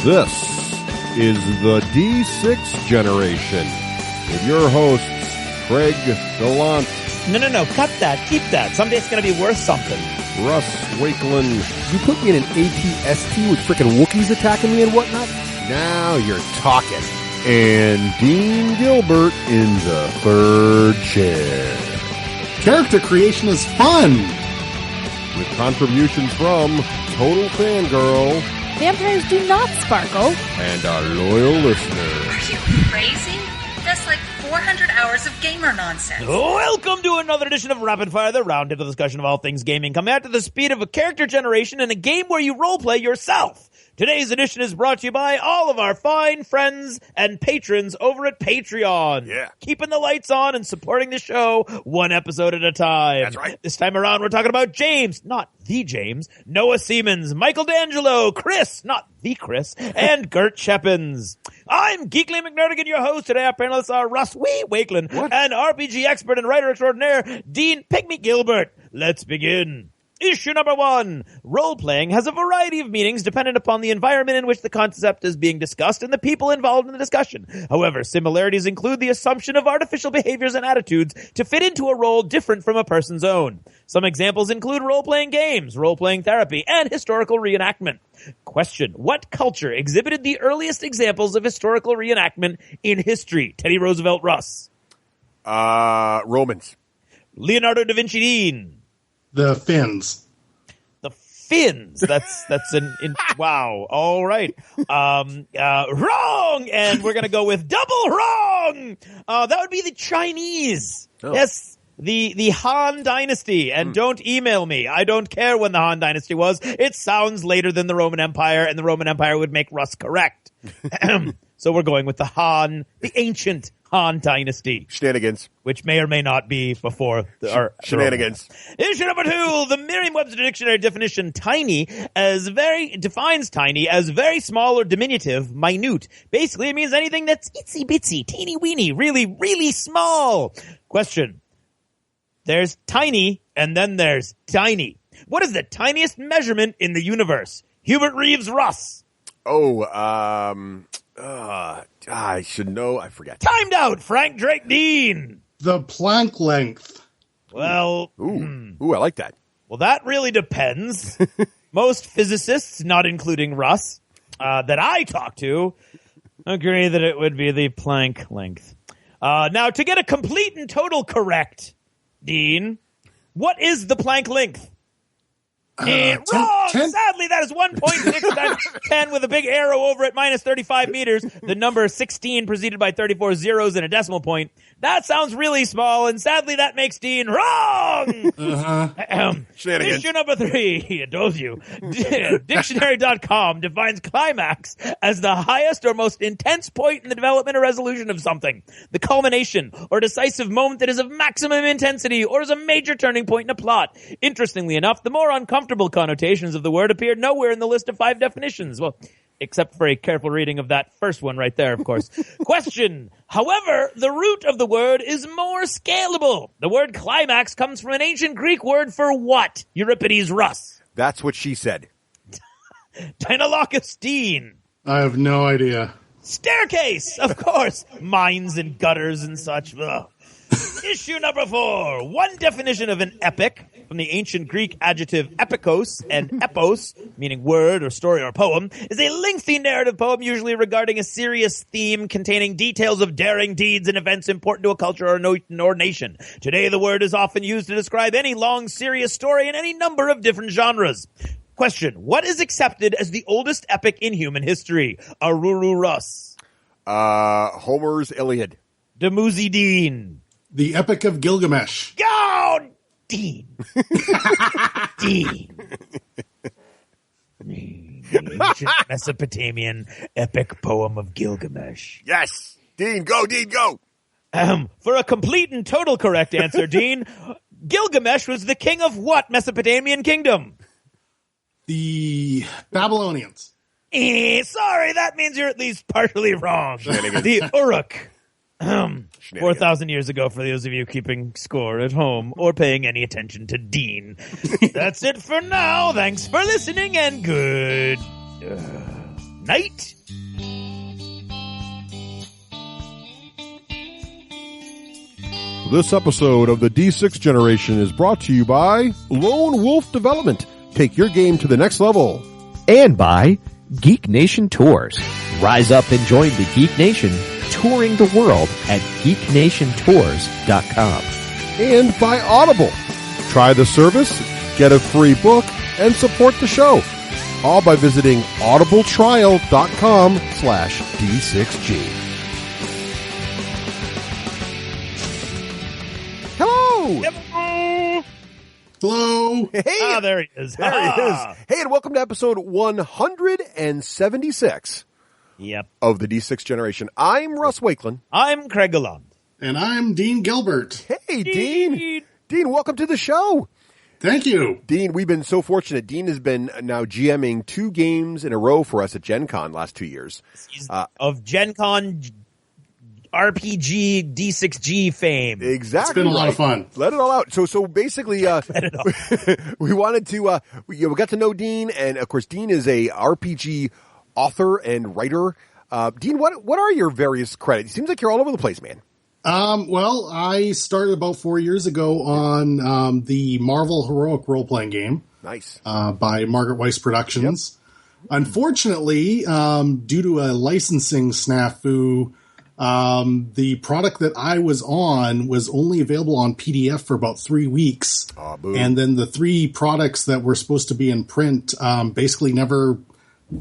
This is the D6 generation with your hosts, Craig Gallant. No, cut that. Keep that. Someday it's going to be worth something. Russ Wakeland. You put me in an ATST with frickin' Wookiees attacking me and whatnot? Now you're talking. And Dean Gilbert in the third chair. Character creation is fun! With contributions from Total Fangirl Vampires do not sparkle. and our loyal listeners. Are you crazy? That's like 400 hours of gamer nonsense. Welcome to another edition of Rapid Fire, the roundtable discussion of all things gaming, coming at the speed of a character generation in a game where you roleplay yourself. Today's edition is brought to you by all of our fine friends and patrons over at Patreon. Yeah. Keeping the lights on and supporting the show one episode at a time. That's right. This time around, we're talking about James, not the James, Noah Siemens, Michael D'Angelo, Chris, not the Chris, and Gert Shepins. I'm Geekly McNerdigan, your host. Today our panelists are Russ Wakeland and RPG expert and writer extraordinaire, Dean Pygmy Gilbert. Let's begin. Issue number 1. Role-playing has a variety of meanings dependent upon the environment in which the concept is being discussed and the people involved in the discussion. However, similarities include the assumption of artificial behaviors and attitudes to fit into a role different from a person's own. Some examples include role-playing games, role-playing therapy, and historical reenactment. Question: what culture exhibited the earliest examples of historical reenactment in history? Teddy Roosevelt, Russ. Romans. Leonardo da Vinci, Dean. The Finns. The Finns. That's wow. All right. Wrong. And we're going to go with double wrong. That would be the Chinese. Oh. Yes. The Han Dynasty. And don't email me. I don't care when the Han Dynasty was. It sounds later than the Roman Empire, and the Roman Empire would make Russ correct. So we're going with the ancient Han Dynasty. Shenanigans. Which may or may not be before Shenanigans. Issue number 2. The Merriam-Webster Dictionary definition defines tiny as very small or diminutive, minute. Basically, it means anything that's itsy bitsy, teeny weeny, really, really small. Question. There's tiny, and then there's tiny. What is the tiniest measurement in the universe? Hubert Reeves, Russ. I should know. I forget. Timed out, Frank Drake Dean. The Planck length. Well, Ooh, I like that. well, that really depends. Most physicists, not including Russ, that I talk to, agree that it would be the Planck length. Now, to get a complete and total correct, Dean, what is the Planck length? Wrong! 10. Sadly, that is 1.6 times 10 with a big arrow over it, minus 35 meters. The number 16 preceded by 34 zeros and a decimal point. That sounds really small, and sadly that makes Dean wrong! Shenanigans. Issue number 3, I told you. Dictionary.com defines climax as the highest or most intense point in the development or resolution of something. The culmination or decisive moment that is of maximum intensity or is a major turning point in a plot. Interestingly enough, the more uncomfortable connotations of the word appeared nowhere in the list of 5 definitions. Well, except for a careful reading of that first one right there, of course. Question. However, the root of the word is more scalable. The word climax comes from an ancient Greek word for what? Euripides, Russ. That's what she said. Deinalocus, Dean. I have no idea. Staircase, of course. Mines and gutters and such. Ugh. Issue number 4. One definition of an epic, from the ancient Greek adjective epikos and epos, meaning word or story or poem, is a lengthy narrative poem usually regarding a serious theme containing details of daring deeds and events important to a culture or nation. Today, the word is often used to describe any long, serious story in any number of different genres. Question. What is accepted as the oldest epic in human history? Aruru, Russ. Homer's Iliad. Demuzi, Dean. The Epic of Gilgamesh. Go, Dean. Dean. The ancient Mesopotamian epic poem of Gilgamesh. Yes. Dean, go, Dean, go. For a complete and total correct answer, Dean, Gilgamesh was the king of what Mesopotamian kingdom? The Babylonians. Sorry, that means you're at least partially wrong. The Uruk. 4,000 years ago, for those of you keeping score at home or paying any attention to Dean. That's it for now. Thanks for listening and good night. This episode of the D6 Generation is brought to you by Lone Wolf Development. Take your game to the next level. And by Geek Nation Tours. Rise up and join the Geek Nation, touring the world at geeknationtours.com. And by Audible. Try the service, get a free book, and support the show. All by visiting audibletrial.com/D6G. Hello! Hello. Hey! There he is. There he is. Hey, and welcome to episode 176 Yep. of the D6 Generation. I'm Russ Wakelin. I'm Craig Galland. And I'm Dean Gilbert. Hey, Dean. Dean, welcome to the show. Thank you. Dean, we've been so fortunate. Dean has been now GMing 2 games in a row for us at Gen Con last 2 years. Of Gen Con RPG D6G fame. Exactly. It's been a lot of fun. Let it all out. So basically, we wanted to, we got to know Dean, and of course, Dean is a RPG author and writer. Dean, what are your various credits? It seems like you're all over the place, man. Well, I started about 4 years ago on the Marvel Heroic role-playing game. Nice. By Margaret Weiss Productions. Yep. Unfortunately, due to a licensing snafu, the product that I was on was only available on PDF for about 3 weeks. Oh, boo. And then the 3 products that were supposed to be in print basically never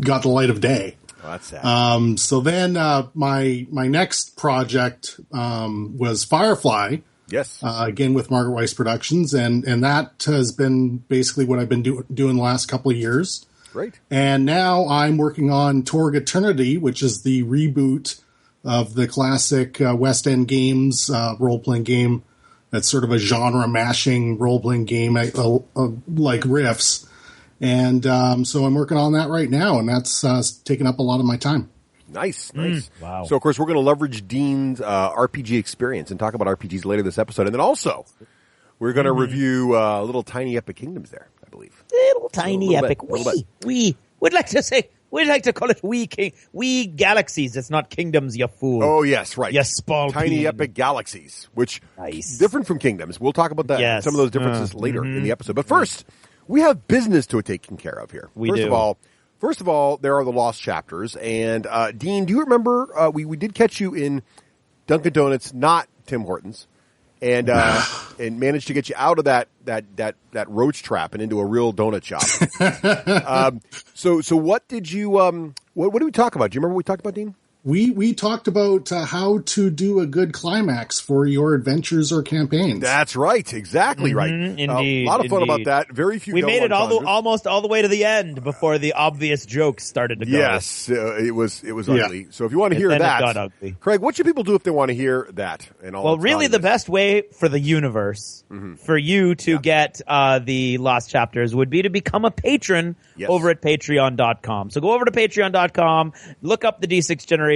got the light of day. Oh, that's sad. So then my next project was Firefly. Yes. Again with Margaret Weiss Productions, and that has been basically what I've been doing the last couple of years. Great. And now I'm working on Torg Eternity, which is the reboot of the classic West End Games role-playing game. That's sort of a genre-mashing role-playing game like Riffs. And so I'm working on that right now, and that's taking up a lot of my time. Nice. Wow. So, of course, we're going to leverage Dean's RPG experience and talk about RPGs later this episode. And then also, we're going to review little tiny Epic Kingdoms there, I believe. Little tiny epic. Bit. We would like to say, we'd like to call it we galaxies. It's not kingdoms, you fool. Oh, yes, right. You small Tiny peen. Epic Galaxies, which Nice. different from kingdoms. We'll talk about that, Yes. some of those differences later in the episode. But first, we have business to take care of here. We First do. of all, there are the lost chapters. And Dean, do you remember we did catch you in Dunkin' Donuts, not Tim Hortons, and managed to get you out of that roach trap and into a real donut shop. So what did you what did we talk about? Do you remember what we talked about, Dean? We talked about how to do a good climax for your adventures or campaigns. That's right, exactly right. Indeed, a lot of fun indeed. about that. Very few. We made it entendres. almost all the way to the end before the obvious jokes started to go. Yes, it was ugly. So if you want to hear Then it that, got ugly. Craig, what should people do if they want to hear that? And all Well, its really, the values? best way for the universe for you to get the lost chapters would be to become a patron over at patreon.com. So go over to patreon.com, look up the D6 Generation,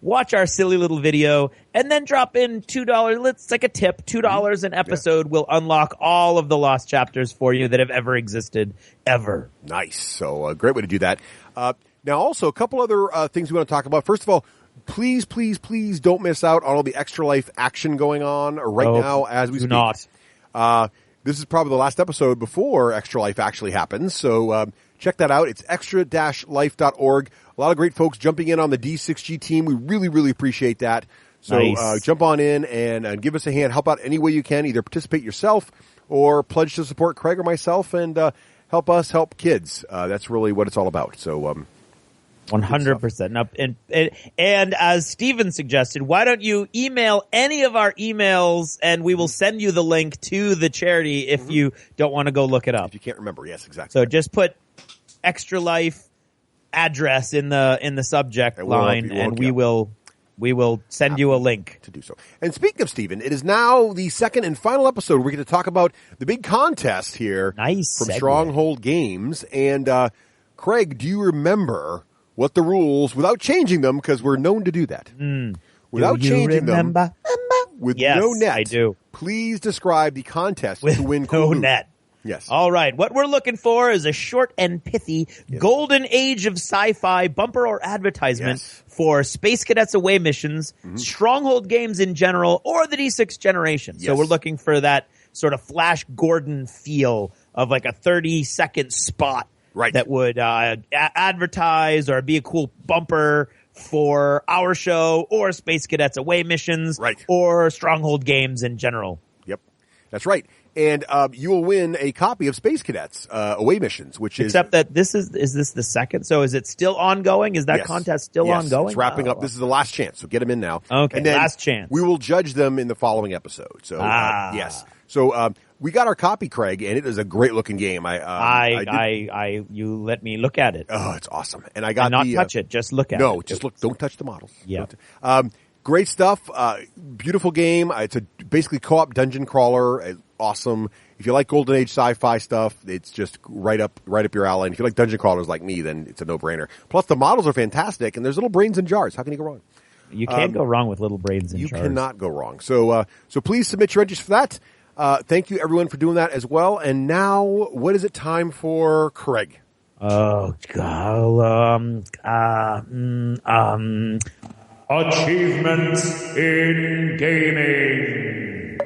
watch our silly little video, and then drop in $2. Let's take a tip. $2 an episode will unlock all of the lost chapters for you that have ever existed, ever. Nice. So a great way to do that. Now, also, a couple other things we want to talk about. First of all, please don't miss out on all the Extra Life action going on now as we do speak. not. This is probably the last episode before Extra Life actually happens. So check that out. It's extra-life.org. A lot of great folks jumping in on the D6G team. We really, really appreciate that. So Nice. jump on in and give us a hand. Help out any way you can. Either participate yourself or pledge to support Craig or myself and help us help kids. That's really what it's all about. So 100%. Now, and as Steven suggested, why don't you email any of our emails and we will send you the link to the charity if you don't want to go look it up. if you can't remember, yes, exactly. So just put Extra Life address in the subject And we'll help line you and look we up. will send you a link. To do so. And speaking of Steven, it is now the second and final episode. We're going to talk about the big contest here Nice from segue. Stronghold Games. And Craig, do you remember what the rules, without changing them, because we're known to do that, without Do you changing remember? them, with Yes, no net, I do. please describe the contest With to win no cool loot. net. Yes. All right. What we're looking for is a short and pithy golden age of sci-fi bumper or advertisement for Space Cadets away missions, Stronghold games in general, or the D6 generation. So we're looking for that sort of Flash Gordon feel of like a 30-second spot that would advertise or be a cool bumper for our show or Space Cadets away missions or Stronghold games in general. Yep, that's right. And you will win a copy of Space Cadets away missions, which is... Except that this is this the second? So is it still ongoing? Is that contest still ongoing? It's wrapping up. This is the last chance, so get them in now. Okay, and then last chance. We will judge them in the following episode. So, yes. So we got our copy, Craig, and it is a great-looking game. You let me look at it. Oh, it's awesome. And I got not touch it, just look at it. No, just look. Don't touch the models. Yeah. Great stuff. Beautiful game. It's a basically co-op dungeon crawler. Awesome. If you like Golden Age sci-fi stuff, it's just right up your alley. And if you like dungeon crawlers like me, then it's a no-brainer. Plus, the models are fantastic, and there's little brains in jars. How can you go wrong? You can't go wrong with little brains in jars. You cannot go wrong. So please submit your entries for that. Thank you, everyone, for doing that as well. And now, what is it time for, Craig? Oh, God. Achievements in Gaming.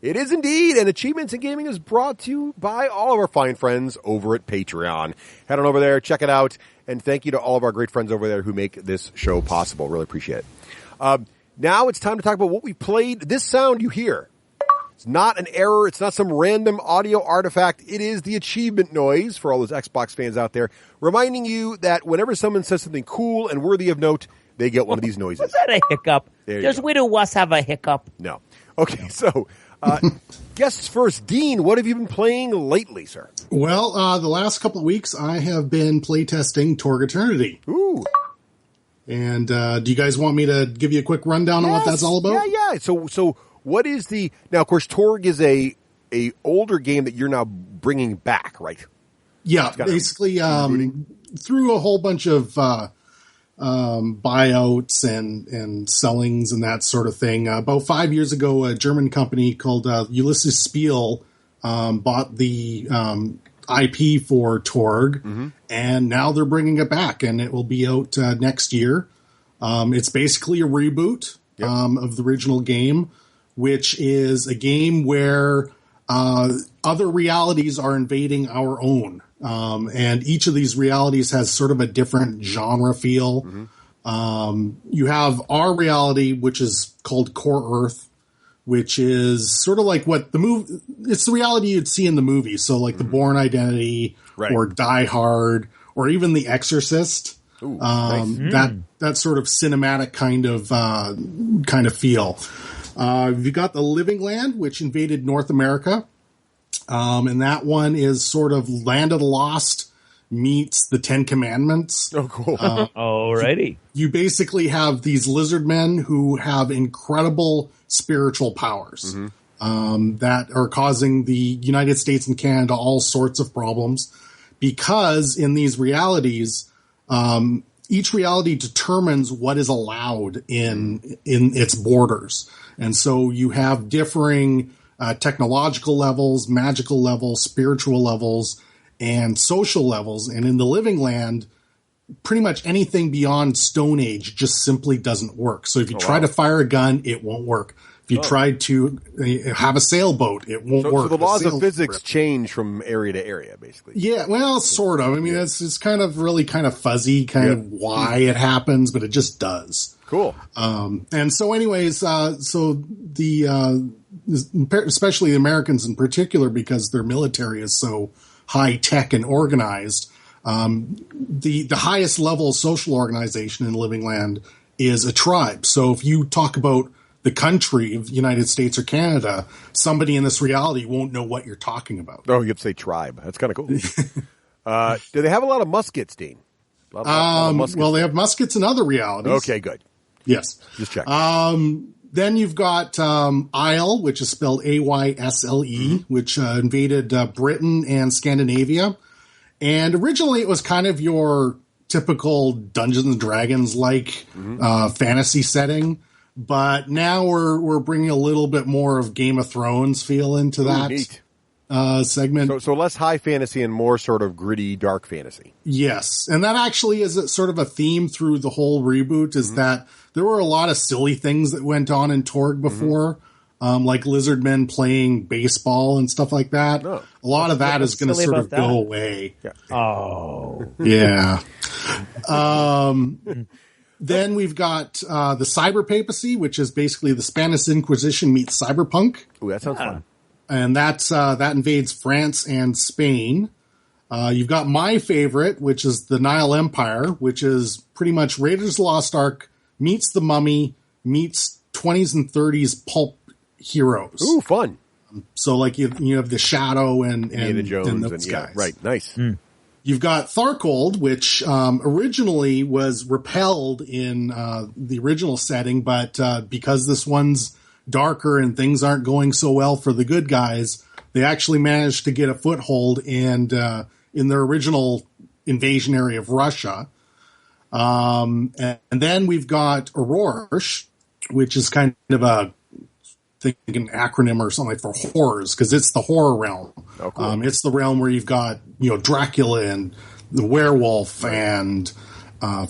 It is indeed, and Achievements in Gaming is brought to you by all of our fine friends over at Patreon. Head on over there, check it out, and thank you to all of our great friends over there who make this show possible. Really appreciate it. Now it's time to talk about what we played. This sound you hear, it's not an error. It's not some random audio artifact. It is the achievement noise for all those Xbox fans out there, reminding you that whenever someone says something cool and worthy of note, they get one of these noises. Was that a hiccup? Does Widow Wuss have a hiccup? No. Okay, so guests first. Dean, what have you been playing lately, sir? Well, the last couple of weeks, I have been playtesting Torg Eternity. Ooh. And do you guys want me to give you a quick rundown on what that's all about? Yeah. So what is the... Now, of course, Torg is a older game that you're now bringing back, right? Yeah, basically through a whole bunch of buyouts and sellings and that sort of thing. About 5 years ago, a German company called Ulysses Spiel bought the IP for Torg, and now they're bringing it back, and it will be out next year. It's basically a reboot of the original game, which is a game where other realities are invading our own. And each of these realities has sort of a different genre feel. You have our reality, which is called Core Earth, which is sort of like what it's the reality you'd see in the movies. So like The Bourne Identity or Die Hard or even The Exorcist. Ooh, nice. That sort of cinematic kind of feel. You got the Living Land, which invaded North America. And that one is sort of Land of the Lost meets the Ten Commandments. Oh, cool. Alrighty. You basically have these lizard men who have incredible spiritual powers that are causing the United States and Canada all sorts of problems because in these realities, each reality determines what is allowed in its borders. And so you have differing technological levels, magical levels, spiritual levels, and social levels. And in the Living Land, pretty much anything beyond Stone Age just simply doesn't work. So if you try to fire a gun, it won't work. If you try to have a sailboat, it won't work. So the laws of physics change from area to area, basically. Yeah, well, sort of. I mean, it's kind of really kind of fuzzy, kind of why it happens, but it just does. Cool. And so anyways, so the especially the Americans in particular, because their military is so high tech and organized, the highest level of social organization in Living Land is a tribe. So if you talk about the country of the United States or Canada, somebody in this reality won't know what you're talking about. Oh, you have to say tribe. That's kind of cool. Do they have a lot of muskets, Dean? A lot of muskets. Well, they have muskets in other realities. Okay, good. Yes. Just check. Then you've got Isle, which is spelled Aysle, which invaded Britain and Scandinavia. And originally it was kind of your typical Dungeons and Dragons-like fantasy setting. But now we're bringing a little bit more of Game of Thrones feel into that. Neat. segment. So less high fantasy and more sort of gritty, dark fantasy. Yes. And that actually is sort of a theme through the whole reboot, is that there were a lot of silly things that went on in Torg before, like Lizardmen playing baseball and stuff like that. Oh. A lot of that is going to silly sort of about that? go away. Yeah. Oh. Yeah. Then we've got the Cyber Papacy, which is basically the Spanish Inquisition meets cyberpunk. Ooh, that sounds fun. And that invades France and Spain. You've got my favorite, which is the Nile Empire, which is pretty much Raiders of the Lost Ark meets The Mummy meets 20s and 30s pulp heroes. Ooh, fun. So like you have the Shadow and Indiana Jones and those yeah, guys. right, nice. You've got Tharkold, which originally was repelled in the original setting, but because this one's darker and things aren't going so well for the good guys, they actually managed to get a foothold and in their original invasion area of Russia. And then we've got Aurorsh, which is kind of an acronym or something for horrors, because it's the horror realm. Oh, cool. It's the realm where you've got Dracula and the werewolf and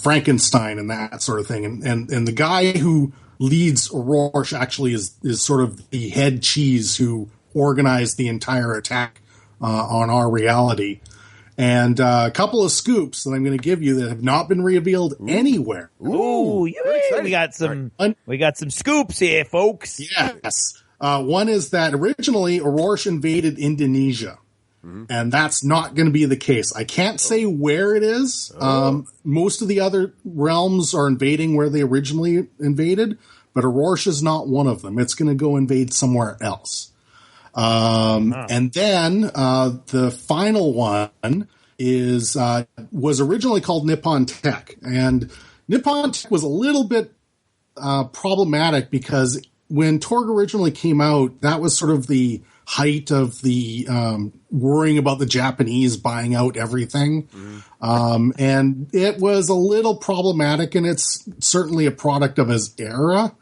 Frankenstein and that sort of thing. And the guy who leads Aurorsh actually is sort of the head cheese who organized the entire attack on our reality. And a couple of scoops that I'm going to give you that have not been revealed anywhere. Ooh, yay. We got some scoops here, folks. Yes. One is that originally Aurorsh invaded Indonesia. And that's not going to be the case. I can't say where it is. Most of the other realms are invading where they originally invaded, but Aurorsh is not one of them. It's going to go invade somewhere else. And then the final one was originally called Nippon Tech. And Nippon Tech was a little bit problematic because when Torg originally came out, that was sort of the height of the worrying about the Japanese buying out everything. And it was a little problematic, and it's certainly a product of his era.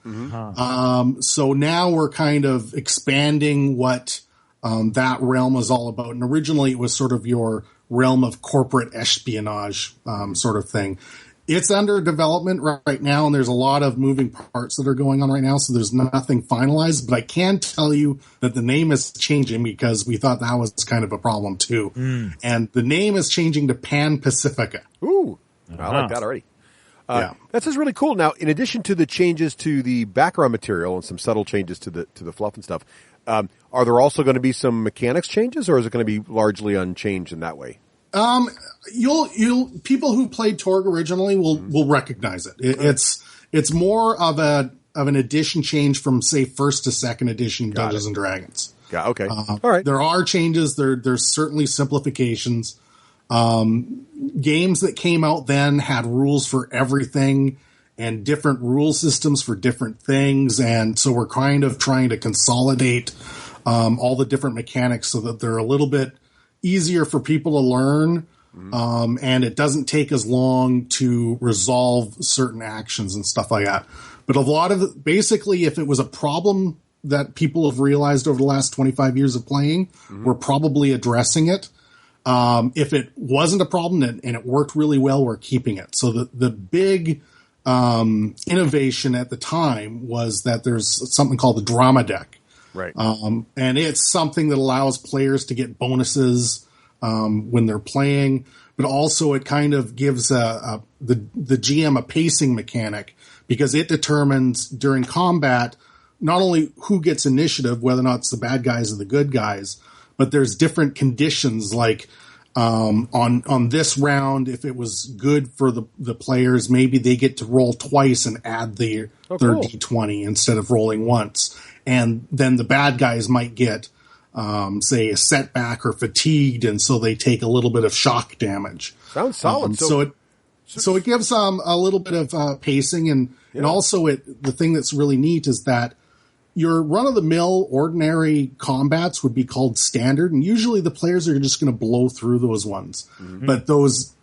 So now we're kind of expanding what that realm is all about. And originally it was sort of your realm of corporate espionage sort of thing. It's under development right now, and there's a lot of moving parts that are going on right now, so there's nothing finalized. But I can tell you that the name is changing because we thought that was kind of a problem too. And the name is changing to Pan Pacifica. Ooh, I like that already. That's just really cool. Now, in addition to the changes to the background material and some subtle changes to the fluff and stuff, are there also going to be some mechanics changes, or is it going to be largely unchanged in that way? You'll people who played Torg originally will recognize it. It's more of an edition change from, say, first to second edition Dungeons and Dragons. Yeah, okay. All right. There are changes. There's certainly simplifications. Games that came out then had rules for everything and different rule systems for different things, and so we're kind of trying to consolidate all the different mechanics so that they're a little bit easier for people to learn, and it doesn't take as long to resolve certain actions and stuff like that. But a lot of basically, if it was a problem that people have realized over the last 25 years of playing, we're probably addressing it. If it wasn't a problem and it worked really well, we're keeping it. So the big innovation at the time was that there's something called the drama deck. Right. And it's something that allows players to get bonuses when they're playing, but also it kind of gives the GM a pacing mechanic, because it determines during combat not only who gets initiative, whether or not it's the bad guys or the good guys, but there's different conditions like on this round, if it was good for the players, maybe they get to roll twice and add their D20 instead of rolling once. And then the bad guys might get, say, a setback or fatigued, and so they take a little bit of shock damage. Sounds solid. So it gives a little bit of pacing, and also the thing that's really neat is that your run-of-the-mill ordinary combats would be called standard, and usually the players are just going to blow through those ones. But those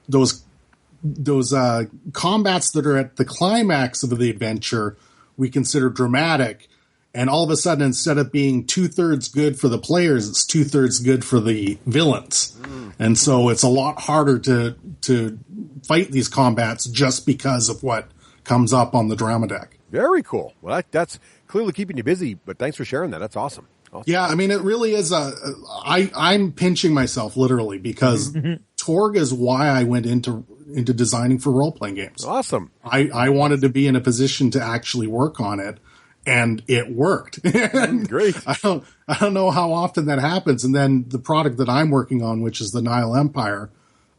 combats that are at the climax of the adventure we consider dramatic, And all of a sudden, instead of being 2/3 good for the players, it's 2/3 good for the villains. And so it's a lot harder to fight these combats just because of what comes up on the drama deck. Very cool. Well, that's clearly keeping you busy, but thanks for sharing that. That's awesome. Yeah, I mean, it really is I'm pinching myself literally because Torg is why I went into designing for role-playing games. Awesome. I wanted to be in a position to actually work on it, and it worked. Great. I don't know how often that happens. And then the product that I'm working on, which is the Nile Empire,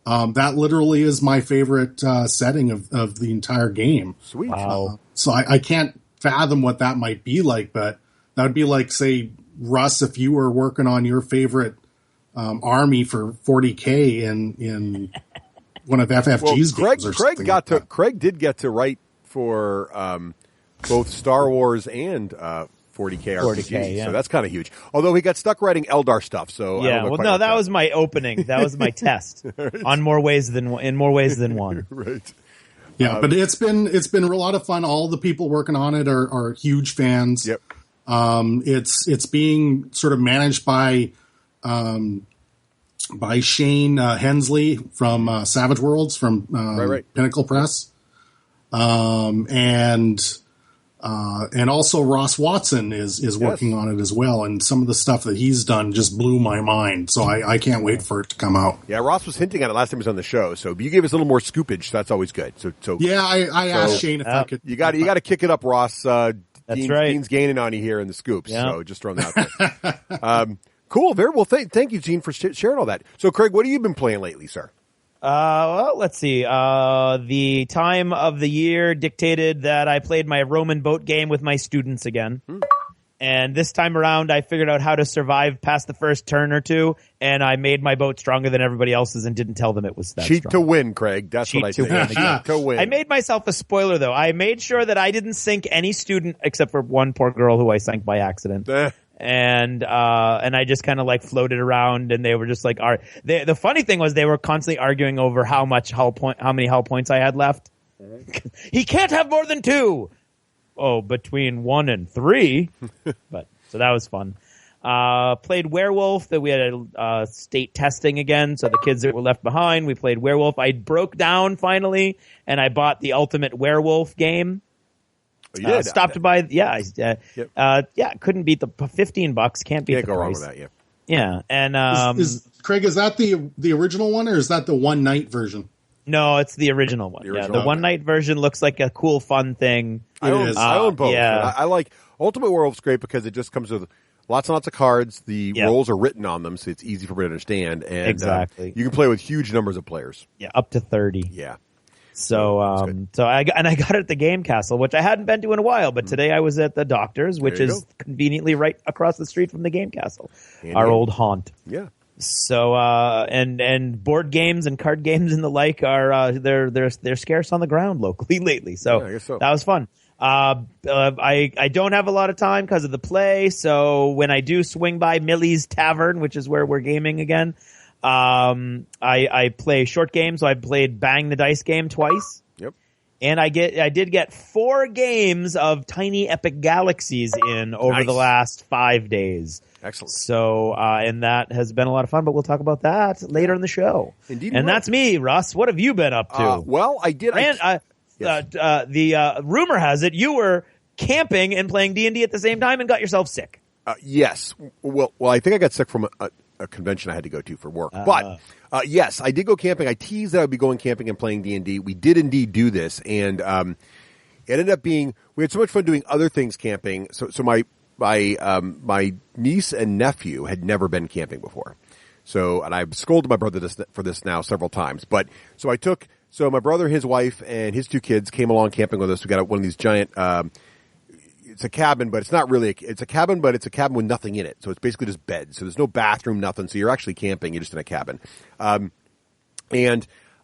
that literally is my favorite setting of the entire game. Sweet. Wow. So I can't fathom what that might be like, but that would be like, say, Russ, if you were working on your favorite army for 40K in one of FFG's games or something. Craig did get to write for both Star Wars and 40K RPG, yeah. so that's kind of huge. Although he got stuck writing Eldar stuff, so Yeah, well, no, that was my opening. That was my test in more ways than one. Right. Yeah, but it's been a lot of fun. All the people working on it are huge fans. Yep. It's being sort of managed by Shane Hensley from Savage Worlds from Right. Pinnacle Press, and also Ross Watson is working on it as well. And some of the stuff that he's done just blew my mind. So I can't wait for it to come out. Yeah, Ross was hinting at it last time he was on the show, so you gave us a little more scoopage. So that's always good. So yeah, I asked Shane if I could. You got to kick it up, Ross. That's right. Dean's gaining on you here in the scoops. Yeah. So just throwing that out there. Cool. Very well. Thank you, Gene, for sharing all that. So, Craig, what have you been playing lately, sir? Well, let's see. The time of the year dictated that I played my Roman boat game with my students again. And this time around, I figured out how to survive past the first turn or two, and I made my boat stronger than everybody else's and didn't tell them it was that Cheat strong. to win, Craig. That's Cheat what I to think. win. Cheat to win. I made myself a spoiler, though. I made sure that I didn't sink any student except for one poor girl who I sank by accident. And I just kind of like floated around, and they were just like, the funny thing was they were constantly arguing over how many hull points I had left. He can't have more than 2. Oh, between 1 and 3. But so that was fun. Played Werewolf. That we had a state testing again, so the kids that were left behind, we played Werewolf. I broke down finally, and I bought the Ultimate Werewolf game. You did. Stopped to buy, couldn't beat the $15. Can't beat Can't the go price. wrong with that. Yeah. Yeah, and Craig, is that the original one, or is that the one night version? no, it's the original one. The one night version looks like a cool, fun thing. I own both. Yeah. I like Ultimate Werewolf's great because it just comes with lots and lots of cards. The roles are written on them, so it's easy for me to understand. And Exactly. you can play with huge numbers of players. Yeah, up to 30. Yeah. So, I got it at the Game Castle, which I hadn't been to in a while. But today I was at the Doctor's, which is conveniently right across the street from the Game Castle, our old haunt. Yeah. So, and board games and card games and the like are they're scarce on the ground locally lately. So, I guess so. That was fun. I don't have a lot of time because of the play. So when I do swing by Millie's Tavern, which is where we're gaming again. I play short games, so I played Bang the Dice game twice. Yep. And I did get 4 games of Tiny Epic Galaxies in over the last 5 days. Excellent. So, and that has been a lot of fun, but we'll talk about that later in the show. Indeed. And that's me, Russ. What have you been up to? Well, I did. The rumor has it you were camping and playing D&D at the same time and got yourself sick. Yes. Well, I think I got sick from a convention I had to go to for work. But yes, I did go camping. I teased that I would be going camping and playing D&D. We did indeed do this, and it ended up being we had so much fun doing other things camping. So my niece and nephew had never been camping before. So, and I've scolded my brother for this now several times. But so my brother, his wife, and his 2 kids came along camping with us. We got one of these giant. It's a cabin, but it's not really. It's a cabin, but it's a cabin with nothing in it. So it's basically just beds. So there's no bathroom, nothing. So you're actually camping. You're just in a cabin. And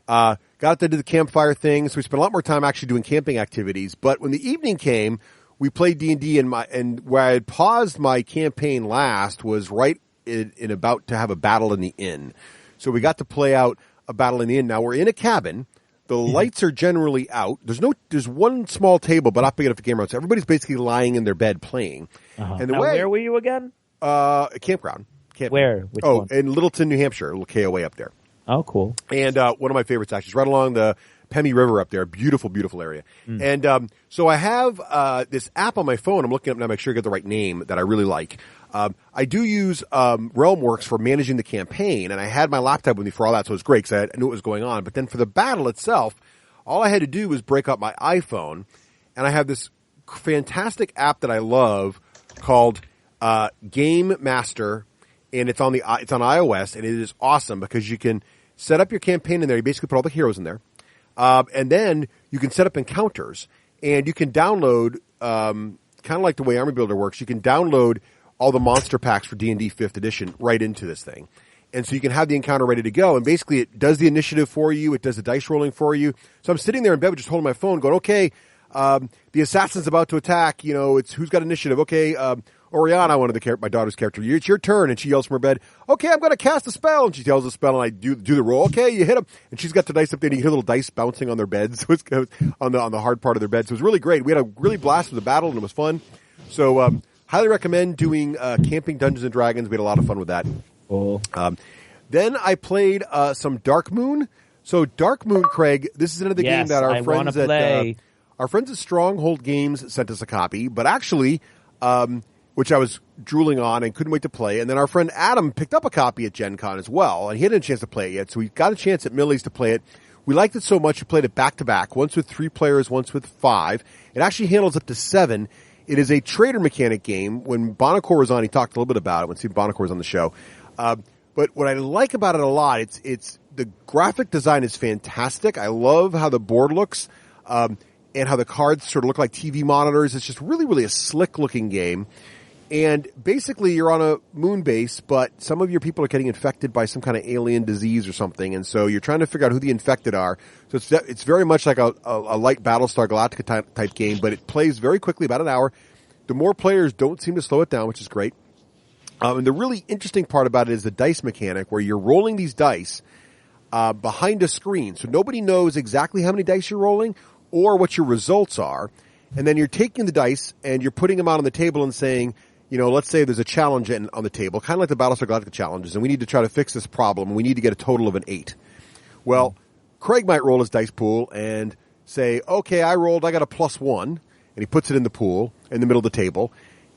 got out there to the campfire thing. So we spent a lot more time actually doing camping activities. But when the evening came, we played D&D, and where I had paused my campaign last was right in about to have a battle in the inn. So we got to play out a battle in the inn. Now we're in a cabin. The lights are generally out. There's one small table, but not big enough to game around. So everybody's basically lying in their bed playing. And Now, where were you again? A campground. Where? Which one? In Littleton, New Hampshire, a little KOA up there. Oh, cool. And one of my favorites actually is right along the Pemmy River up there. Beautiful, beautiful area. And so I have this app on my phone. I'm looking up now to make sure I get the right name that I really like. I do use Realmworks for managing the campaign, and I had my laptop with me for all that, so it was great because I knew what was going on. But then for the battle itself, all I had to do was break up my iPhone, and I have this fantastic app that I love called Game Master, and it's on iOS, and it is awesome because you can set up your campaign in there. You basically put all the heroes in there, and then you can set up encounters, and you can download kind of like the way Army Builder works. You can download all the monster packs for D&D 5th edition right into this thing. And so you can have the encounter ready to go. And basically it does the initiative for you. It does the dice rolling for you. So I'm sitting there in bed just holding my phone going, okay, the assassin's about to attack. It's who's got initiative. Okay, Oriana, my daughter's character. It's your turn. And she yells from her bed, okay, I'm going to cast a spell. And she tells the spell and I do the roll. Okay, you hit them. And she's got the dice up there and you hear little dice bouncing on their beds. So it's on the hard part of their bed. So it was really great. We had a really blast with the battle and it was fun. So, highly recommend doing camping Dungeons and Dragons. We had a lot of fun with that. Cool. Then I played some Dark Moon. So Dark Moon, Craig, this is another game that our friends at Stronghold Games sent us a copy, but actually, which I was drooling on and couldn't wait to play. And then our friend Adam picked up a copy at Gen Con as well, and he hadn't had a chance to play it yet. So we got a chance at Millie's to play it. We liked it so much we played it back to back, once with 3 players, once with 5. It actually handles up to 7. It is a trader mechanic game. When Bonacor was on, he talked a little bit about it when Steve Bonacor was on the show. But what I like about it a lot, it's the graphic design is fantastic. I love how the board looks, and how the cards sort of look like TV monitors. It's just really, really a slick looking game. And basically you're on a moon base, but some of your people are getting infected by some kind of alien disease or something. And so you're trying to figure out who the infected are. So it's very much like a light Battlestar Galactica type game, but it plays very quickly, about an hour. The more players don't seem to slow it down, which is great. And the really interesting part about it is the dice mechanic where you're rolling these dice, behind a screen. So nobody knows exactly how many dice you're rolling or what your results are. And then you're taking the dice and you're putting them out on the table and saying, let's say there's a challenge on the table, kind of like the Battlestar Galactica challenges, and we need to try to fix this problem, and we need to get a total of an 8. Well, Craig might roll his dice pool and say, okay, I got a +1, and he puts it in the pool in the middle of the table,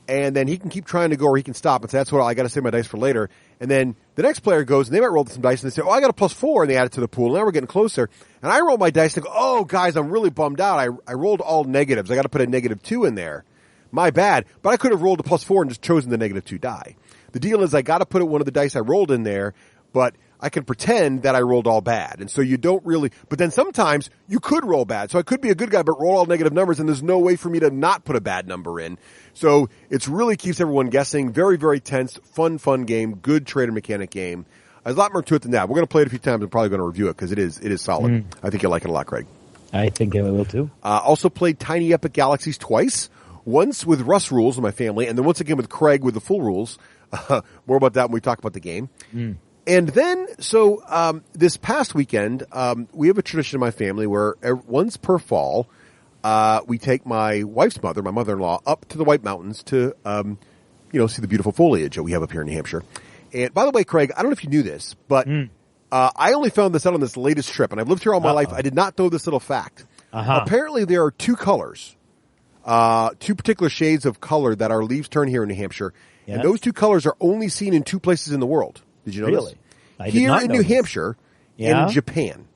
and then he can keep trying to go or he can stop and say, that's what I got to save my dice for later. And then the next player goes and they might roll some dice and they say, I got a +4, and they add it to the pool. Now we're getting closer. And I roll my dice and go, oh, guys, I'm really bummed out. I rolled all negatives. I got to put a -2 in there. My bad. But I could have rolled a +4 and just chosen the -2 die. The deal is I got to put one of the dice I rolled in there, but I can pretend that I rolled all bad. And so you don't really, but then sometimes you could roll bad. So I could be a good guy, but roll all negative numbers, and there's no way for me to not put a bad number in. So it's really keeps everyone guessing. Very, very tense, fun game, good trader mechanic game. There's a lot more to it than that. We're going to play it a few times and probably going to review it because it is solid. I think you'll like it a lot, Craig. I think I will too. Also played Tiny Epic Galaxies twice. Once with Russ rules in my family, and then once again with Craig with the full rules. More about that when we talk about the game. And then, this past weekend, we have a tradition in my family where once per fall, we take my wife's mother, my mother-in-law, up to the White Mountains to, see the beautiful foliage that we have up here in New Hampshire. And by the way, Craig, I don't know if you knew this, but I only found this out on this latest trip, and I've lived here all my life. I did not know this little fact. Apparently, there are 2 colors. 2 particular shades of color that our leaves turn here in New Hampshire. Yes. And those 2 colors are only seen in 2 places in the world. Did you know really? This? Here in New Hampshire and in Japan.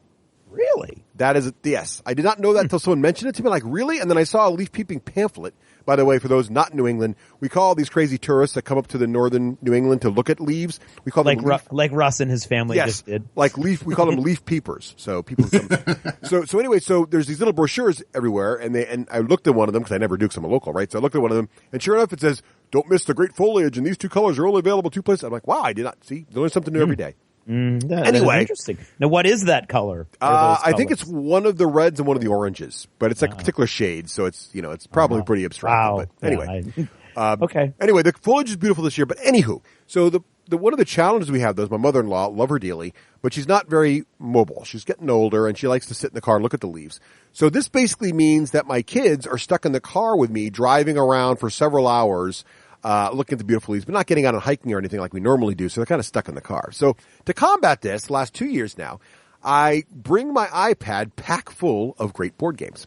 Really? That is, yes. I did not know that until someone mentioned it to me. Like, really? And then I saw a leaf peeping pamphlet. By the way, for those not in New England, we call all these crazy tourists that come up to the northern New England to look at leaves. We call them like Russ and his family just did. Like leaf. We call them leaf peepers. So people come. So anyway, there's these little brochures everywhere, and I looked at one of them because I never do because I'm a local, right? So I looked at one of them, and sure enough, it says, "Don't miss the great foliage, and these 2 colors are only available 2 places." I'm like, wow, I did not see. There's something new every day. Anyway, interesting. Now, what is that color? I think it's one of the reds and one of the oranges, but it's like a particular shade, so it's it's probably pretty abstract. Wow. But anyway, okay. Anyway, the foliage is beautiful this year. But anywho, so one of the challenges we have, though, is my mother-in-law, love her dearly, but she's not very mobile. She's getting older, and she likes to sit in the car and look at the leaves. So this basically means that my kids are stuck in the car with me, driving around for several hours, looking at the beautiful leaves, but not getting out and hiking or anything like we normally do. So they're kind of stuck in the car. So to combat this, the last 2 years now, I bring my iPad pack full of great board games.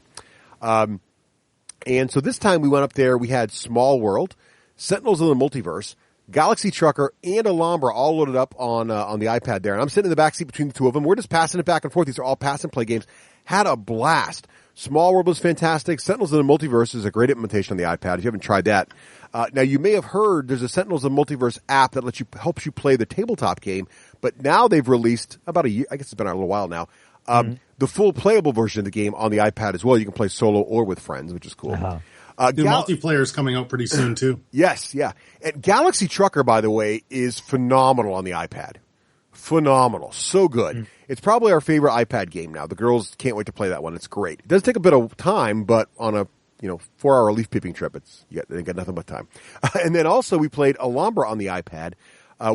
And so this time we went up there. We had Small World, Sentinels of the Multiverse, Galaxy Trucker, and Alhambra all loaded up on the iPad there. And I'm sitting in the backseat between the two of them. We're just passing it back and forth. These are all pass and play games. Had a blast. Small World was fantastic. Sentinels of the Multiverse is a great implementation on the iPad if you haven't tried that. Now, you may have heard there's a Sentinels of the Multiverse app that helps you play the tabletop game, but now they've released, about a year, I guess it's been out a little while now, the full playable version of the game on the iPad as well. You can play solo or with friends, which is cool. The multiplayer is coming out pretty soon, too. Yes, yeah. And Galaxy Trucker, by the way, is phenomenal on the iPad. Phenomenal. So good. It's probably our favorite iPad game now. The girls can't wait to play that one. It's great. It does take a bit of time, but on a 4-hour leaf peeping trip, they got nothing but time. And then also we played Alhambra on the iPad.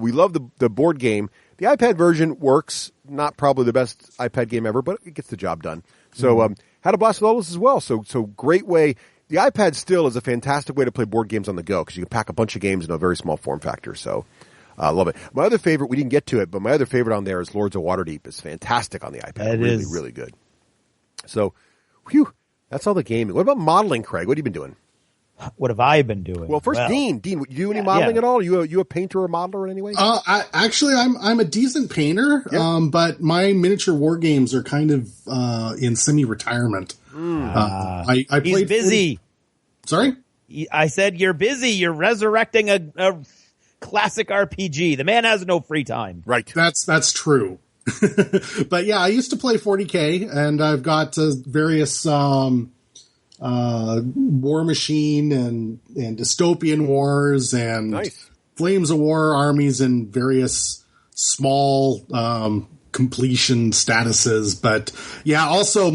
We love the board game. The iPad version works. Not probably the best iPad game ever, but it gets the job done. So had a blast with all this as well. So great way. The iPad still is a fantastic way to play board games on the go because you can pack a bunch of games in a very small form factor. So love it. My other favorite, we didn't get to it, but my other favorite on there is Lords of Waterdeep. It's fantastic on the iPad. Really, really good. So, whew, that's all the gaming. What about modeling, Craig? What have you been doing? What have I been doing? Well, first, Dean, you do any modeling at all? Are you a painter or modeler in any way? I'm a decent painter, but my miniature war games are kind of in semi-retirement. I He's played busy. Sorry? I said you're busy. You're resurrecting a classic RPG. The man has no free time. Right. That's true. But yeah, I used to play 40K, and I've got various War Machine and Dystopian Wars and Flames of War armies and various small completion statuses. But yeah, also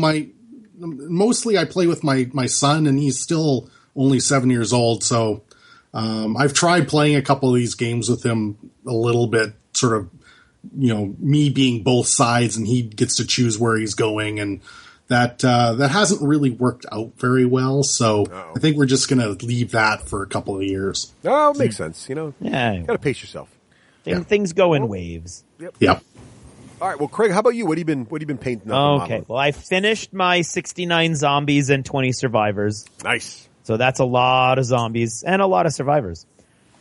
mostly I play with my son, and he's still only 7 years old. So I've tried playing a couple of these games with him a little bit, sort of, me being both sides, and he gets to choose where he's going, and that hasn't really worked out very well. So I think we're just going to leave that for a couple of years. Oh, it makes sense. You Yeah. got to pace yourself. Things go in waves. Yep. All right. Well, Craig, how about you? What have you been painting up? Okay. Well, I finished my 69 zombies and 20 survivors. Nice. So that's a lot of zombies and a lot of survivors.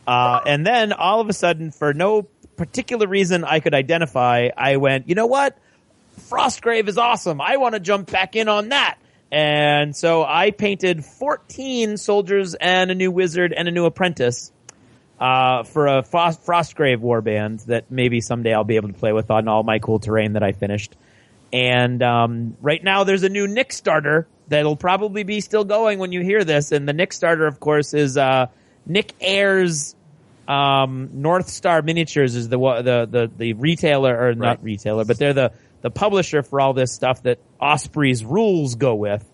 And then all of a sudden, for no particular reason I could identify, I went, you know what? Frostgrave is awesome. I want to jump back in on that. And so I painted 14 soldiers and a new wizard and a new apprentice for a Frostgrave warband that maybe someday I'll be able to play with on all my cool terrain that I finished. And right now there's a new Nick starter that'll probably be still going when you hear this. And the Nick starter, of course, is Nick Ayers. North Star Miniatures is the retailer, or not retailer, but they're the publisher for all this stuff that Osprey's rules go with.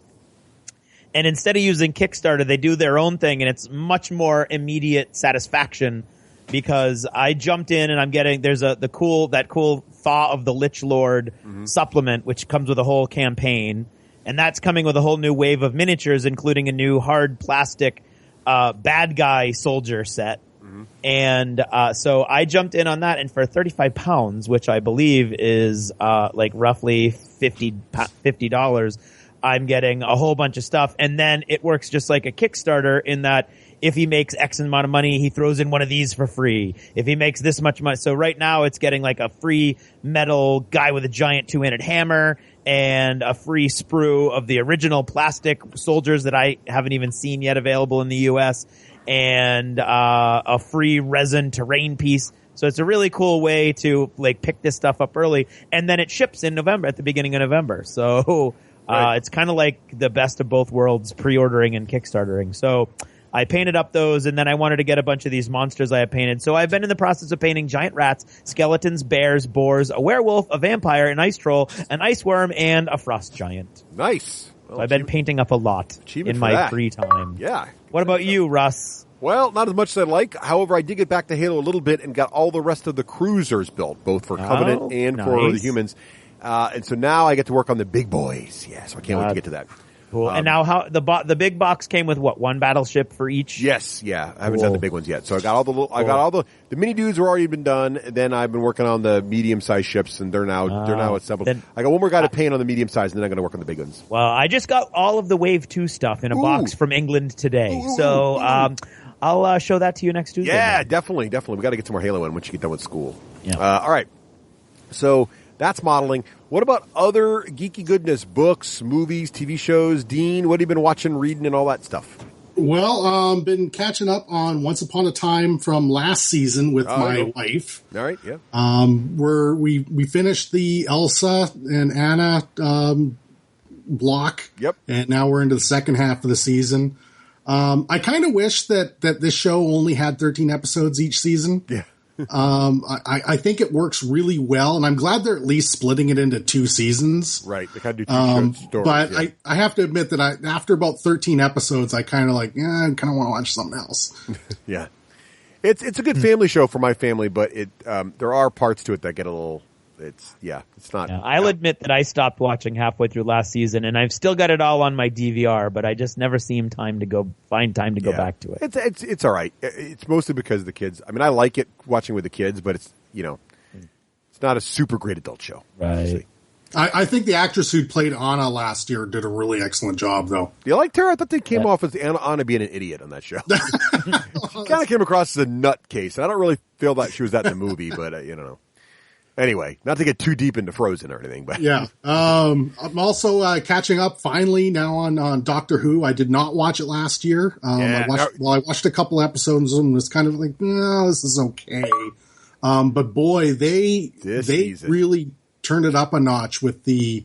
And instead of using Kickstarter, they do their own thing, and it's much more immediate satisfaction because I jumped in and I'm getting that cool Thaw of the Lich Lord supplement, which comes with a whole campaign, and that's coming with a whole new wave of miniatures, including a new hard plastic bad guy soldier set. And so I jumped in on that, and for £35, which I believe is like roughly $50, I'm getting a whole bunch of stuff. And then it works just like a Kickstarter in that if he makes X amount of money, he throws in one of these for free. If he makes this much money. So right now it's getting like a free metal guy with a giant 2-handed hammer and a free sprue of the original plastic soldiers that I haven't even seen yet available in the US, and a free resin terrain piece. So it's a really cool way to like pick this stuff up early, and then it ships in November, at the beginning of November. So it's kind of like the best of both worlds, pre-ordering and Kickstartering. So I painted up those, and then I wanted to get a bunch of these monsters I have painted. So I've been in the process of painting giant rats, skeletons, bears, boars, a werewolf, a vampire, an ice troll, an ice worm, and a frost giant. Nice. So I've been painting up a lot in my free time. Yeah. What about you, Russ? Well, not as much as I'd like. However, I did get back to Halo a little bit and got all the rest of the cruisers built, both for Covenant and for the humans. And so now I get to work on the big boys. Yeah, so I can't wait to get to that. Cool. And now how the big box came with what? One battleship for each? Yes, yeah. I haven't done the big ones yet. So I got all the mini dudes were already been done, and then I've been working on the medium-sized ships, and they're now assembled. I got one more guy to paint on the medium-sized, and then I'm going to work on the big ones. Well, I just got all of the Wave 2 stuff in a box from England today. I'll show that to you next Tuesday. Yeah, definitely. We got to get some more Halo in once you get done with school. Yeah. All right. So that's modeling. What about other geeky goodness? Books, movies, TV shows? Dean, what have you been watching, reading, and all that stuff? Well, been catching up on Once Upon a Time from last season with my wife. All right, yeah. We finished the Elsa and Anna block. Yep. And now we're into the second half of the season. I kind of wish that this show only had 13 episodes each season. Yeah. I think it works really well, and I'm glad they're at least splitting it into 2 seasons. Right. They kind of do 2 stories. But I have to admit that after about 13 episodes, I kind of I kind of want to watch something else. Yeah. It's a good family show for my family, but there are parts to it that get a little... It's not... Yeah, I'll admit that I stopped watching halfway through last season, and I've still got it all on my DVR, but I just never find time to go back to it. It's all right. It's mostly because of the kids. I mean, I like it watching with the kids, but it's not a super great adult show. Right. Obviously. I think the actress who played Anna last year did a really excellent job, though. You liked her? I thought they came off as Anna being an idiot on that show. She kind of came across as a nutcase, and I don't really feel that she was that in the movie, but I don't know. Anyway, not to get too deep into Frozen or anything, but yeah. I'm also catching up finally now on Doctor Who. I did not watch it last year. I watched a couple episodes and was kind of like, no, this is okay. But boy, they really turned it up a notch with the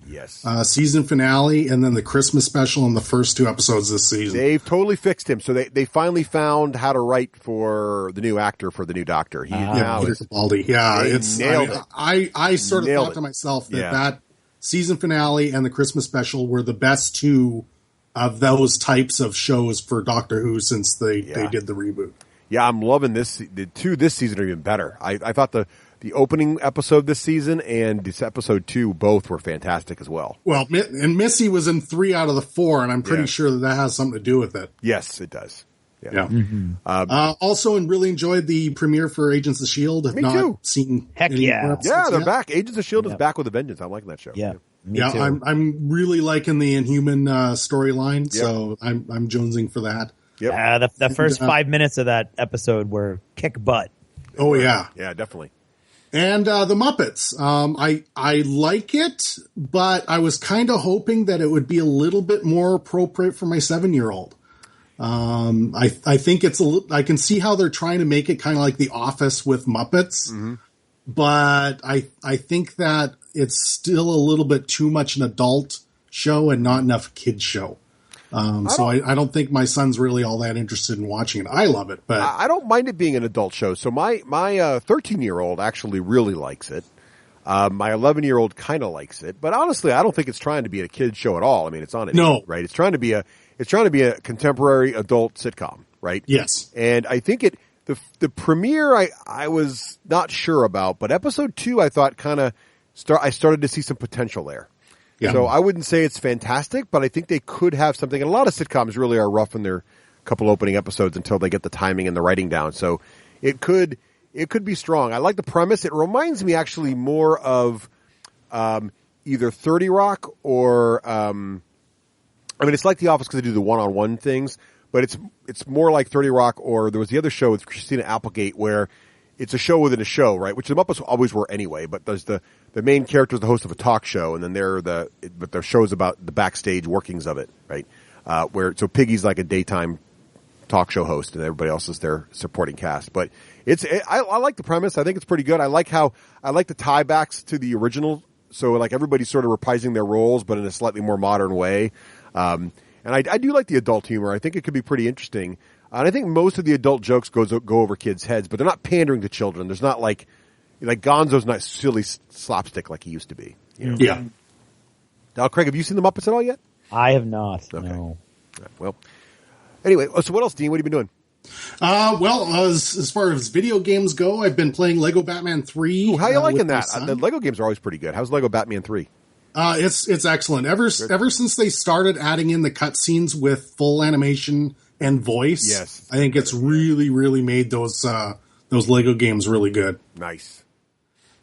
season finale and then the Christmas special and the first 2 episodes this season. They've totally fixed him. So they finally found how to write for the new actor for the new Doctor. Peter Capaldi. Yeah, I sort of thought to myself that season finale and the Christmas special were the best 2 of those types of shows for Doctor Who since they did the reboot. Yeah, I'm loving this. The 2 this season are even better. I thought the opening episode this season and this episode 2 both were fantastic as well. Well, and Missy was in 3 out of the 4, and I'm pretty sure that has something to do with it. Yes, it does. Yeah. Mm-hmm. Also, and really enjoyed the premiere for Agents of S.H.I.E.L.D. Me too. Seen Heck yeah. Yeah, they're back. Agents of S.H.I.E.L.D. is back with a vengeance. I'm liking that show. Yeah. Me too. I'm really liking the Inhuman storyline, so I'm jonesing for that. Yep. The first 5 minutes of that episode were kick butt. Oh, yeah. Yeah, definitely. And the Muppets. I like it, but I was kind of hoping that it would be a little bit more appropriate for my 7-year-old. I think I can see how they're trying to make it kind of like The Office with Muppets, but I think that it's still a little bit too much an adult show and not enough kid show. So I don't think my son's really all that interested in watching it. I love it, but I don't mind it being an adult show. So my 13-year-old actually really likes it. My 11-year-old kind of likes it, but honestly, I don't think it's trying to be a kid's show at all. I mean, it's on it, right? It's trying to be a contemporary adult sitcom, right? Yes. And I think the premiere I was not sure about, but episode 2 I thought I started to see some potential there. Yeah. So I wouldn't say it's fantastic, but I think they could have something. And a lot of sitcoms really are rough in their couple opening episodes until they get the timing and the writing down. So it could be strong. I like the premise. It reminds me actually more of either 30 Rock or it's like The Office because they do the one-on-one things, but it's more like 30 Rock, or there was the other show with Christina Applegate where it's a show within a show, right? Which the Muppets always were anyway, but there's the main character is the host of a talk show, and then but their show's about the backstage workings of it, right? So Piggy's like a daytime talk show host, and everybody else is their supporting cast. But I like the premise. I think it's pretty good. I like the tiebacks to the original. So like everybody's sort of reprising their roles, but in a slightly more modern way. And I do like the adult humor. I think it could be pretty interesting. And I think most of the adult jokes go over kids' heads, but they're not pandering to children. There's not like Gonzo's not silly slapstick like he used to be. You know? Yeah. Now, Craig, have you seen the Muppets at all yet? I have not. Okay. No. Well, anyway, so what else, Dean? What have you been doing? As far as video games go, I've been playing Lego Batman 3. Ooh, how you liking with my that? son. The Lego games are always pretty good. How's Lego Batman 3? It's excellent. Ever since they started adding in the cutscenes with full animation and voice, Yes. I think it's really, really made those Lego games really good. Nice.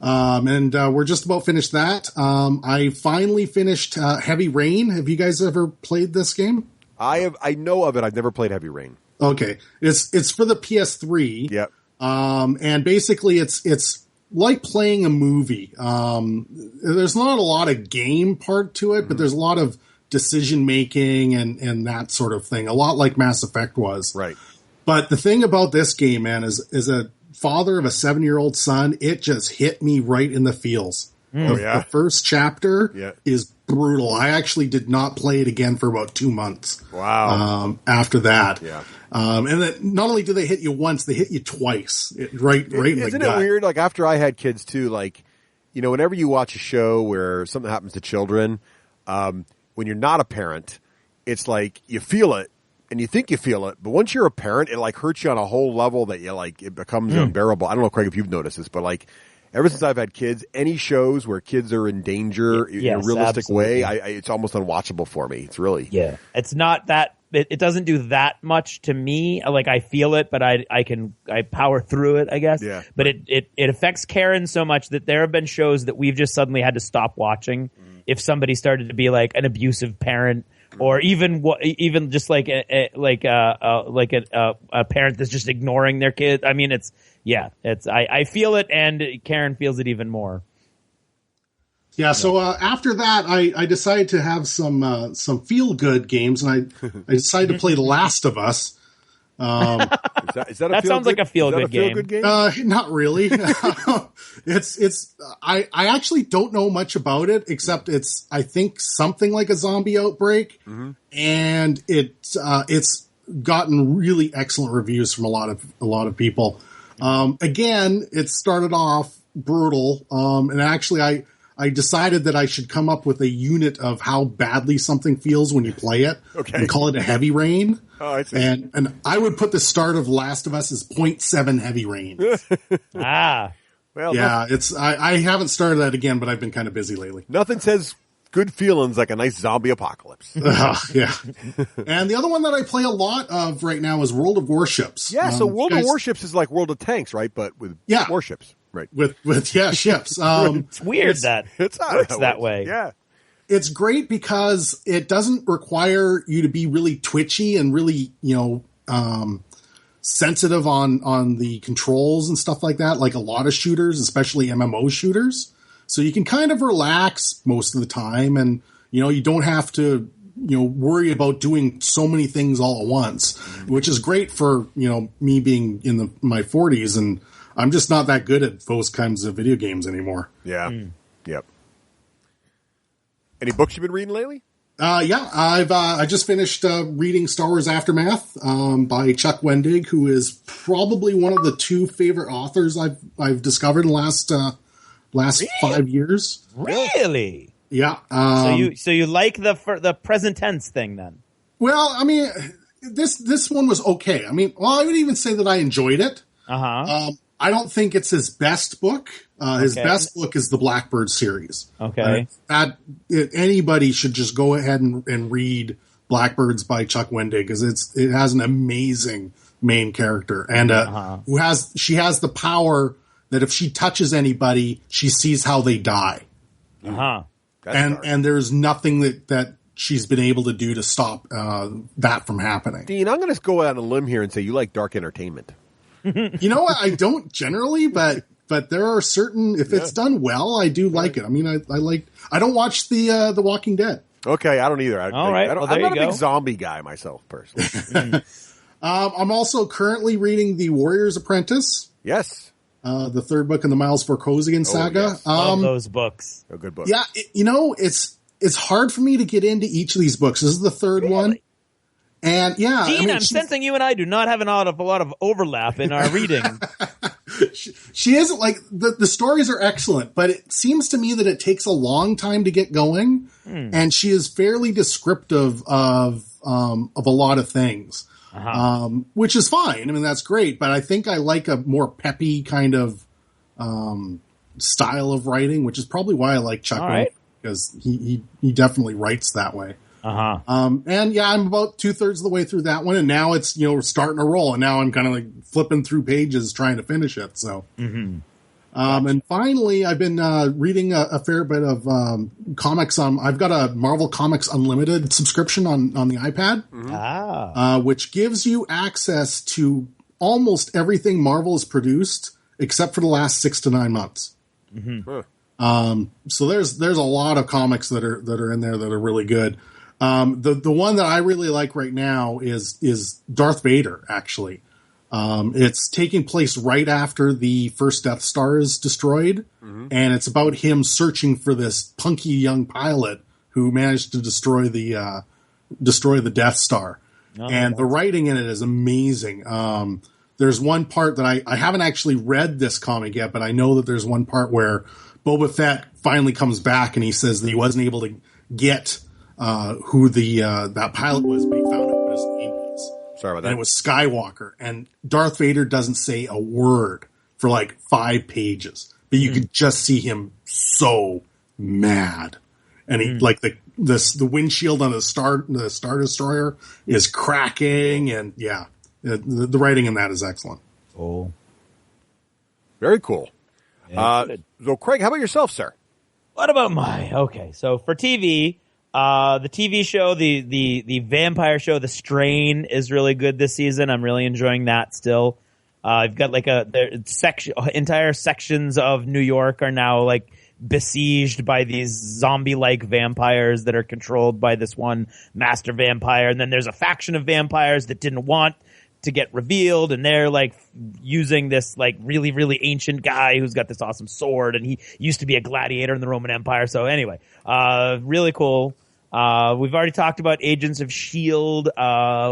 And we're just about finished that. I finally finished Heavy Rain. Have you guys ever played this game? I know of it. I've never played Heavy Rain. Okay, it's for the PS3. Yep. And basically it's like playing a movie. There's not a lot of game part to it, but there's a lot of decision making and that sort of thing. A lot like Mass Effect was. Right. But the thing about this game, man, is a father of a 7-year-old son, it just hit me right in the feels. The first chapter is brutal. I actually did not play it again for about 2 months. Wow. After that. Yeah. And that not only do they hit you once, they hit you twice. Right in the gut. Isn't it weird? Like after I had kids too, like, you know, whenever you watch a show where something happens to children, when you're not a parent, it's like you feel it and you think you feel it, but once you're a parent, it like hurts you on a whole level that you like, it becomes unbearable. I don't know, Craig, if you've noticed this, but like ever since I've had kids, any shows where kids are in danger in a realistic way, it's almost unwatchable for me. It's really, it's not that, it doesn't do that much to me. Like I feel it, but I power through it, I guess. Yeah. But it affects Karen so much that there have been shows that we've just suddenly had to stop watching if somebody started to be like an abusive parent, or even just like a parent that's just ignoring their kid. I mean, I feel it, and Karen feels it even more. Yeah. So after that, I decided to have some feel good games, and I decided to play The Last of Us. Is that that sounds like a feel good game. Not really. I actually don't know much about it, except it's, I think, something like a zombie outbreak, and it's gotten really excellent reviews from a lot of people. Again, it started off brutal, and actually I decided that I should come up with a unit of how badly something feels when you play it, and call it a heavy rain. Oh, I see. And I would put the start of Last of Us as 0.7 heavy rain. Well, yeah, I haven't started that again, but I've been kind of busy lately. Nothing says good feelings like a nice zombie apocalypse. Yeah. And the other one that I play a lot of right now is World of Warships. Yeah, so World of Warships is like World of Tanks, right? But with warships, right? With ships. It's weird that it works that way. Yeah. It's great because it doesn't require you to be really twitchy and really, sensitive on the controls and stuff like that, like a lot of shooters, especially MMO shooters. So you can kind of relax most of the time, and you don't have to worry about doing so many things all at once, which is great for me being in my 40s, and I'm just not that good at those kinds of video games anymore. Yeah. Yep. Any books you've been reading lately? I just finished reading Star Wars Aftermath by Chuck Wendig, who is probably one of the 2 favorite authors I've discovered in the last 5 years. Really? Yeah. So you like the present tense thing then? Well, I mean, this one was okay. I mean, I would even say that I enjoyed it. I don't think it's his best book. His best book is the Blackbird series. Okay. Anybody should just go ahead and read Blackbirds by Chuck Wendig, because it has an amazing main character, and she has the power that if she touches anybody, she sees how they die. And there's nothing that she's been able to do to stop that from happening. Dean, I'm going to go out on a limb here and say you like dark entertainment. You know what? I don't generally, but there are certain, if it's done well, I do like it. I mean, I don't watch the Walking Dead. Okay, I don't either. All right. I'm not a big zombie guy myself, personally. I'm also currently reading The Warrior's Apprentice. Yes. The 3rd book in the Miles Vorkosigan saga. Yes. Love those books. A good book. Yeah, it's hard for me to get into each of these books. This is the 3rd one. And yeah, Dean, I'm sensing you and I do not have a lot of overlap in our reading. She isn't like the stories are excellent, but it seems to me that it takes a long time to get going, and she is fairly descriptive of a lot of things. which is fine. I mean, that's great, but I think I like a more peppy kind of style of writing, which is probably why I like Chuck Murray, because he definitely writes that way. And yeah, I'm about 2/3 of the way through that one, and now it's, we're starting to roll, and now I'm kind of like flipping through pages trying to finish it. So, and finally, I've been reading a fair bit of comics. I've got a Marvel Comics Unlimited subscription on the iPad, which gives you access to almost everything Marvel has produced, except for the last 6 to 9 months. So there's a lot of comics that are in there that are really good. The one that I really like right now is Darth Vader, actually. It's taking place right after the first Death Star is destroyed, and it's about him searching for this punky young pilot who managed to destroy the Death Star. And the writing in it is amazing. There's one part that I haven't actually read this comic yet, but I know that there's one part where Boba Fett finally comes back and he says that he wasn't able to get who that pilot was, but he found out what his name was. Sorry about that. And it was Skywalker. And Darth Vader doesn't say a word for like 5 pages, but you could just see him so mad. And he like the windshield on the Star Destroyer is cracking, and yeah, the writing in that is excellent. Oh, very cool. Yeah, So Craig, how about yourself, sir? What about so for TV, the TV show, the vampire show, The Strain, is really good this season. I'm really enjoying that still. I've got like entire sections of New York are now like besieged by these zombie-like vampires that are controlled by this one master vampire. And then there's a faction of vampires that didn't want to get revealed, and they're like using this like really, really ancient guy who's got this awesome sword, and he used to be a gladiator in the Roman Empire. So anyway, really cool. We've already talked about Agents of S.H.I.E.L.D.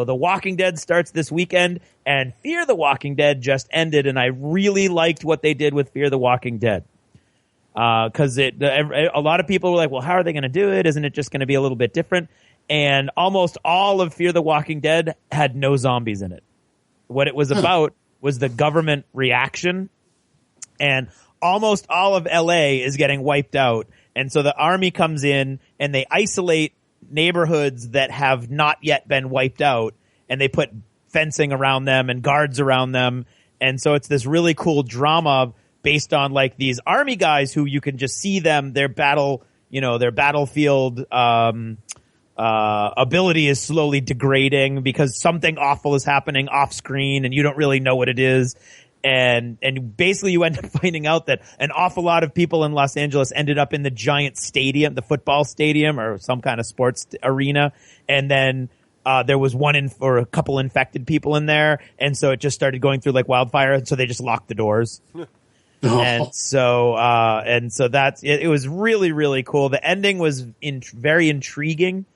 The Walking Dead starts this weekend, and Fear the Walking Dead just ended, and I really liked what they did with Fear the Walking Dead. Cause a lot of people were like, well, how are they going to do it? Isn't it just going to be a little bit different? And almost all of Fear the Walking Dead had no zombies in it. What it was about was the government reaction, and almost all of LA is getting wiped out. And so the army comes in and they isolate neighborhoods that have not yet been wiped out, and they put fencing around them and guards around them. And so it's this really cool drama based on like these army guys who you can just see them, their battlefield, ability is slowly degrading because something awful is happening off screen and you don't really know what it is. And basically you end up finding out that an awful lot of people in Los Angeles ended up in the giant stadium, the football stadium or some kind of sports arena. And then, there was or a couple infected people in there. And so it just started going through like wildfire. And so they just locked the doors. And so that's it. It was really, really cool. The ending was very intriguing,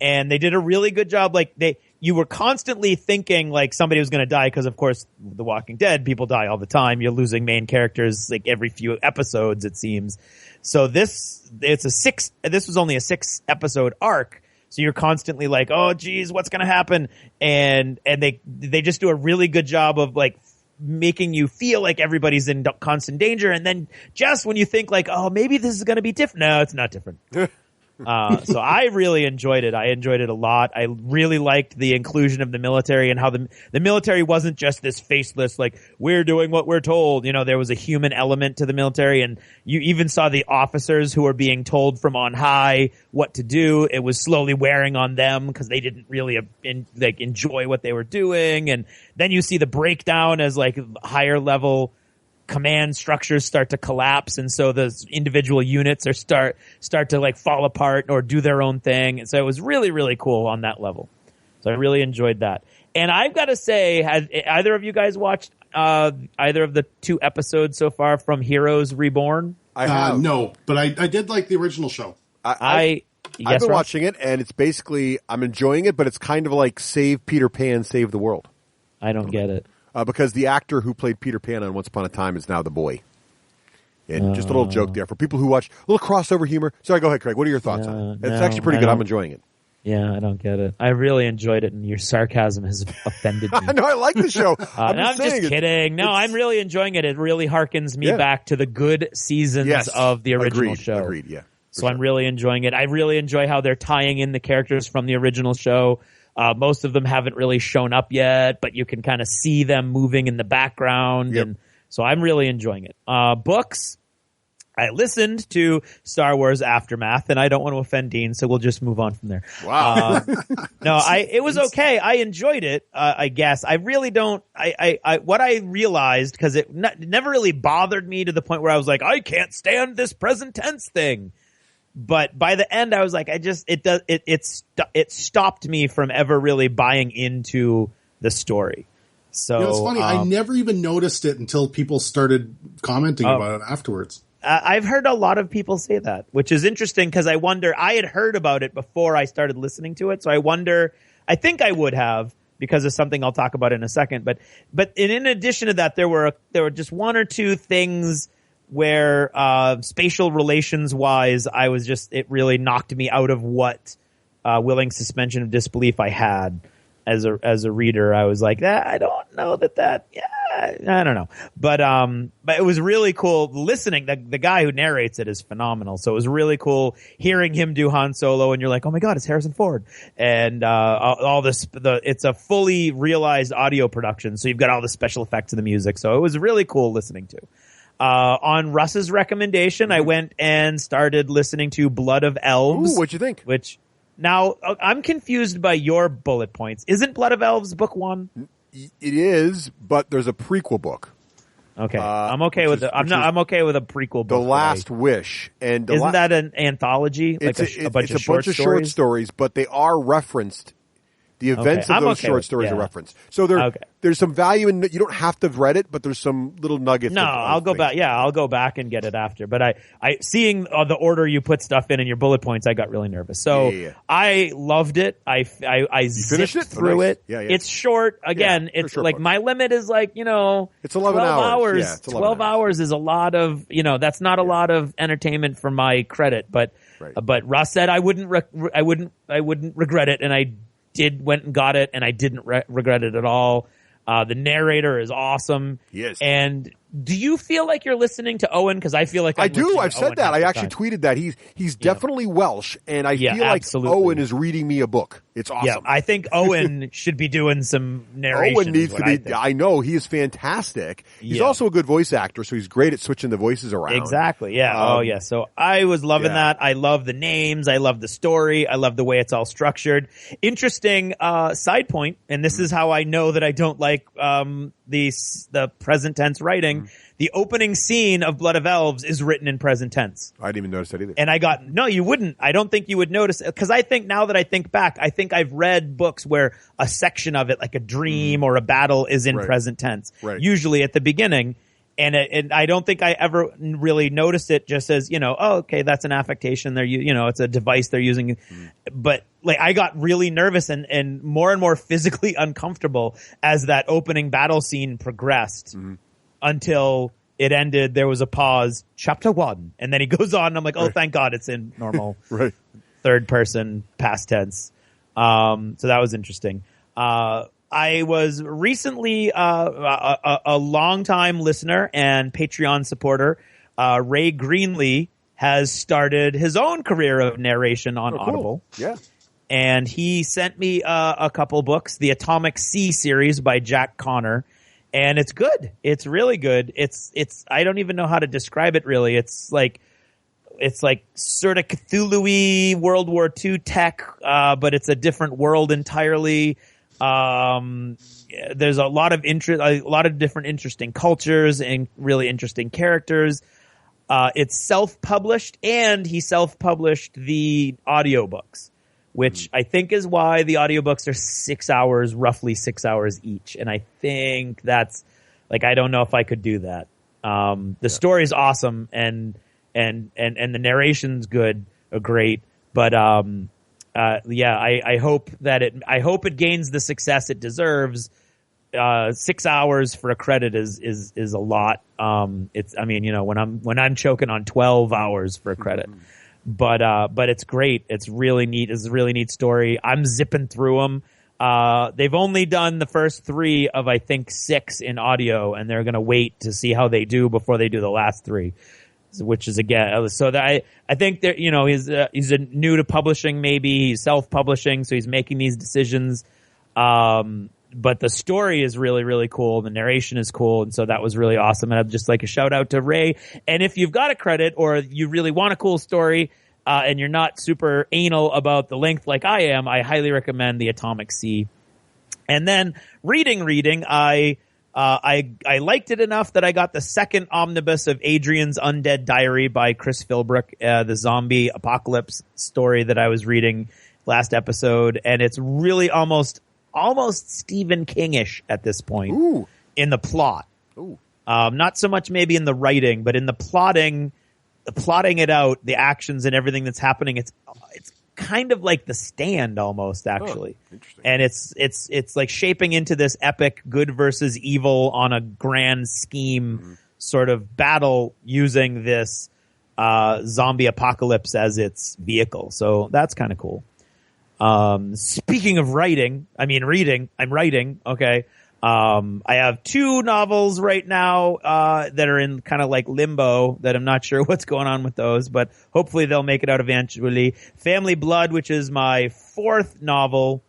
and they did a really good job. Like you were constantly thinking like somebody was going to die, because of course The Walking Dead, people die all the time. You're losing main characters like every few episodes, it seems. So this was only a 6-episode arc. So you're constantly like, oh geez, what's going to happen? And they just do a really good job of like making you feel like everybody's in constant danger. And then just when you think like, oh, maybe this is going to be different. No, it's not different. So I really enjoyed it. I enjoyed it a lot. I really liked the inclusion of the military and how the military wasn't just this faceless, like, we're doing what we're told. There was a human element to the military, and you even saw the officers who were being told from on high what to do. It was slowly wearing on them because they didn't really enjoy what they were doing. And then you see the breakdown as like higher level command structures start to collapse, and so the individual units start to like fall apart or do their own thing. And so it was really, really cool on that level. So I really enjoyed that. And I've got to say, has either of you guys watched either of the 2 episodes so far from Heroes Reborn? I have. No, but I did like the original show. I've been watching it, and it's basically, I'm enjoying it, but it's kind of like Save Peter Pan, Save the World. I don't get it. Because the actor who played Peter Pan on Once Upon a Time is now the boy. And just a little joke there for people who watch, a little crossover humor. Sorry, go ahead, Craig. What are your thoughts on it? It's actually pretty good. I'm enjoying it. Yeah, I don't get it. I really enjoyed it, and your sarcasm has offended me. No, I like the show. I'm just kidding. No, I'm really enjoying it. It really harkens me back to the good seasons of the original show. Agreed, yeah. So I'm really enjoying it. I really enjoy how they're tying in the characters from the original show. Most of them haven't really shown up yet, but you can kind of see them moving in the background. And so I'm really enjoying it. Books. I listened to Star Wars Aftermath, and I don't want to offend Dean, so we'll just move on from there. Wow. It was okay. I enjoyed it, I guess. I really don't, what I realized, because it never really bothered me to the point where I was like, I can't stand this present tense thing. But by the end, I was like, it stopped me from ever really buying into the story. So it's funny. I never even noticed it until people started commenting about it afterwards. I've heard a lot of people say that, which is interesting because I wonder, I had heard about it before I started listening to it. So I wonder, I think I would have, because of something I'll talk about in a second. But in addition to that, there were just one or two things where, spatial relations wise, it really knocked me out of what, willing suspension of disbelief I had as a reader. I was like, I don't know I don't know. But it was really cool listening. The guy who narrates it is phenomenal. So it was really cool hearing him do Han Solo, and you're like, oh my God, it's Harrison Ford. And, all this, it's a fully realized audio production. So you've got all the special effects and the music. So it was really cool listening to. On Russ's recommendation, I went and started listening to Blood of Elves. Ooh, what'd you think? Now, I'm confused by your bullet points. Isn't Blood of Elves book 1? It is, but there's a prequel book. Okay, I'm okay with it. I'm okay with a prequel book. The Last Wish, and isn't that an anthology? It's a bunch of short stories, but they are referenced. The events of those short stories are referenced. So there's some value in it. You don't have to have read it, but there's some little nuggets. No, I'll go back. Yeah, I'll go back and get it after. But I seeing the order you put stuff in your bullet points, I got really nervous. So I loved it. I zipped through it. Yeah. It's short. Again, it's like my limit is like, it's 11 hours. Yeah, it's 12 hours is a lot of, that's not a lot of entertainment for my credit. But Russ said I wouldn't regret it, and I went and got it, and I didn't regret it at all. The narrator is awesome. Yes. And do you feel like you're listening to Owen? Because I feel like I do. I've said that. I actually tweeted that. He's definitely Welsh, and I feel like Owen is reading me a book. It's awesome. Yeah, I think Owen should be doing some narration. Owen needs to be. I know he is fantastic. He's also a good voice actor, so he's great at switching the voices around. Exactly. Yeah. So I was loving that. I love the names. I love the story. I love the way it's all structured. Interesting side point, and this is how I know that I don't like the present tense writing. The opening scene of Blood of Elves is written in present tense. I didn't even notice that either. And no, you wouldn't. I don't think you would notice it, because I think now that I think back, I think I've read books where a section of it, like a dream or a battle, is in present tense. Right. Usually at the beginning. And I don't think I ever really noticed it just as, okay, that's an affectation. It's a device they're using. But like, I got really nervous and more physically uncomfortable as that opening battle scene progressed until it ended. There was a pause, chapter 1. And then he goes on and I'm like, oh, thank God it's in normal third person past tense. So that was interesting. I was recently a longtime listener and Patreon supporter. Ray Greenlee has started his own career of narration on Audible. Yeah. And he sent me a couple books, the Atomic Sea series by Jack Connor. And it's good. It's really good. It's I don't even know how to describe it really. It's like sort of Cthulhu-y World War II tech, but it's a different world entirely. There's a lot of different interesting cultures and really interesting characters. It's self-published, and he self-published the audiobooks, which I think is why the audiobooks are roughly 6 hours each. And I think that's like, I don't know if I could do that. The story is awesome and the narration's good, great, but, I hope it gains the success it deserves. 6 hours for a credit is a lot. When I'm choking on 12 hours for a credit. But it's great. It's really neat. It's a really neat story. I'm zipping through them. They've only done the first 3 of, I think, 6 in audio, and they're going to wait to see how they do before they do the last 3, which is, again, so that I think that, he's a new to publishing, maybe he's self-publishing, so he's making these decisions. But the story is really, really cool. The narration is cool. And so that was really awesome. And I'd just like a shout out to Ray. And if you've got a credit or you really want a cool story, and you're not super anal about the length like I am, I highly recommend the Atomic Sea. And then reading, I liked it enough that I got the second omnibus of Adrian's Undead Diary by Chris Philbrook, the zombie apocalypse story that I was reading last episode. And it's really almost Stephen King-ish at this point. In the plot. Not so much maybe in the writing, but in the plotting it out, the actions and everything that's happening. It's kind of like The Stand almost, actually. Interesting. And it's like shaping into this epic good versus evil on a grand scheme sort of battle using this zombie apocalypse as its vehicle. So that's kind of cool. Speaking of reading, I'm writing. Okay. I have 2 novels right now, that are in kind of like limbo that I'm not sure what's going on with those, but hopefully they'll make it out eventually. Family Blood, which is my 4th novel,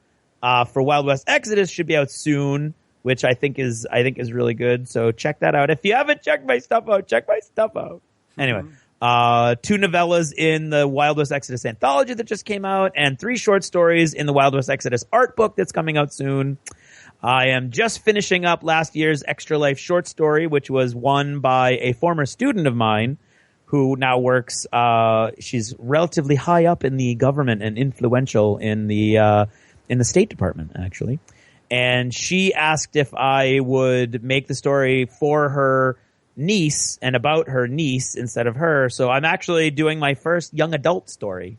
for Wild West Exodus, should be out soon, which I think is really good. So check that out. If you haven't checked my stuff out, check my stuff out. Anyway. 2 novellas in the Wild West Exodus anthology that just came out, and 3 short stories in the Wild West Exodus art book that's coming out soon. I am just finishing up last year's Extra Life short story, which was won by a former student of mine who now works, she's relatively high up in the government and influential in the State Department, actually. And she asked if I would make the story for her niece and about her niece instead of her. So I'm actually doing my first young adult story,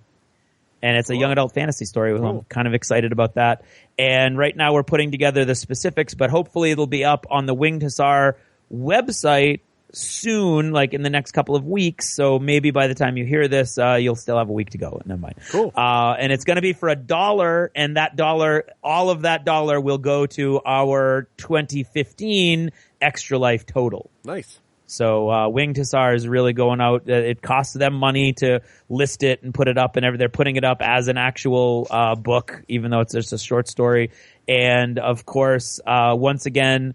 and it's a young adult fantasy story. I'm kind of excited about that. And right now we're putting together the specifics, but hopefully it'll be up on the Winged Hussar website soon, like in the next couple of weeks. So maybe by the time you hear this, you'll still have a week to go. Never mind. Cool. And it's going to be for $1, and that $1, all of that $1 will go to our 2015 Extra Life total. Nice. So Winged Hussar is really going out. It costs them money to list it and put it up, and they're putting it up as an actual book, even though it's just a short story. And of course, once again,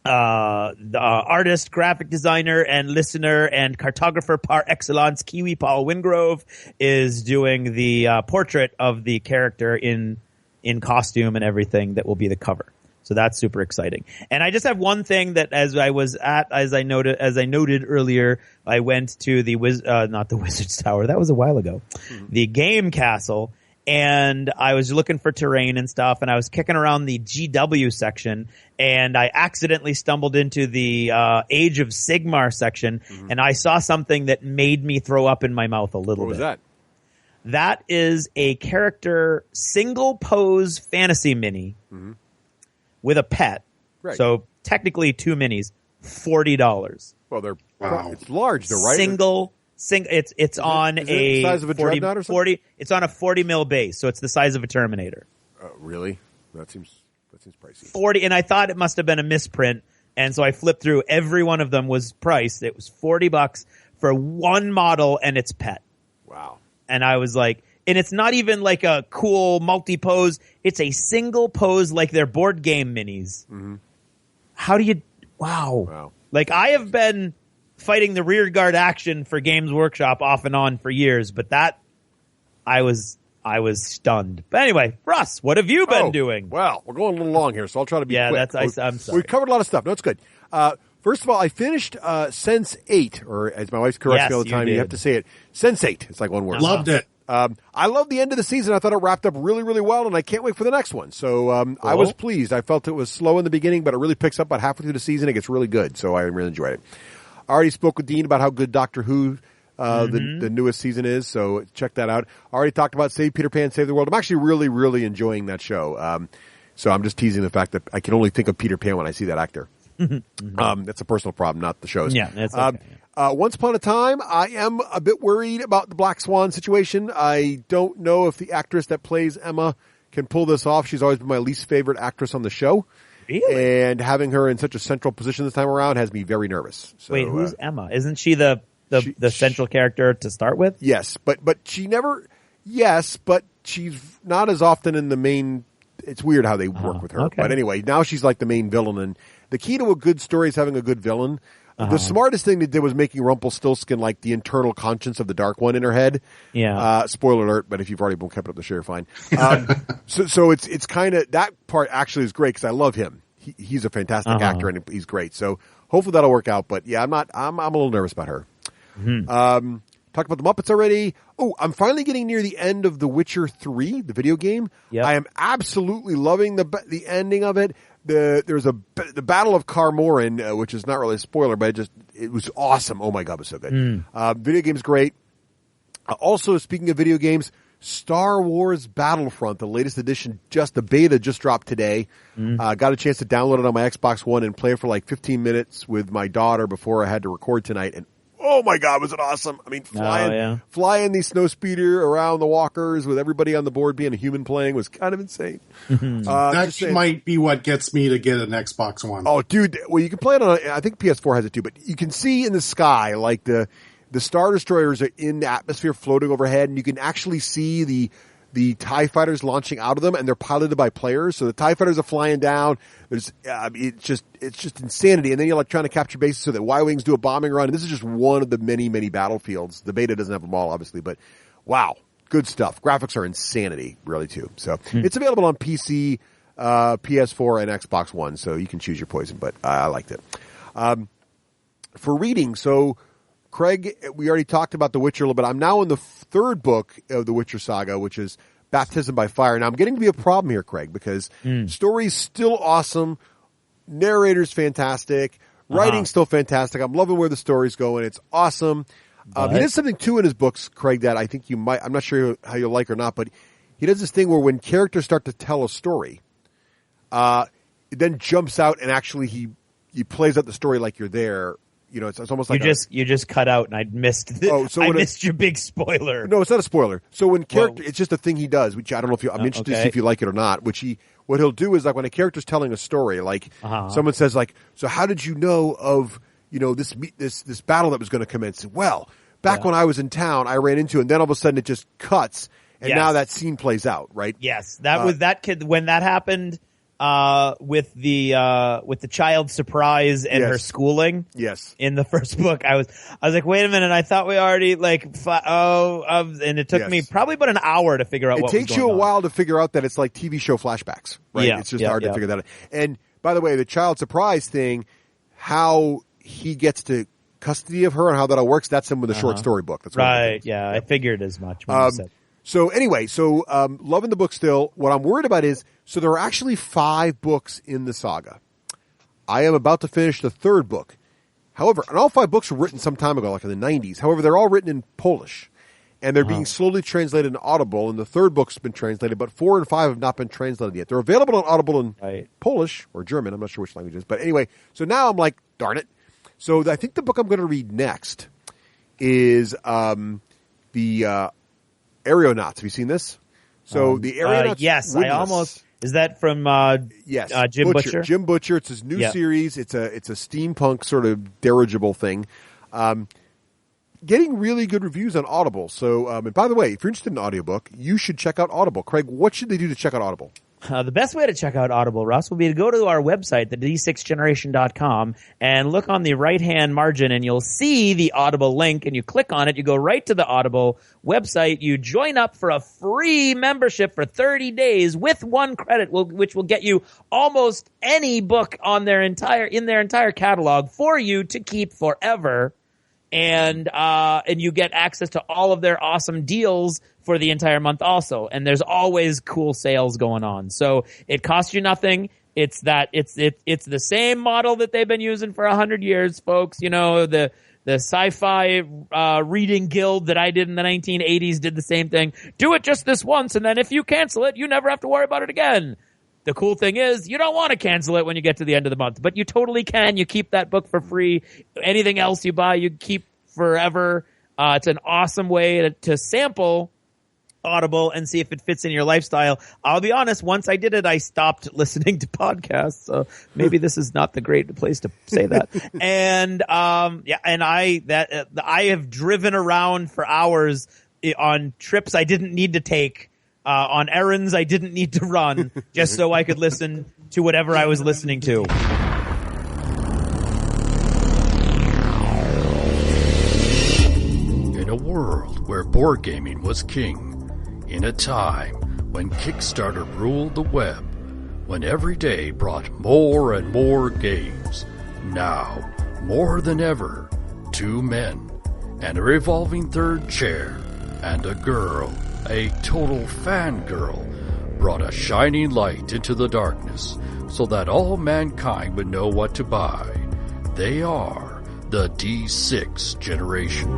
the artist, graphic designer, and listener and cartographer par excellence, Kiwi Paul Wingrove, is doing the portrait of the character in costume and everything that will be the cover. So that's super exciting. And I just have one thing that as I noted earlier, I went to not the Wizard's Tower. That was a while ago. The Game Castle. And I was looking for terrain and stuff, and I was kicking around the GW section, and I accidentally stumbled into the Age of Sigmar section, and I saw something that made me throw up in my mouth a little bit. What was that? That is a character single pose fantasy mini with a pet. Right. So technically 2 minis, $40. Well, it's large, though, right? It's on it the size of a 40, Dreadnought or something? 40. It's on a 40 mil base, so it's the size of a Terminator. Really? That seems pricey. 40, and I thought it must have been a misprint, and so I flipped through. Every one of them was priced. It was $40 for one model and its pet. Wow. And I was like, and it's not even like a cool multi-pose. It's a single pose like their board game minis. How do you? Wow. Like I have been fighting the rear guard action for Games Workshop off and on for years, but that I was stunned. But anyway, Russ, what have you been doing? Well, we're going a little long here, so I'll try to be quick. I'm sorry. We covered a lot of stuff. No, it's good. First of all, I finished Sense 8, or as my wife corrects me all the time, you have to say it, Sense 8. It's like one word. Loved it. I love the end of the season. I thought it wrapped up really, really well, and I can't wait for the next one. So I was pleased. I felt it was slow in the beginning, but it really picks up about halfway through the season. It gets really good, so I really enjoyed it. I already spoke with Dean about how good Doctor Who the newest season is, so check that out. I already talked about Save Peter Pan, Save the World. I'm actually really, really enjoying that show. So I'm just teasing the fact that I can only think of Peter Pan when I see that actor. That's a personal problem, not the show's. Yeah, that's okay. Once Upon a Time, I am a bit worried about the Black Swan situation. I don't know if the actress that plays Emma can pull this off. She's always been my least favorite actress on the show. Really? And having her in such a central position this time around has me very nervous. So, Wait, who's Emma? Isn't she the central character to start with? Yes, but she never. Yes, but she's not as often in the main. It's weird how they work with her. Okay. But anyway, now she's like the main villain, and the key to a good story is having a good villain. The smartest thing they did was making Rumpelstiltskin like the internal conscience of the Dark One in her head. Yeah. Spoiler alert, but if you've already been kept up the show, you're fine. So it's kind of, that part actually is great because I love him. He's a fantastic actor and he's great. So hopefully that'll work out. But yeah, I'm a little nervous about her. Talked about the Muppets already. Oh, I'm finally getting near the end of The Witcher 3, the video game. Yep. I am absolutely loving the ending of it. There's the Battle of Carmoran, which is not really a spoiler, but it was awesome. Oh my God, it was so good. Video game's great. Also, speaking of video games, Star Wars Battlefront, the latest edition, the beta just dropped today. Got a chance to download it on my Xbox One and play it for like 15 minutes with my daughter before I had to record tonight. And oh my God, was it awesome. I mean, flying the snowspeeder around the walkers with everybody on the board being a human playing was kind of insane. That might be what gets me to get an Xbox One. Oh, dude. Well, you can play it on, I think PS4 has it too, but you can see in the sky, like the Star Destroyers are in the atmosphere floating overhead, and you can actually see the TIE fighters launching out of them, and they're piloted by players. So the TIE fighters are flying down. There's, it's just insanity. And then you're like trying to capture bases so that Y-Wings do a bombing run. And this is just one of the many, many battlefields. The beta doesn't have them all, obviously, but wow, good stuff. Graphics are insanity, really, too. So it's available on PC, PS4, and Xbox One. So you can choose your poison, but I liked it. For reading, so Craig, we already talked about The Witcher a little bit. I'm now in the third book of the Witcher saga, which is Baptism by Fire. Now, I'm getting to be a problem here, Craig, because story's still awesome, narrator's fantastic, writing's still fantastic. I'm loving where the story's going. It's awesome. He does something, too, in his books, Craig, that I think you might – I'm not sure how you'll like or not, but he does this thing where when characters start to tell a story, it then jumps out and actually he plays out the story like you're there. You know, it's almost like you just cut out, and I missed. I missed your big spoiler. No, it's not a spoiler. So when it's just a thing he does, which I don't know if I'm interested to see if you like it or not. What he'll do is like when a character's telling a story, like someone says, like, so how did you know of this battle that was going to commence? Well, back when I was in town, I ran into, and then all of a sudden it just cuts, and now that scene plays out, right? Yes, that was that kid when that happened. With the child surprise and her schooling. Yes. In the first book, I was like, wait a minute, I thought we already and it took me probably about an hour to figure out what was going on. It takes you a while to figure out that it's like TV show flashbacks, right? Yeah. It's just hard to figure that out. And by the way, the child surprise thing, how he gets to custody of her and how that all works, that's in with the short story book. That's right. Yeah. I figured as much when you said. So anyway, loving the book still. What I'm worried about is, so there are actually 5 books in the saga. I am about to finish the third book. However, and all 5 books were written some time ago, like in the 90s. However, they're all written in Polish. And they're being slowly translated in Audible, and the third book's been translated, but 4 and 5 have not been translated yet. They're available on Audible in Polish or German. I'm not sure which language it is. But anyway, so now I'm like, darn it. So I think the book I'm going to read next is the Aeronauts. Have you seen this? So the Aeronauts. Yes, Windless. I almost. Is that from Jim Butcher? Jim Butcher. It's his new series. It's a steampunk sort of dirigible thing. Getting really good reviews on Audible. So, and by the way, if you're interested in an audiobook, you should check out Audible. Craig, what should they do to check out Audible? The best way to check out Audible, Russ, will be to go to our website, the D6generation.com, and look on the right-hand margin, and you'll see the Audible link, and you click on it, you go right to the Audible website, you join up for a free membership for 30 days with 1 credit, which will get you almost any book on their entire catalog for you to keep forever. And you get access to all of their awesome deals for the entire month also. And there's always cool sales going on. So it costs you nothing. It's the same model that they've been using for 100 years, folks. You know, the sci-fi reading guild that I did in the 1980s did the same thing. Do it just this once, and then if you cancel it, you never have to worry about it again. the cool thing is you don't want to cancel it when you get to the end of the month, but you totally can. You keep that book for free. Anything else you buy, you keep forever. It's an awesome way to sample Audible and see if it fits in your lifestyle. I'll be honest, once I did it, I stopped listening to podcasts. So maybe this is not the great place to say that. And I have driven around for hours on trips I didn't need to take, on errands I didn't need to run, just so I could listen to whatever I was listening to. In a world where board gaming was king, in a time when Kickstarter ruled the web, when every day brought more and more games, now, more than ever, two men, and a revolving third chair, and a girl, a total fangirl, brought a shining light into the darkness so that all mankind would know what to buy. They are the D6 generation.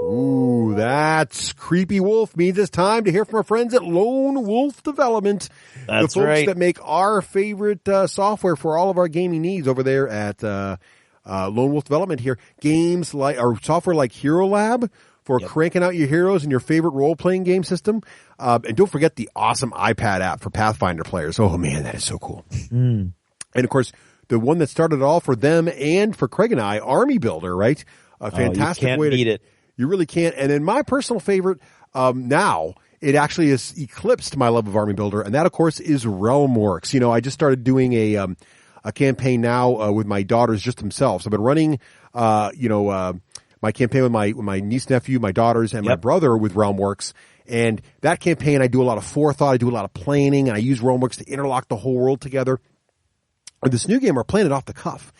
Ooh, that's Creepy Wolf. Means it's time to hear from our friends at Lone Wolf Development. That's the folks right. that make our favorite software for all of our gaming needs over there at Lone Wolf Development here. Games like, or software like Hero Lab for cranking out your heroes in your favorite role-playing game system. And don't forget the awesome iPad app for Pathfinder players. Oh, man, that is so cool. And, of course, the one that started it all for them and for Craig and I, Army Builder, right? A fantastic way to beat it. You really can't. And then my personal favorite, now, it actually has eclipsed my love of Army Builder, and that, of course, is Realmworks. You know, I just started doing a campaign now with my daughters just themselves. I've been running, my campaign with my niece, nephew, my daughters, and my brother with Realmworks. And that campaign, I do a lot of forethought, I do a lot of planning, and I use Realmworks to interlock the whole world together. With this new game, we're playing it off the cuff.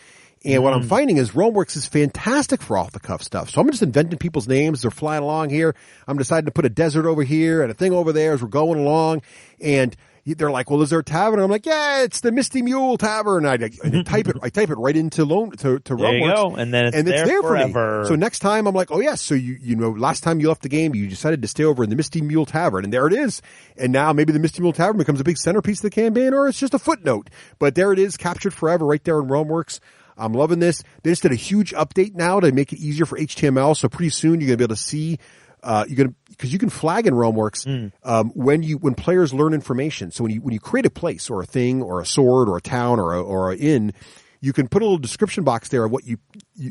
And what I'm finding is Realmworks is fantastic for off-the-cuff stuff. So I'm just inventing people's names. They're flying along here. I'm deciding to put a desert over here and a thing over there as we're going along. And they're like, well, is there a tavern? I'm like, yeah, it's the Misty Mule Tavern. I type it right into Realmworks. There you go. And then it's there forever. For me. So next time I'm like, oh yes. So you know, last time you left the game, you decided to stay over in the Misty Mule Tavern, and there it is. And now maybe the Misty Mule Tavern becomes a big centerpiece of the campaign, or it's just a footnote. But there it is, captured forever right there in Realmworks. I'm loving this. They just did a huge update now to make it easier for HTML. So pretty soon you're going to be able to see, because you can flag in Realmworks, when players learn information. So when you create a place or a thing or a sword or a town or a inn, you can put a little description box there of what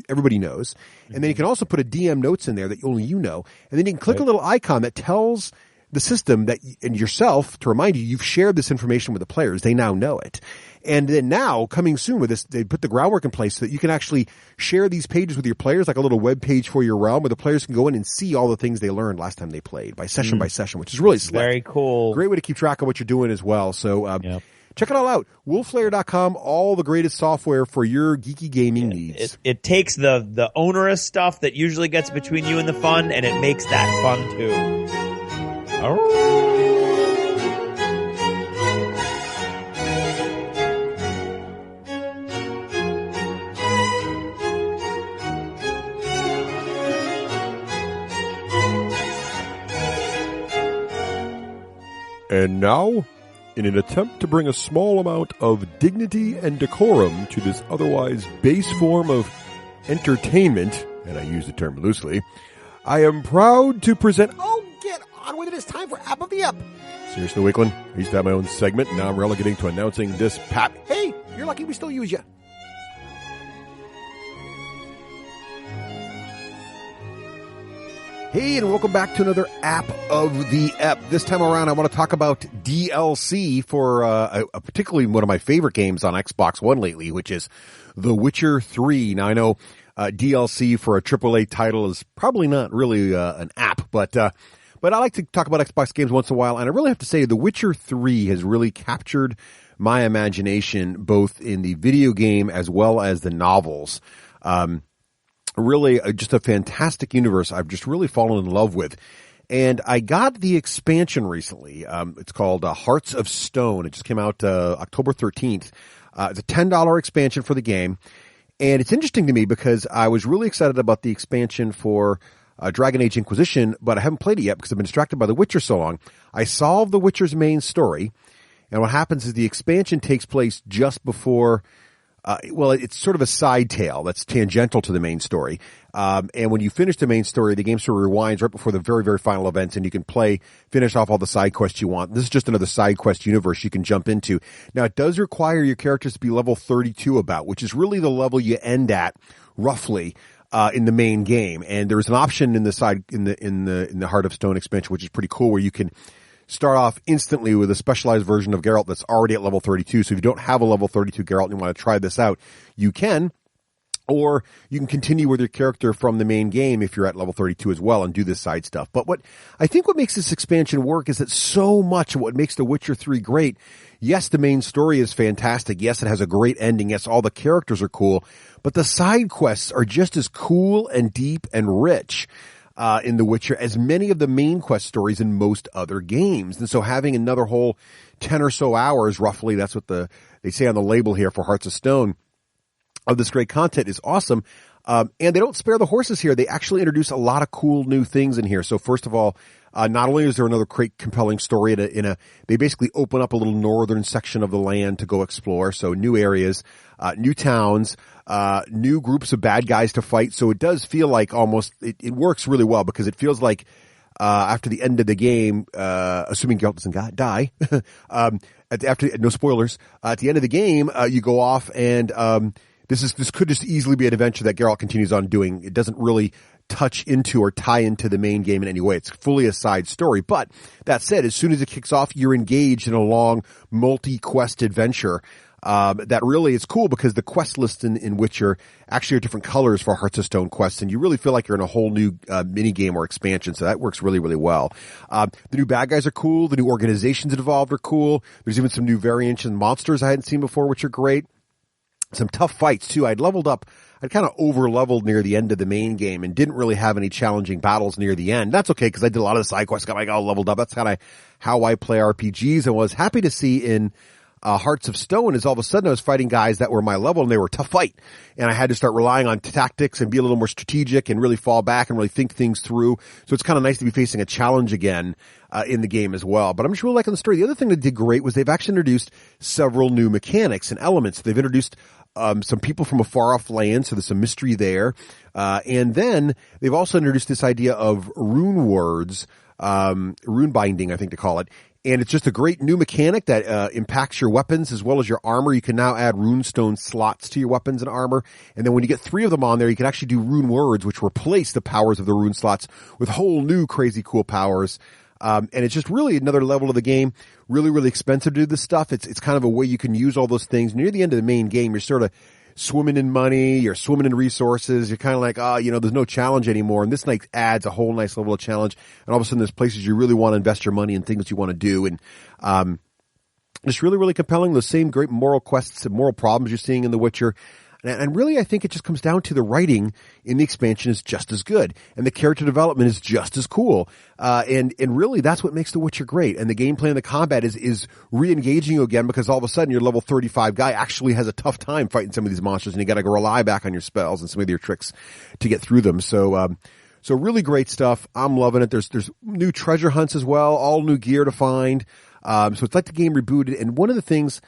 everybody knows. And then you can also put a DM notes in there that only you know. And then you can click a little icon that tells the system that, and yourself, to remind you, you've shared this information with the players. They now know it. And then now, coming soon with this, they put the groundwork in place so that you can actually share these pages with your players, like a little web page for your realm, where the players can go in and see all the things they learned last time they played, by session, which is really slick. Very cool. Great way to keep track of what you're doing as well. So check it all out. Wolflayer.com, all the greatest software for your geeky gaming needs. It takes the onerous stuff that usually gets between you and the fun, and it makes that fun too. And now, in an attempt to bring a small amount of dignity and decorum to this otherwise base form of entertainment, and I use the term loosely, I am proud to present... Oh, get on with it. It's time for App of the Ep. Seriously, Wakeland, I used to have my own segment, and now I'm relegating to announcing this pap. Hey, you're lucky we still use you. Hey, and welcome back to another App of the Ep. This time around, I want to talk about DLC for particularly one of my favorite games on Xbox One lately, which is The Witcher 3. Now, I know DLC for a AAA title is probably not really an app, but I like to talk about Xbox games once in a while, and I really have to say The Witcher 3 has really captured my imagination, both in the video game as well as the novels. Really just a fantastic universe I've just really fallen in love with. And I got the expansion recently. It's called Hearts of Stone. It just came out October 13th. It's a $10 expansion for the game. And it's interesting to me because I was really excited about the expansion for Dragon Age Inquisition, but I haven't played it yet because I've been distracted by The Witcher so long. I solved The Witcher's main story, and what happens is the expansion takes place just before. It's sort of a side tale that's tangential to the main story. And when you finish the main story, the game sort of rewinds right before the very, very final events, and you can finish off all the side quests you want. This is just another side quest universe you can jump into. Now, it does require your characters to be level 32 which is really the level you end at, roughly, in the main game. And there's an option in the Heart of Stone expansion, which is pretty cool, where you can start off instantly with a specialized version of Geralt that's already at level 32. So if you don't have a level 32 Geralt and you want to try this out, you can. Or you can continue with your character from the main game if you're at level 32 as well and do this side stuff. But what makes this expansion work is that so much of what makes The Witcher 3 great, yes, the main story is fantastic. Yes, it has a great ending. Yes, all the characters are cool. But the side quests are just as cool and deep and rich in The Witcher as many of the main quest stories in most other games. And so having another whole 10 or so hours, roughly, that's what they say on the label here for Hearts of Stone, of this great content is awesome. And they don't spare the horses here. They actually introduce a lot of cool new things in here. So first of all, not only is there another great compelling story they basically open up a little northern section of the land to go explore. So new areas, new towns, new groups of bad guys to fight. So it does feel like it works really well because it feels like, after the end of the game, assuming Geralt doesn't die, no spoilers, at the end of the game, you go off and, this could just easily be an adventure that Geralt continues on doing. It doesn't really touch into or tie into the main game in any way. It's fully a side story. But that said, as soon as it kicks off, you're engaged in a long multi-quest adventure. That really is cool because the quest lists in Witcher actually are different colors for Hearts of Stone quests, and you really feel like you're in a whole new mini game or expansion. So that works really, really well. The new bad guys are cool. The new organizations involved are cool. There's even some new variants and monsters I hadn't seen before, which are great. Some tough fights too. I'd kind of over leveled near the end of the main game and didn't really have any challenging battles near the end. That's okay because I did a lot of the side quests, got all leveled up. That's kind of how I play RPGs, and was happy to see in Hearts of Stone is all of a sudden I was fighting guys that were my level and they were a tough fight. And I had to start relying on tactics and be a little more strategic and really fall back and really think things through. So it's kind of nice to be facing a challenge again in the game as well. But I'm just really liking the story. The other thing that did great was they've actually introduced several new mechanics and elements. They've introduced some people from a far off land, so there's some mystery there. And then they've also introduced this idea of rune words, rune binding, I think to call it. And it's just a great new mechanic that impacts your weapons as well as your armor. You can now add runestone slots to your weapons and armor. And then when you get 3 of them on there, you can actually do rune words, which replace the powers of the rune slots with whole new crazy cool powers. And it's just really another level of the game. Really, really expensive to do this stuff. It's kind of a way you can use all those things. Near the end of the main game, you're sort of swimming in money, you're swimming in resources, you're kind of like, there's no challenge anymore. And this adds a whole nice level of challenge. And all of a sudden there's places you really want to invest your money in, things you want to do. And, it's really, really compelling. Those same great moral quests and moral problems you're seeing in The Witcher. And really, I think it just comes down to the writing in the expansion is just as good. And the character development is just as cool. And really, that's what makes The Witcher great. And the gameplay and the combat is re-engaging you again because all of a sudden your level 35 guy actually has a tough time fighting some of these monsters and you gotta go rely back on your spells and some of your tricks to get through them. So really great stuff. I'm loving it. There's new treasure hunts as well, all new gear to find. So it's like the game rebooted. And one of the things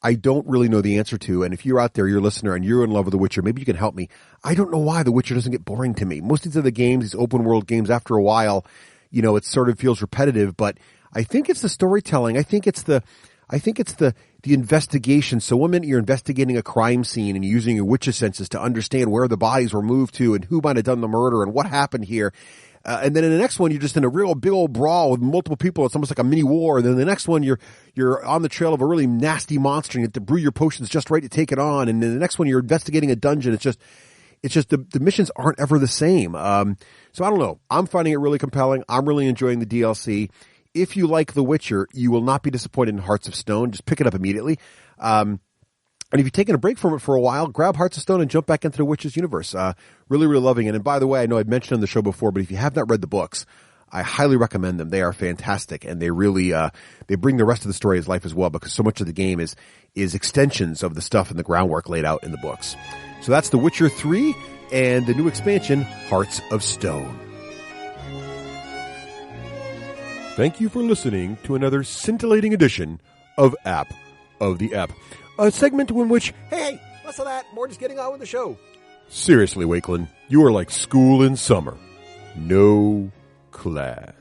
I don't really know the answer to, and if you're out there, you're a listener, and you're in love with The Witcher, maybe you can help me. I don't know why The Witcher doesn't get boring to me. Most of these other games, these open world games, after a while, it sort of feels repetitive, but I think it's the storytelling. I think it's the investigation. So one minute you're investigating a crime scene and using your Witcher senses to understand where the bodies were moved to and who might have done the murder and what happened here. And then in the next one, you're just in a real big old brawl with multiple people. It's almost like a mini war. And then the next one, you're on the trail of a really nasty monster and you have to brew your potions just right to take it on. And then the next one, you're investigating a dungeon. It's just the missions aren't ever the same. So I don't know. I'm finding it really compelling. I'm really enjoying the DLC. If you like The Witcher, you will not be disappointed in Hearts of Stone. Just pick it up immediately. And if you've taken a break from it for a while, grab Hearts of Stone and jump back into the Witcher's universe. Really, really loving it. And by the way, I know I'd mentioned on the show before, but if you have not read the books, I highly recommend them. They are fantastic, and they really they bring the rest of the story to life as well, because so much of the game is extensions of the stuff and the groundwork laid out in the books. So that's The Witcher 3 and the new expansion, Hearts of Stone. Thank you for listening to another scintillating edition of App of the App, a segment in which, Hey, less of that. More just getting on with the show. seriously, Wakeland, you are like school in summer. No class.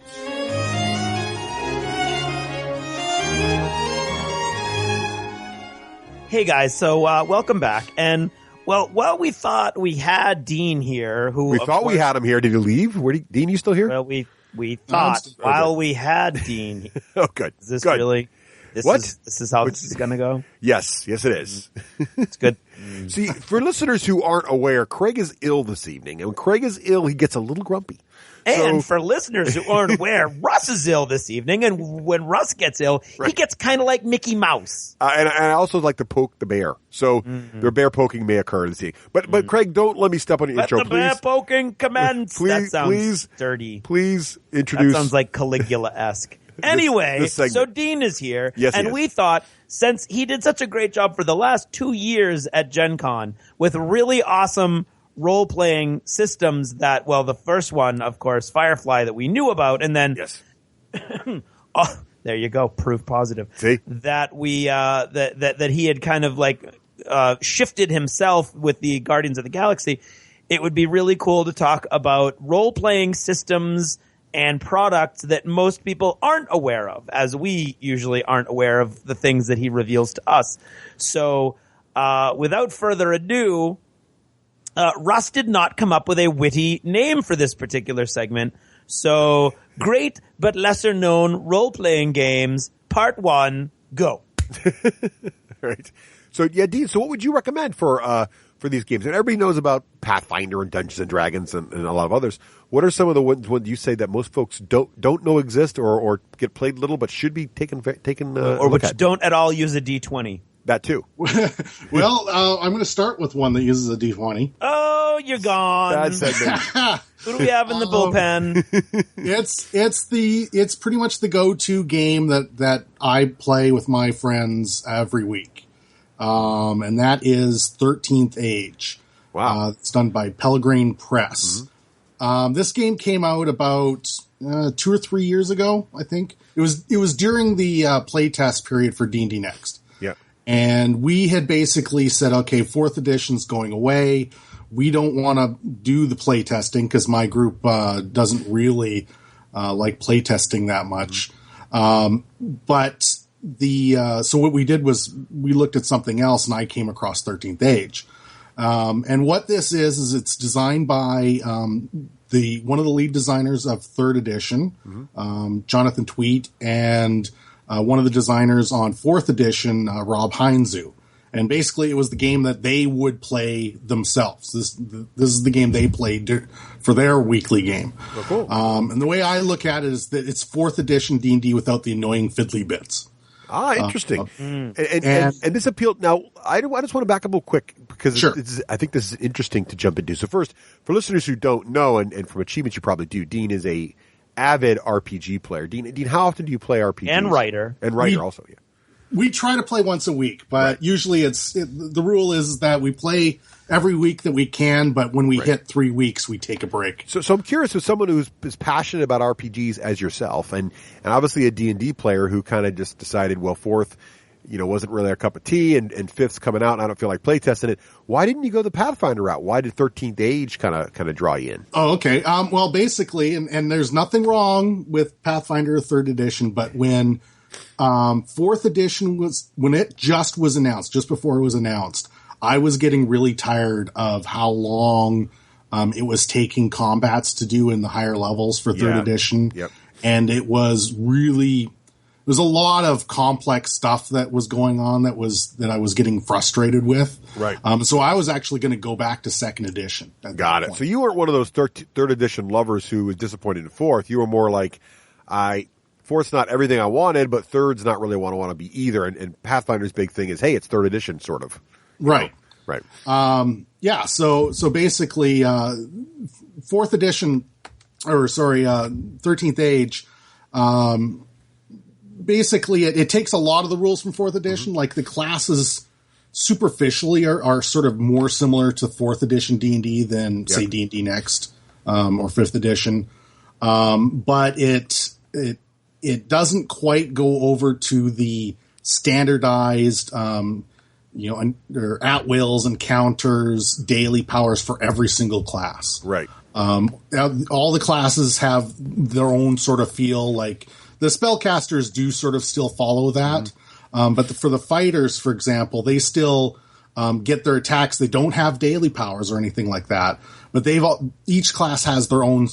Hey guys, so welcome back. And while we thought we had Dean here, who We thought we had him here. Did he leave? Dean, you still here? Well, we thought while we had Dean. Oh, good. Is this good. really? This is how this is going to go? Yes, it is. It's good. See, for listeners who aren't aware, Craig is ill this evening. And when Craig is ill, he gets a little grumpy. And for listeners who aren't aware, Russ is ill this evening, and when Russ gets ill, he gets kind of like Mickey Mouse. And I also like to poke the bear. So the bear poking may occur this evening. But Craig, don't let me step on your intro, Let the bear poking commence. That sounds dirty. Please introduce. That sounds like Caligula-esque. Anyway, this so Dean is here, Yes, and we thought, since he did such a great job for the last 2 years at Gen Con with really awesome role-playing systems that, well, the first one, of course, Firefly, that we knew about, and then Yes. oh, there you go, proof positive. See? That we that he had kind of like shifted himself with the Guardians of the Galaxy. It would be really cool to talk about role-playing systems and products that most people aren't aware of, as we usually aren't aware of the things that he reveals to us. So, without further ado, Russ did not come up with a witty name for this particular segment. So, great but lesser known role-playing games, part 1, go. Right. So, yeah, Dean, so what would you recommend for these games? And everybody knows about Pathfinder and Dungeons and Dragons and a lot of others. What are some of the ones you say that most folks don't know exist or get played little but should be taken or which don't at all use a D20? That too. Well, I'm going to start with one that uses a D20. Oh, you're gone. Bad segment. Who do we have in the bullpen? It's pretty much the go-to game that I play with my friends every week. And that is 13th Age. Wow. It's done by Pelgrane Press. Mm-hmm. This game came out about 2 or 3 years ago, I think. It was during the playtest period for D&D Next. Yeah. And we had basically said, okay, 4th edition's going away. We don't want to do the playtesting because my group doesn't really like playtesting that much. But so what we did was we looked at something else, and I came across 13th Age. And what this is it's designed by one of the lead designers of 3rd edition, Jonathan Tweet, and one of the designers on 4th edition, Rob Heinzu. And basically it was the game that they would play themselves. This is the game they played for their weekly game. Oh, cool. And the way I look at it is that it's 4th edition D&D without the annoying fiddly bits. Ah, interesting. And this appealed. Now, I just want to back up a little quick because Sure. I think this is interesting to jump into. So first, for listeners who don't know, and from achievements you probably do, Dean is a avid RPG player. Dean, how often do you play RPGs? And writer. Also, yeah. We try to play once a week, but usually the rule is that we play every week that we can, but when we hit 3 weeks, we take a break. So I'm curious, with someone who's passionate about RPGs as yourself, and obviously a D&D player who kind of just decided, well, 4th, wasn't really a cup of tea, and 5th's coming out, and I don't feel like playtesting it. Why didn't you go the Pathfinder route? Why did 13th Age kind of draw you in? Oh, okay. Well, basically, and there's nothing wrong with Pathfinder 3rd edition, but when 4th edition when it just was announced, just before it was announced, I was getting really tired of how long it was taking combats to do in the higher levels for 3rd edition. Yep. And it was really, there's a lot of complex stuff that was going on that I was getting frustrated with. Right. So I was actually going to go back to 2nd edition. Got it. So you weren't one of those 3rd edition lovers who was disappointed in 4th. You were more like, 4th's not everything I wanted, but 3rd's not really what I want to be either. And Pathfinder's big thing is, hey, it's 3rd edition, sort of. Right. Right. Yeah. So basically, 4th edition, 13th Age, basically it takes a lot of the rules from 4th edition. Like the classes superficially are sort of more similar to 4th edition D&D than say D&D Next, or 5th edition. But it it doesn't quite go over to the standardized, or at wills, encounters, daily powers for every single class. Right. All the classes have their own sort of feel. Like the spellcasters do sort of still follow that, but for the fighters, for example, they still get their attacks. They don't have daily powers or anything like that, but each class has their own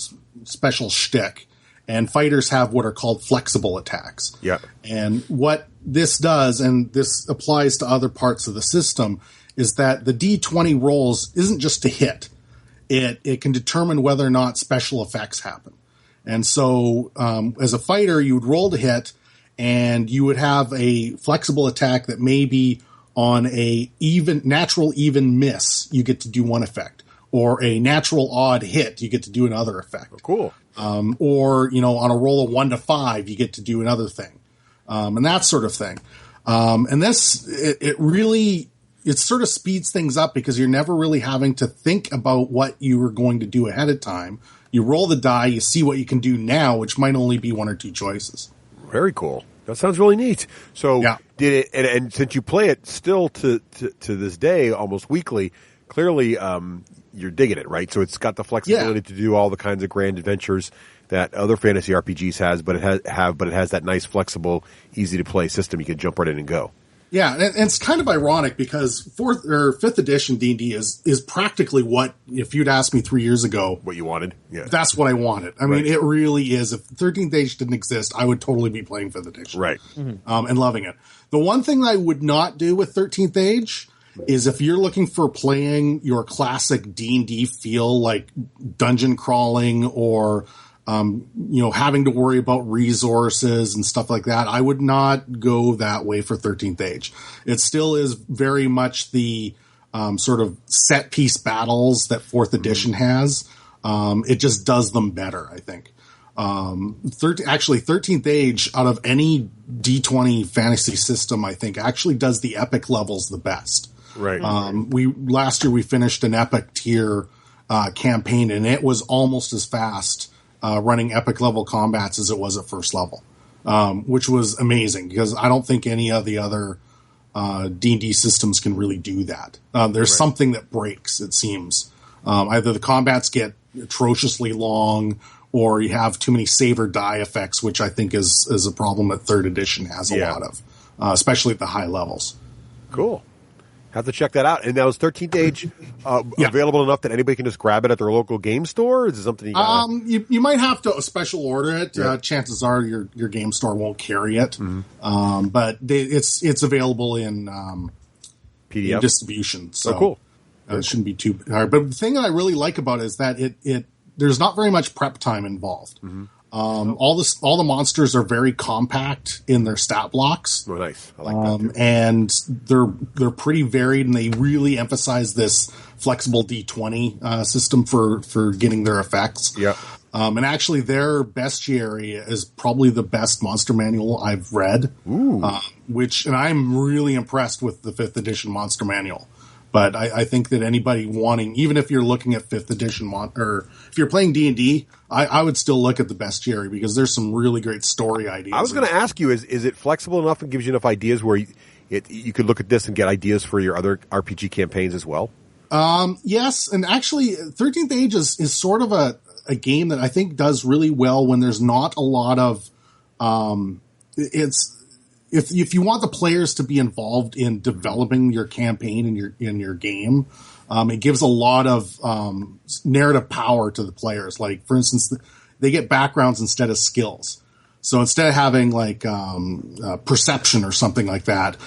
special shtick. And fighters have what are called flexible attacks. Yeah. And what this does, and this applies to other parts of the system, is that the D20 rolls isn't just to hit. It can determine whether or not special effects happen. And so as a fighter, you would roll to hit, and you would have a flexible attack that may be on a natural even miss, you get to do one effect. Or a natural odd hit, you get to do another effect. Oh, cool. Or, on a roll of 1 to 5, you get to do another thing. And that sort of thing. And this, it sort of speeds things up because you're never really having to think about what you were going to do ahead of time. You roll the die, you see what you can do now, which might only be 1 or 2 choices. Very cool. That sounds really neat. So yeah. Did it, and since you play it still to this day, almost weekly, clearly, you're digging it, right? So it's got the flexibility to do all the kinds of grand adventures that other fantasy RPGs has, but it has that nice, flexible, easy to play system. You can jump right in and go. Yeah, and it's kind of ironic because 5th edition D&D is practically what, if you'd asked me 3 years ago, what you wanted. Yeah, that's what I wanted. I mean, it really is. If 13th Age didn't exist, I would totally be playing 5th edition, right? And loving it. The one thing that I would not do with 13th Age is if you're looking for playing your classic D&D feel, like dungeon crawling or having to worry about resources and stuff like that, I would not go that way for 13th Age. It still is very much the sort of set piece battles that 4th edition has. It just does them better, I think. 13th Age, out of any D20 fantasy system, I think actually does the epic levels the best. Right. Last year we finished an epic tier campaign, and it was almost as fast running epic level combats as it was at first level, which was amazing because I don't think any of the other D&D systems can really do that. There's something that breaks, it seems. Either the combats get atrociously long, or you have too many save or die effects, which I think is a problem that 3rd edition has a lot of, especially at the high levels. Cool. Have to check that out. And now is 13th Age available enough that anybody can just grab it at their local game store? Or is it something you gotta... you might have to special order it. Yeah. Chances are your game store won't carry it. But it's available in PDF in distribution. So cool. It shouldn't be too hard. But the thing that I really like about it is that it there's not very much prep time involved. All the monsters are very compact in their stat blocks. Oh, nice. I like that too. And they're pretty varied, and they really emphasize this flexible D20 system for getting their effects. Yeah. And actually, their bestiary is probably the best monster manual I've read. Ooh. And I'm really impressed with the 5th edition monster manual. But I think that anybody wanting, even if you're looking at 5th edition, or if you're playing D&D, I would still look at the bestiary because there's some really great story ideas. I was going to ask you, is it flexible enough and gives you enough ideas where you could look at this and get ideas for your other RPG campaigns as well? Yes, and actually, 13th Age is sort of a game that I think does really well when there's not a lot of If you want the players to be involved in developing your campaign in your game, it gives a lot of narrative power to the players. Like, for instance, they get backgrounds instead of skills. So instead of having like perception or something like that,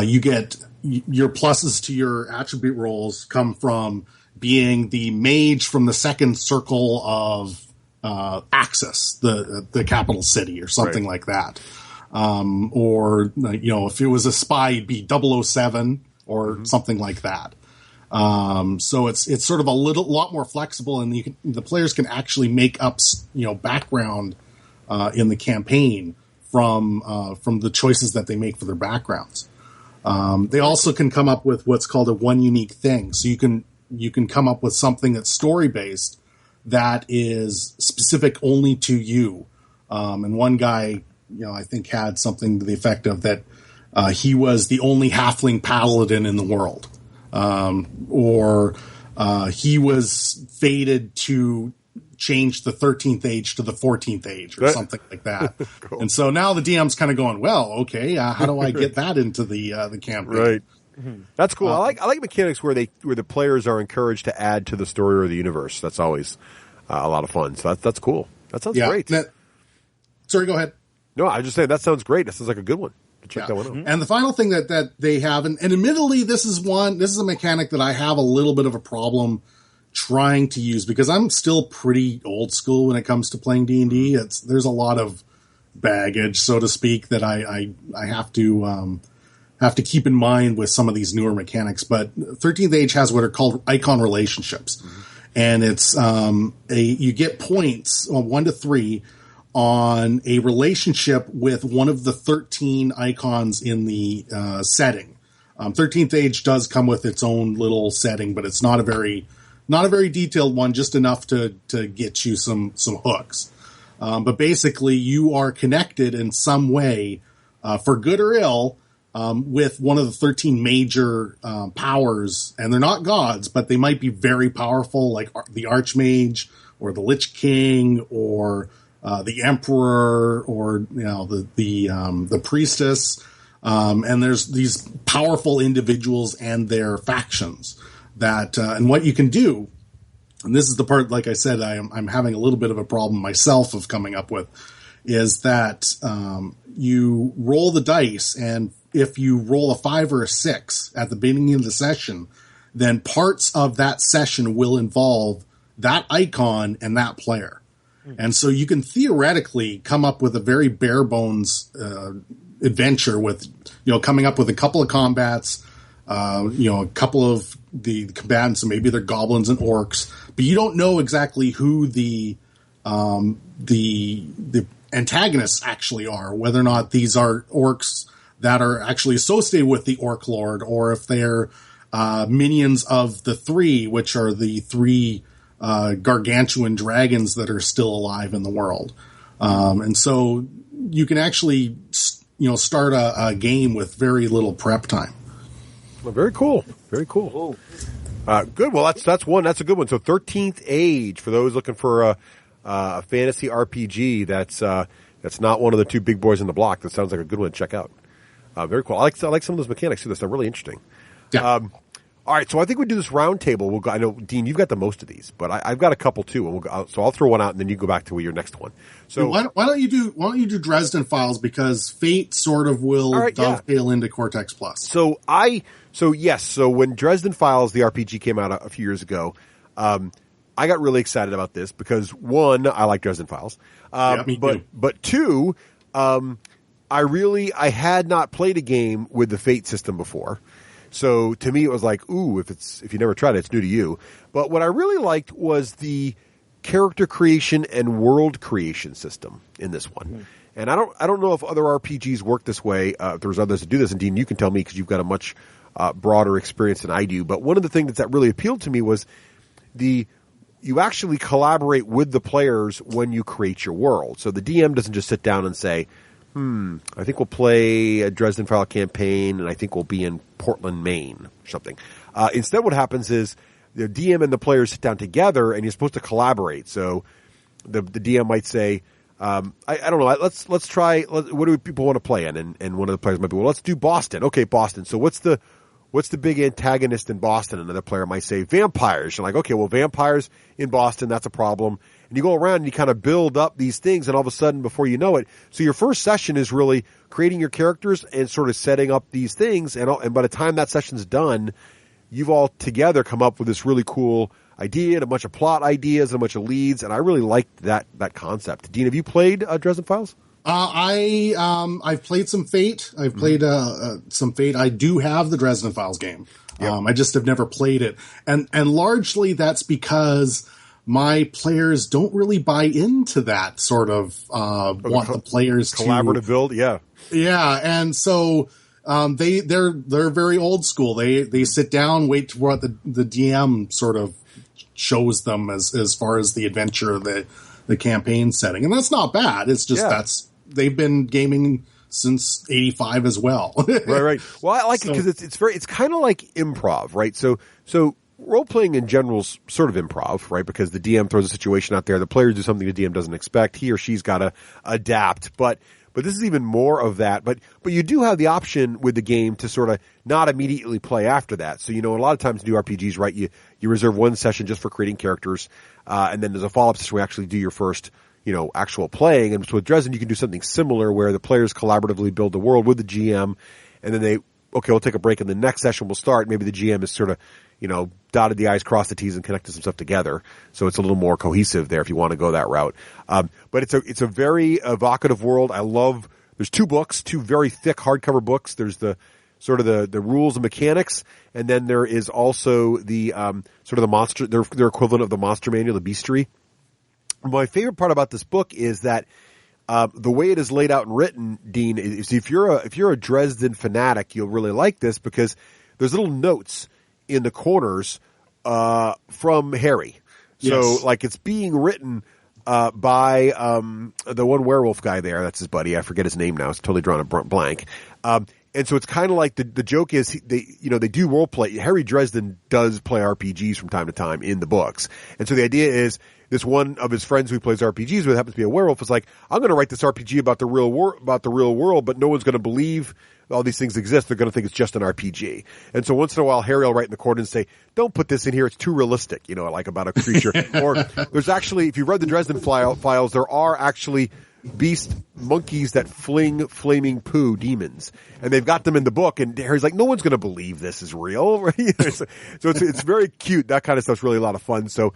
you get your pluses to your attribute rolls come from being the mage from the second circle of Axis, the capital city, or something like that. Or if it was a spy, it'd be 007 or something like that. So it's sort of a lot more flexible, and the players can actually make up, background, in the campaign from the choices that they make for their backgrounds. They also can come up with what's called a one unique thing. So you can come up with something that's story based that is specific only to you. And one guy I think had something to the effect of that he was the only halfling paladin in the world, or he was fated to change the 13th age to the 14th age or something like that. Cool. And so now the DM's kind of going, well, okay, how do I get that into the campaign? Right. Mm-hmm. That's cool. I like mechanics where the players are encouraged to add to the story or the universe. That's always a lot of fun. So that's cool. That sounds great. Sorry, go ahead. No, I was just saying that sounds great. That sounds like a good one. Check that one out. And the final thing that they have, and admittedly, this is a mechanic that I have a little bit of a problem trying to use because I'm still pretty old school when it comes to playing D&D. There's a lot of baggage, so to speak, that I have to keep in mind with some of these newer mechanics. But 13th Age has what are called icon relationships, and it's you get points 1 to 3 on a relationship with one of the 13 icons in the setting. 13th Age does come with its own little setting, but it's not a very detailed one, just enough to get you some hooks. But basically, you are connected in some way, for good or ill, with one of the 13 major powers. And they're not gods, but they might be very powerful, like the Archmage or the Lich King or the Emperor or the Priestess. And there's these powerful individuals and their factions. That and what you can do, and this is the part, like I said, I'm having a little bit of a problem myself of coming up with, is that you roll the dice, and if you roll a 5 or a 6 at the beginning of the session, then parts of that session will involve that icon and that player. And so you can theoretically come up with a very bare bones adventure with, coming up with a couple of combats, a couple of the combatants, and maybe they're goblins and orcs, but you don't know exactly who the antagonists actually are, whether or not these are orcs that are actually associated with the Orc Lord, or if they're minions of the 3, which are the 3 gargantuan dragons that are still alive in the world. And so you can actually, start a game with very little prep time. Well, very cool. Very cool. Good. Well, that's one. That's a good one. So 13th Age, for those looking for a fantasy RPG, that's not one of the 2 big boys in the block. That sounds like a good one to check out. Very cool. I like some of those mechanics too. That's really interesting. Yeah. All right. So I think we do this round table. I know, Dean, you've got the most of these, but I've got a couple too. And so I'll throw one out, and then you go back to your next one. So why don't you do Dresden Files, because Fate sort of will dovetail into Cortex Plus. So when Dresden Files, the RPG, came out a few years ago, I got really excited about this because, one, I like Dresden Files. Me too. But two, I had not played a game with the Fate system before. So to me, it was like, ooh, if you never tried it, it's new to you. But what I really liked was the character creation and world creation system in this one. Mm-hmm. And I don't know if other RPGs work this way. If there's others that do this, and Dean, you can tell me because you've got a much broader experience than I do. But one of the things that really appealed to me was you actually collaborate with the players when you create your world. So the DM doesn't just sit down and say, I think we'll play a Dresden File campaign, and I think we'll be in Portland, Maine, or something. Instead, what happens is the DM and the players sit down together, and you're supposed to collaborate. So the DM might say, I don't know, let's try, what do people want to play in? And one of the players might be, well, let's do Boston. Okay, Boston. So what's the big antagonist in Boston? Another player might say vampires. You're like, okay, well, vampires in Boston, that's a problem. And you go around and you kind of build up these things, and all of a sudden, before you know it, so your first session is really creating your characters and sort of setting up these things. And by the time that session's done, you've all together come up with this really cool idea and a bunch of plot ideas and a bunch of leads. And I really liked that concept. Dean, have you played Dresden Files? I've played some Fate. I've played some Fate. I do have the Dresden Files game. Yep. I just have never played it, and largely that's because my players don't really buy into that sort of want the players collaborative build. Yeah, and so they're very old school. They sit down, wait to what the DM sort of shows them as far as the adventure, the campaign setting, and that's not bad. It's just they've been gaming since '85 as well. Right. Well, I like it because it's kind of like improv, right? So role playing in general is sort of improv, right? Because the DM throws a situation out there, the players do something the DM doesn't expect. He or she's got to adapt, but this is even more of that. But you do have the option with the game to sort of not immediately play after that. So, a lot of times you do RPGs, right? You reserve one session just for creating characters, and then there's a follow-up session where you actually do your first, actual playing. And so with Dresden, you can do something similar where the players collaboratively build the world with the GM, and then we'll take a break, and the next session will start. Maybe the GM is sort of, dotted the I's, crossed the T's, and connected some stuff together. So it's a little more cohesive there if you want to go that route. But it's a very evocative world. There's two books, two very thick hardcover books. There's the sort of the rules and mechanics, and then there is also the sort of the monster, their equivalent of the monster manual, the bestiary. My favorite part about this book is that the way it is laid out and written, Dean, is if you're a Dresden fanatic, you'll really like this because there's little notes in the corners from Harry. So like it's being written by the one werewolf guy there. That's his buddy. I forget his name now. It's totally drawn a blank. And so it's kind of like the joke is they do role play. Harry Dresden does play RPGs from time to time in the books. And so the idea is this one of his friends who he plays RPGs with happens to be a werewolf is like, I'm going to write this RPG about the real world, but no one's going to believe all these things exist. They're going to think it's just an RPG. And so once in a while, Harry will write in the corner and say, don't put this in here. It's too realistic, like about a creature. Or there's actually, if you've read the Dresden files, there are actually beast monkeys that fling flaming poo demons. And they've got them in the book. And Harry's like, no one's going to believe this is real. Right? So it's very cute. That kind of stuff's really a lot of fun. So,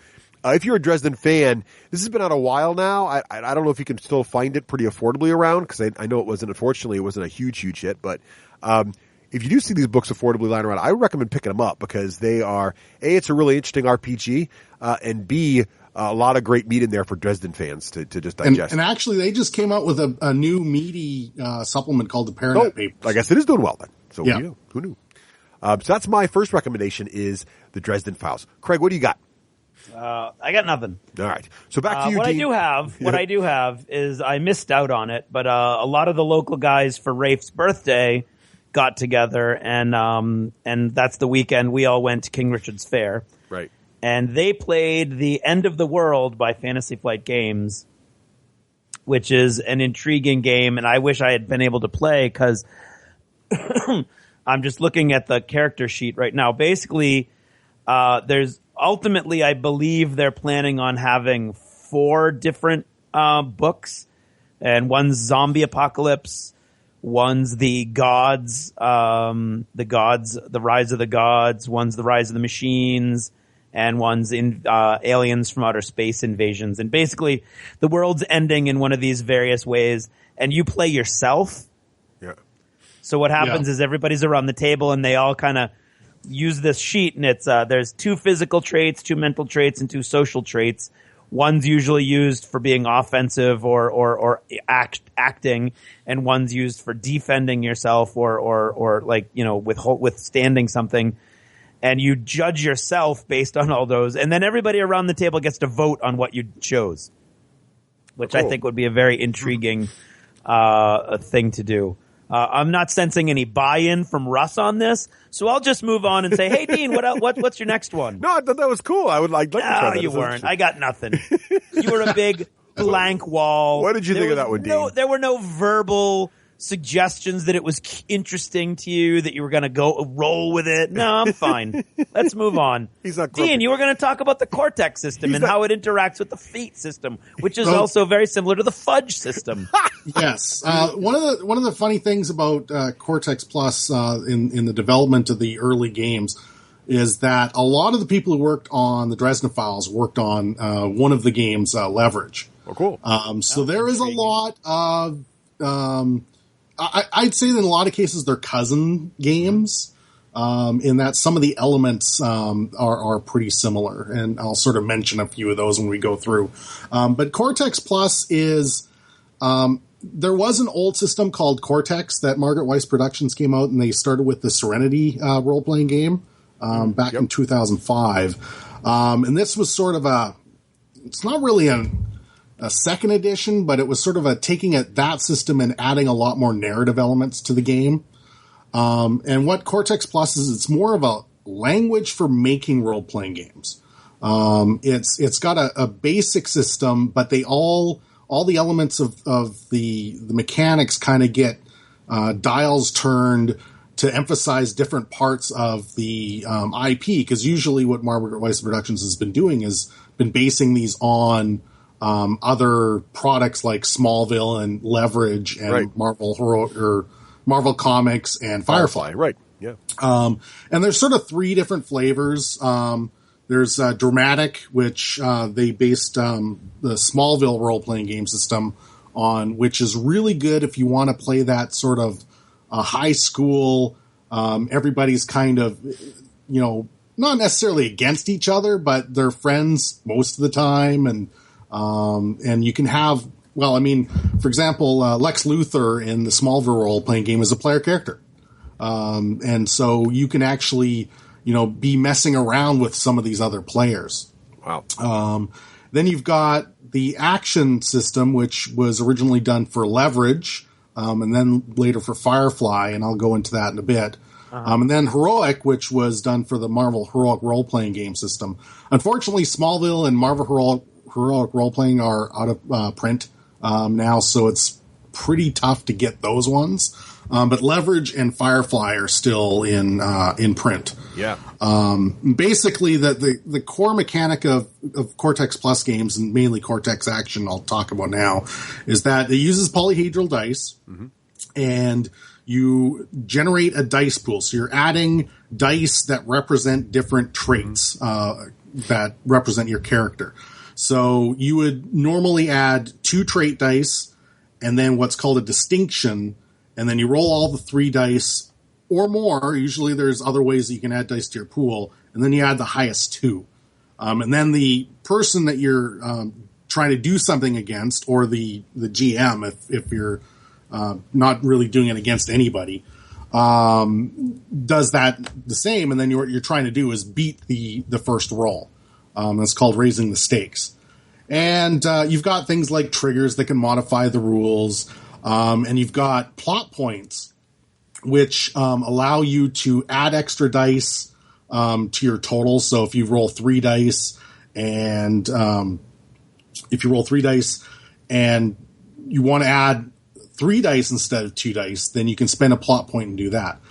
if you're a Dresden fan, this has been out a while now. I don't know if you can still find it pretty affordably around because I know unfortunately, it wasn't a huge hit. But if you do see these books affordably lying around, I would recommend picking them up because they are, A, it's a really interesting RPG, and B, a lot of great meat in there for Dresden fans to just digest. And actually, they just came out with a new meaty supplement called the Paranet Papers. I guess it is doing well then. So who knew? So that's my first recommendation is the Dresden Files. Craig, what do you got? I got nothing. All right. So back to you, What Dean. I do have is I missed out on it, but a lot of the local guys for Rafe's birthday got together, and that's the weekend we all went to King Richard's Fair. Right. And they played The End of the World by Fantasy Flight Games, which is an intriguing game, and I wish I had been able to play because I'm just looking at the character sheet right now. Basically, ultimately, I believe they're planning on having 4 different books, and one's Zombie Apocalypse, one's the Gods, the Rise of the Gods, one's the Rise of the Machines, and one's in Aliens from Outer Space Invasions. And basically, the world's ending in one of these various ways, and you play yourself. Yeah. So what happens is everybody's around the table, and they all kind of use this sheet, and it's there's 2 physical traits, 2 mental traits, and 2 social traits. One's usually used for being offensive or acting, and one's used for defending yourself or like withstanding something. And you judge yourself based on all those, and then everybody around the table gets to vote on what you chose, which I think would be a very intriguing thing to do. I'm not sensing any buy-in from Russ on this, so I'll just move on and say, "Hey, Dean, what's your next one?" No, I thought that was cool. I would like to try that. No, you weren't. I got nothing. You were a big blank wall. What did you think of that one, Dean? There were no verbal suggestions that it was interesting to you, that you were going to go roll with it. No, I'm fine. Let's move on. He's not Dean, you were going to talk about the Cortex system how it interacts with the Feet system, which is also very similar to the Fudge system. Yes. One of the funny things about Cortex Plus in the development of the early games is that a lot of the people who worked on the Dresden Files worked on one of the games, Leverage. Oh, cool. So there is a lot of I'd say that in a lot of cases they're cousin games, in that some of the elements are pretty similar, and I'll sort of mention a few of those when we go through. But Cortex Plus is there was an old system called Cortex that Margaret Weiss Productions came out, and they started with the Serenity role-playing game back in 2005. And this was sort of it's not really second edition, but it was sort of taking that system and adding a lot more narrative elements to the game. And what Cortex Plus is, it's more of a language for making role-playing games. It's got a basic system, but all the elements of the mechanics kind of get dials turned to emphasize different parts of the IP, because usually what Margaret Weis Productions has been doing is been basing these on other products like Smallville and Leverage and Marvel Comics and Firefly. Right. Yeah. And there's sort of three different flavors. There's Dramatic, which they based the Smallville role-playing game system on, which is really good if you want to play that sort of high school, everybody's kind of, not necessarily against each other, but they're friends most of the time. And you can have, for example, Lex Luthor in the Smallville role-playing game is a player character. And so you can actually, be messing around with some of these other players. Wow. Then you've got the action system, which was originally done for Leverage, and then later for Firefly, and I'll go into that in a bit. And then Heroic, which was done for the Marvel Heroic role-playing game system. Unfortunately, Smallville and Marvel Heroic role-playing are out of print now, so it's pretty tough to get those ones. But Leverage and Firefly are still in print. Yeah. Basically, the core mechanic of Cortex Plus games, and mainly Cortex Action, I'll talk about now, is that it uses polyhedral dice, and you generate a dice pool. So you're adding dice that represent different traits that represent your character. So you would normally add 2 trait dice, and then what's called a distinction, and then you roll all the 3 dice or more. Usually there's other ways that you can add dice to your pool, and then you add the highest 2. And then the person that you're trying to do something against, or the GM, if you're not really doing it against anybody, does that the same, and then what you're trying to do is beat the first roll. That's called raising the stakes. And you've got things like triggers that can modify the rules, and you've got plot points, which allow you to add extra dice to your total. So if you roll 3 dice, and you want to add 3 dice instead of 2 dice, then you can spend a plot point and do that.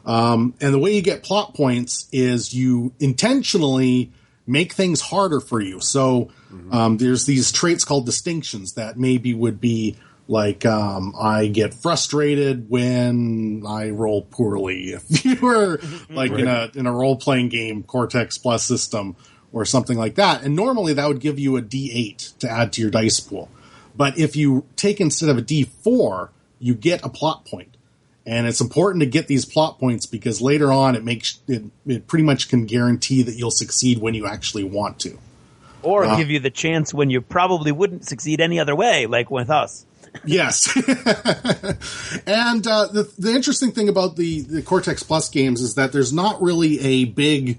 And the way you get plot points is you intentionally make things harder for you. So there's these traits called distinctions that maybe would be like, I get frustrated when I roll poorly. If you were like in a role-playing game, Cortex Plus system or something like that. And normally that would give you a D8 to add to your dice pool. But if you take instead of a D4, you get a plot point. And it's important to get these plot points because later on it pretty much can guarantee that you'll succeed when you actually want to. Or give you the chance when you probably wouldn't succeed any other way, like with us. Yes. And the interesting thing about the Cortex Plus games is that there's not really a big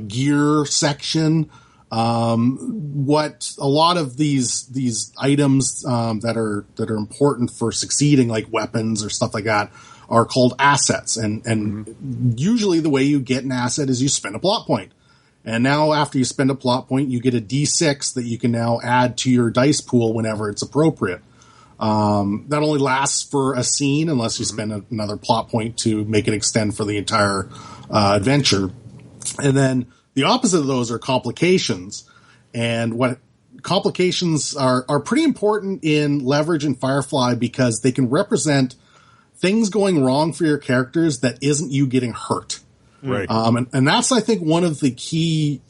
gear section. What a lot of these items that are important for succeeding, like weapons or stuff like that, are called assets. And usually the way you get an asset is you spend a plot point. And now after you spend a plot point, you get a D6 that you can now add to your dice pool whenever it's appropriate. That only lasts for a scene unless you spend another plot point to make it extend for the entire adventure. And then the opposite of those are complications. And what complications are pretty important in Leverage and Firefly because they can represent things going wrong for your characters that isn't you getting hurt. Right. And that's, I think, one of the key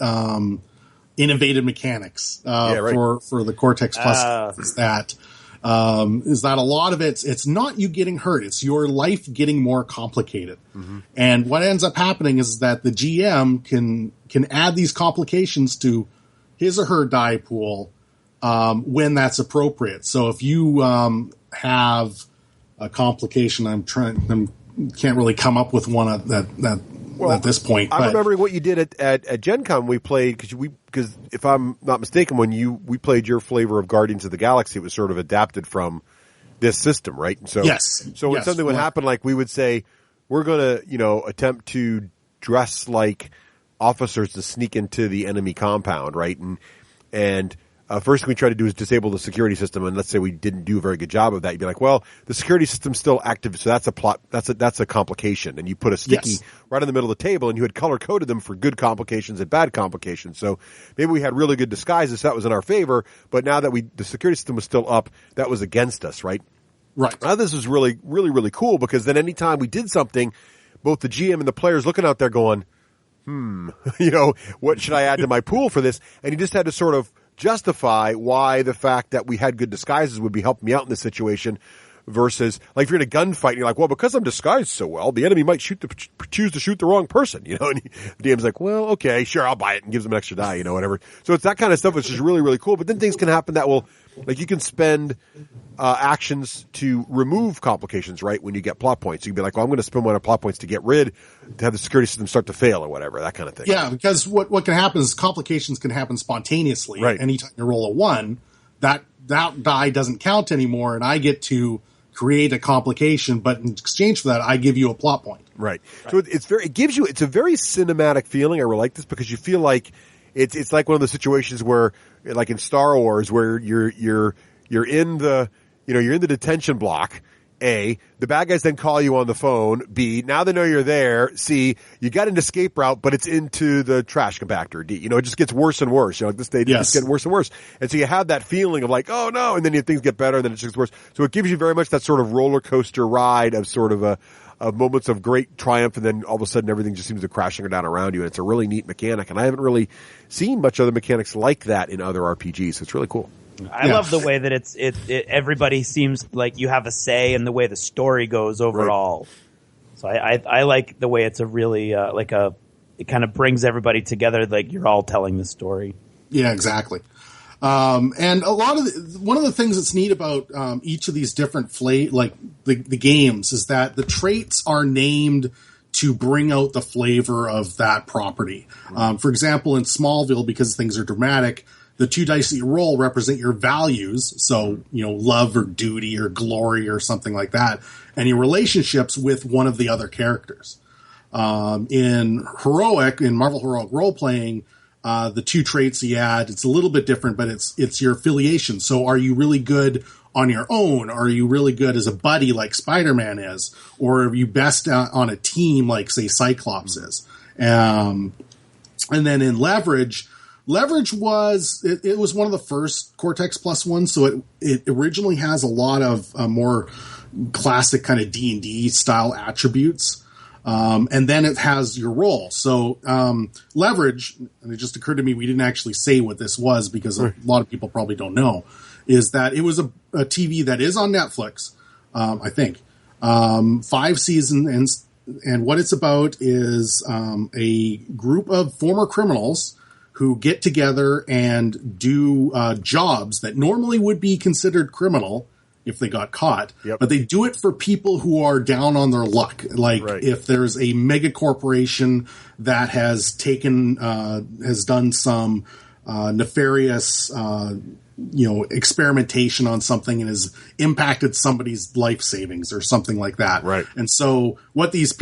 innovative mechanics for the Cortex Plus is that a lot of it's not you getting hurt, it's your life getting more complicated. And what ends up happening is that the GM can add these complications to his or her die pool when that's appropriate. So if you have a complication, can't really come up with one that at this point. I'm remembering what you did at Gen Con. We played because if I'm not mistaken, we played your flavor of Guardians of the Galaxy, it was sort of adapted from this system, right? So yes. So when something would happen, like we would say, we're going to attempt to dress like officers to sneak into the enemy compound, right? And first thing we try to do is disable the security system, and let's say we didn't do a very good job of that. You'd be like, well, the security system's still active, so that's a plot. That's a complication, and you put a sticky right in the middle of the table, and you had color coded them for good complications and bad complications. So maybe we had really good disguises, so that was in our favor. But now that the security system was still up, that was against us, right? Right. Now this is really, really, really cool because then anytime we did something, both the GM and the players looking out there going, what should I add to my pool for this? And you just had to sort of justify why the fact that we had good disguises would be helping me out in this situation versus like if you're in a gunfight and you're like, well, because I'm disguised so well, the enemy might choose to shoot the wrong person, and the DM's like, well, okay, sure, I'll buy it, and gives them an extra die, whatever. So it's that kind of stuff which is really, really cool. But then things can happen that will, like you can spend actions to remove complications, right, when you get plot points. You can be like, well, I'm going to spend one of plot points to have the security system start to fail or whatever, that kind of thing. Yeah, because what can happen is complications can happen spontaneously. Right. Anytime you roll a 1, that die doesn't count anymore, and I get to create a complication, but in exchange for that, I give you a plot point. Right. So it's a very cinematic feeling. I really like this because you feel like it's like one of the situations where, like in Star Wars, where you're in the detention block. A, the bad guys then call you on the phone. B, now they know you're there. C, you got an escape route, but it's into the trash compactor. D, it just gets worse and worse. Like this day, it's getting worse and worse. And so you have that feeling of like, oh no, and then things get better, and then it just gets worse. So it gives you very much that sort of roller coaster ride of sort of of moments of great triumph, and then all of a sudden everything just seems to crashing down around you. And it's a really neat mechanic, and I haven't really seen much other mechanics like that in other RPGs. So it's really cool. I love the way that everybody seems like you have a say in the way the story goes overall. Right. So I like the way it's a really it kind of brings everybody together, like you're all telling the story. Yeah, exactly. And one of the things that's neat about each of these different the games is that the traits are named to bring out the flavor of that property. For example, in Smallville, because things are dramatic, the 2 dice that you roll represent your values. So, love or duty or glory or something like that. And your relationships with one of the other characters. In Marvel Heroic Role-Playing, the 2 traits you add, it's a little bit different, but it's your affiliation. So are you really good on your own? Are you really good as a buddy like Spider-Man is? Or are you best on a team like, say, Cyclops is? And then in Leverage was it was one of the first Cortex Plus ones, so it originally has a lot of more classic kind of D&D style attributes, and then it has your role. So Leverage, and it just occurred to me we didn't actually say what this was because a lot of people probably don't know, is that it was a TV that is on Netflix, I think, 5 seasons, and what it's about is a group of former criminals who get together and do jobs that normally would be considered criminal if they got caught, but they do it for people who are down on their luck. Like if there's a mega corporation that has done some nefarious, experimentation on something and has impacted somebody's life savings or something like that. Right. And so what these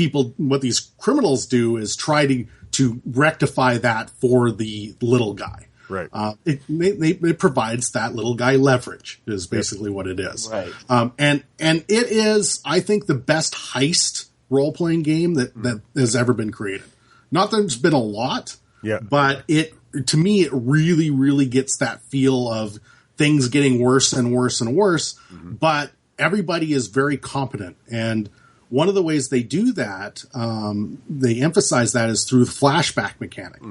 criminals do is try to rectify that for the little guy. Right. It provides that little guy leverage is basically what it is. Right. And it is, I think, the best heist role-playing game that has ever been created. Not that there's been a lot, but to me, it really, really gets that feel of things getting worse and worse and worse, but everybody is very competent. And one of the ways they do that, they emphasize that, is through the flashback mechanic,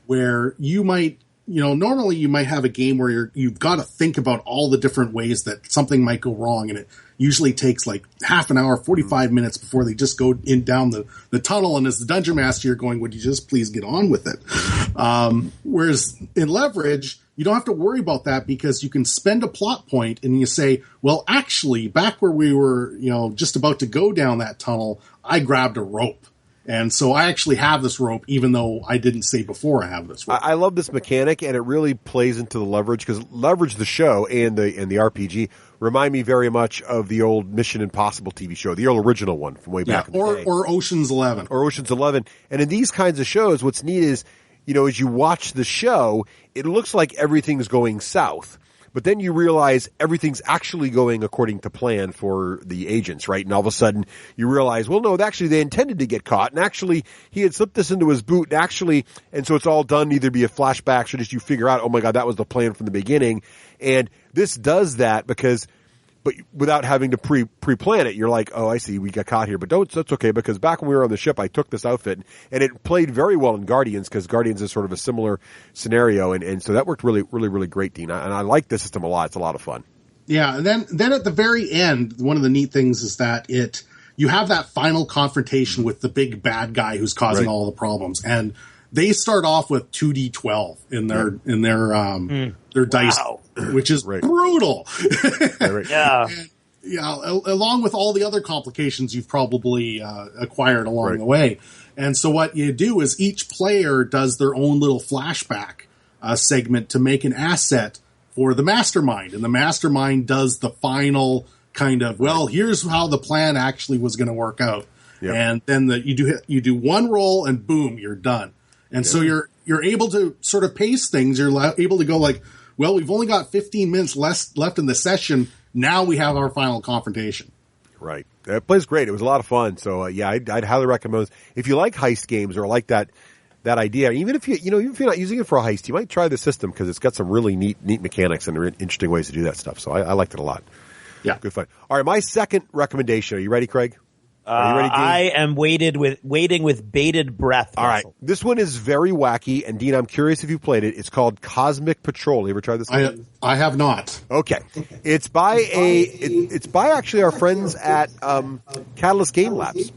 where you might, normally you might have a game where you've got to think about all the different ways that something might go wrong, and it usually takes like half an hour, 45 minutes before they just go down the tunnel, and as the dungeon master, you're going, would you just please get on with it? Whereas in Leverage, you don't have to worry about that because you can spend a plot point and you say, well, actually, back where we were, just about to go down that tunnel, I grabbed a rope. And so I actually have this rope, even though I didn't say before I have this rope. I love this mechanic, and it really plays into the leverage, because Leverage, the show, and the RPG remind me very much of the old Mission Impossible TV show, the old original one from way back in the day. Or Ocean's 11. Or Ocean's 11. And in these kinds of shows, what's neat is, as you watch the show, it looks like everything's going south. But then you realize everything's actually going according to plan for the agents, right? And all of a sudden you realize, well, no, actually they intended to get caught. And actually he had slipped this into his boot. And so it's all done either via flashbacks or just you figure out, oh my God, that was the plan from the beginning. And this does that but without having to pre-plan it. You're like, oh, I see, we got caught here. But that's okay, because back when we were on the ship, I took this outfit, and it played very well in Guardians, because Guardians is sort of a similar scenario. And so that worked really, really, really great, Dean. And I like this system a lot. It's a lot of fun. Yeah, and then at the very end, one of the neat things is that you have that final confrontation with the big bad guy who's causing all the problems. And they start off with 2d12 in their dice, which is brutal. Yeah. Along with all the other complications you've probably acquired along the way. And so what you do is each player does their own little flashback segment to make an asset for the mastermind. And the mastermind does the final kind of, well, here's how the plan actually was going to work out. Yep. And then you do one roll and boom, you're done. And so you're able to sort of pace things. You're able to go like, well, we've only got 15 minutes left in the session. Now we have our final confrontation. Right. It plays great. It was a lot of fun. So I'd highly recommend it. If you like heist games or like that idea, even if even if you're not using it for a heist, you might try the system, because it's got some really neat mechanics and interesting ways to do that stuff. So I liked it a lot. Yeah. Good fun. All right. My second recommendation. Are you ready, Craig? Are you ready, Dean? I am waiting with bated breath. All right. This one is very wacky, and Dean, I'm curious if you've played it. It's called Cosmic Patrol. You ever tried this game? I have not. Okay. It's by actually our friends at Catalyst Game Labs.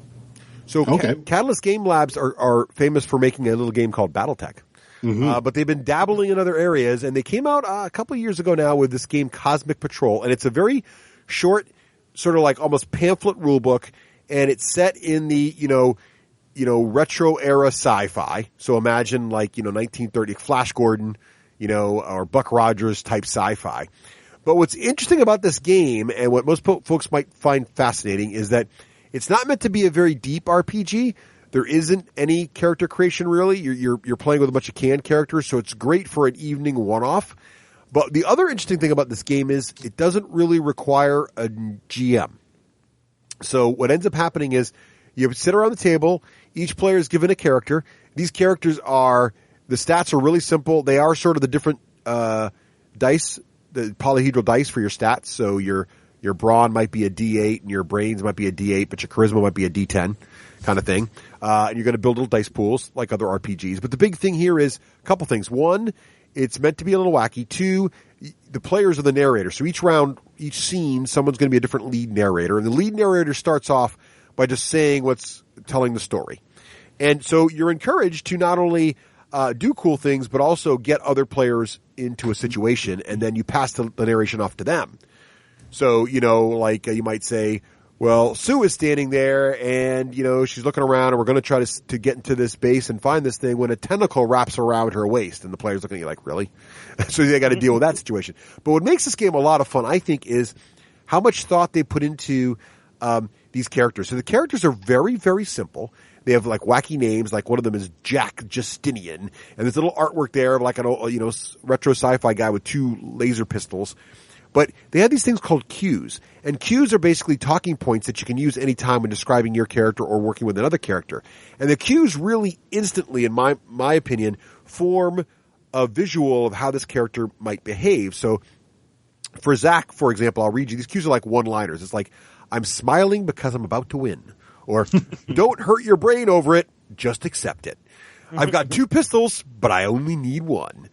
So Catalyst Game Labs are famous for making a little game called BattleTech. Mm-hmm. But they've been dabbling in other areas, and they came out a couple of years ago now with this game Cosmic Patrol, and it's a very short, sort of like almost pamphlet rule book. And it's set in the, retro era sci-fi. So imagine 1930 Flash Gordon, or Buck Rogers type sci-fi. But what's interesting about this game, and what most folks might find fascinating, is that it's not meant to be a very deep RPG. There isn't any character creation really. You're playing with a bunch of canned characters, so it's great for an evening one-off. But the other interesting thing about this game is it doesn't really require a GM. So what ends up happening is you sit around the table. Each player is given a character. These characters the stats are really simple. They are sort of the different dice, the polyhedral dice for your stats. So your brawn might be a D8 and your brains might be a D8, but your charisma might be a D10 kind of thing. And you're going to build little dice pools like other RPGs. But the big thing here is a couple things. One, it's meant to be a little wacky. Two, the players are the narrator. So each round, each scene, someone's going to be a different lead narrator. And the lead narrator starts off by just saying telling the story. And so you're encouraged to not only do cool things, but also get other players into a situation, and then you pass the narration off to them. So, you might say, well, Sue is standing there and, she's looking around and we're going to try to get into this base and find this thing when a tentacle wraps around her waist, and the player's looking at you like, really? So they got to deal with that situation. But what makes this game a lot of fun, I think, is how much thought they put into these characters. So the characters are very, very simple. They have wacky names. Like one of them is Jack Justinian, and there's a little artwork there of an old, retro sci-fi guy with 2 laser pistols. But they have these things called cues, and cues are basically talking points that you can use anytime when describing your character or working with another character. And the cues really instantly, in my opinion, form a visual of how this character might behave. So for Zach, for example, I'll read you. These cues are like one-liners. It's like, I'm smiling because I'm about to win. Or, don't hurt your brain over it, just accept it. I've got 2 pistols, but I only need 1.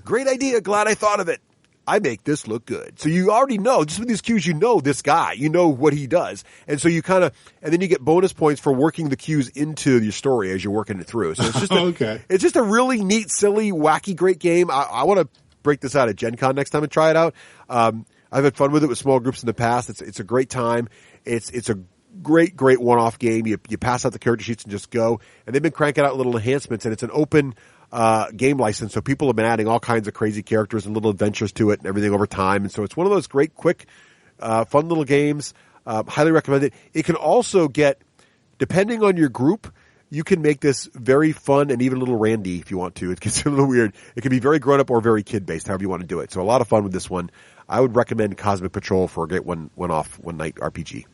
Great idea, glad I thought of it. I make this look good. So you already know, just with these cues, this guy. You know what he does. And so you and then you get bonus points for working the cues into your story as you're working it through. So it's just it's just a really neat, silly, wacky, great game. I want to break this out at Gen Con next time and try it out. I've had fun with it with small groups in the past. It's a great time. It's a great one-off game. You pass out the character sheets and just go. And they've been cranking out little enhancements, and it's an open game license, so people have been adding all kinds of crazy characters and little adventures to it and everything over time. And so it's one of those great, quick, fun little games. Highly recommend it. It can also get, depending on your group, you can make this very fun and even a little randy if you want to. It gets a little weird. It can be very grown-up or very kid-based, however you want to do it. So a lot of fun with this one. I would recommend Cosmic Patrol for a great one-off, one-night RPG.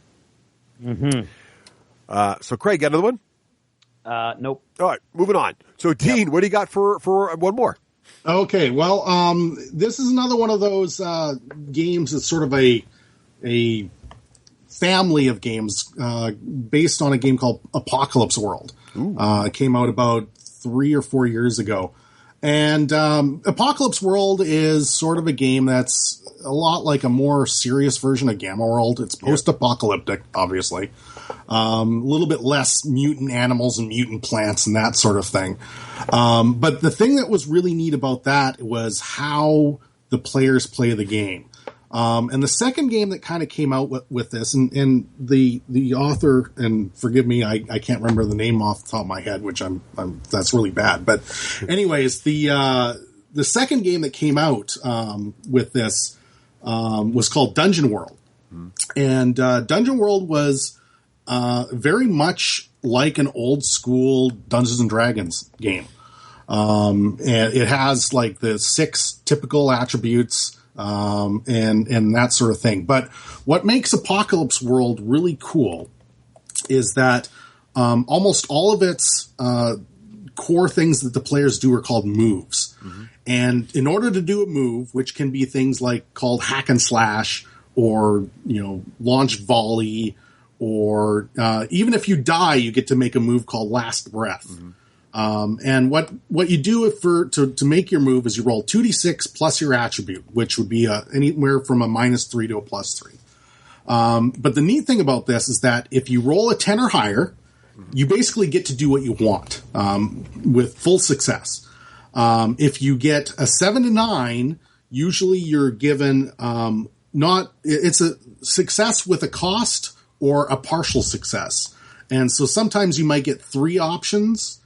Mm-hmm. So Craig, got another one? Nope. All right, moving on. So Dean, what do you got for one more? Okay, well, this is another one of those games that's sort of a family of games based on a game called Apocalypse World. It came out about 3 or 4 years ago. And Apocalypse World is sort of a game that's a lot like a more serious version of Gamma World. It's post-apocalyptic, obviously. A little bit less mutant animals and mutant plants and that sort of thing. But the thing that was really neat about that was how the players play the game. And the second game that kind of came out with this, and the author, and forgive me, I can't remember the name off the top of my head, which that's really bad. But anyways, the second game that came out with this was called Dungeon World, and Dungeon World was very much like an old school Dungeons and Dragons game, and it has like the 6 typical attributes. And that sort of thing. But what makes Apocalypse World really cool is that almost all of its core things that the players do are called moves. Mm-hmm. And in order to do a move, which can be things like called hack and slash or, launch volley, or even if you die, you get to make a move called last breath. Mm-hmm. And what you do to make your move is you roll 2d6 plus your attribute, which would be anywhere from a -3 to a +3. But the neat thing about this is that if you roll a 10 or higher, you basically get to do what you want with full success. If you get a 7 to 9, usually you're given it's a success with a cost or a partial success. And so sometimes you might get 3 options.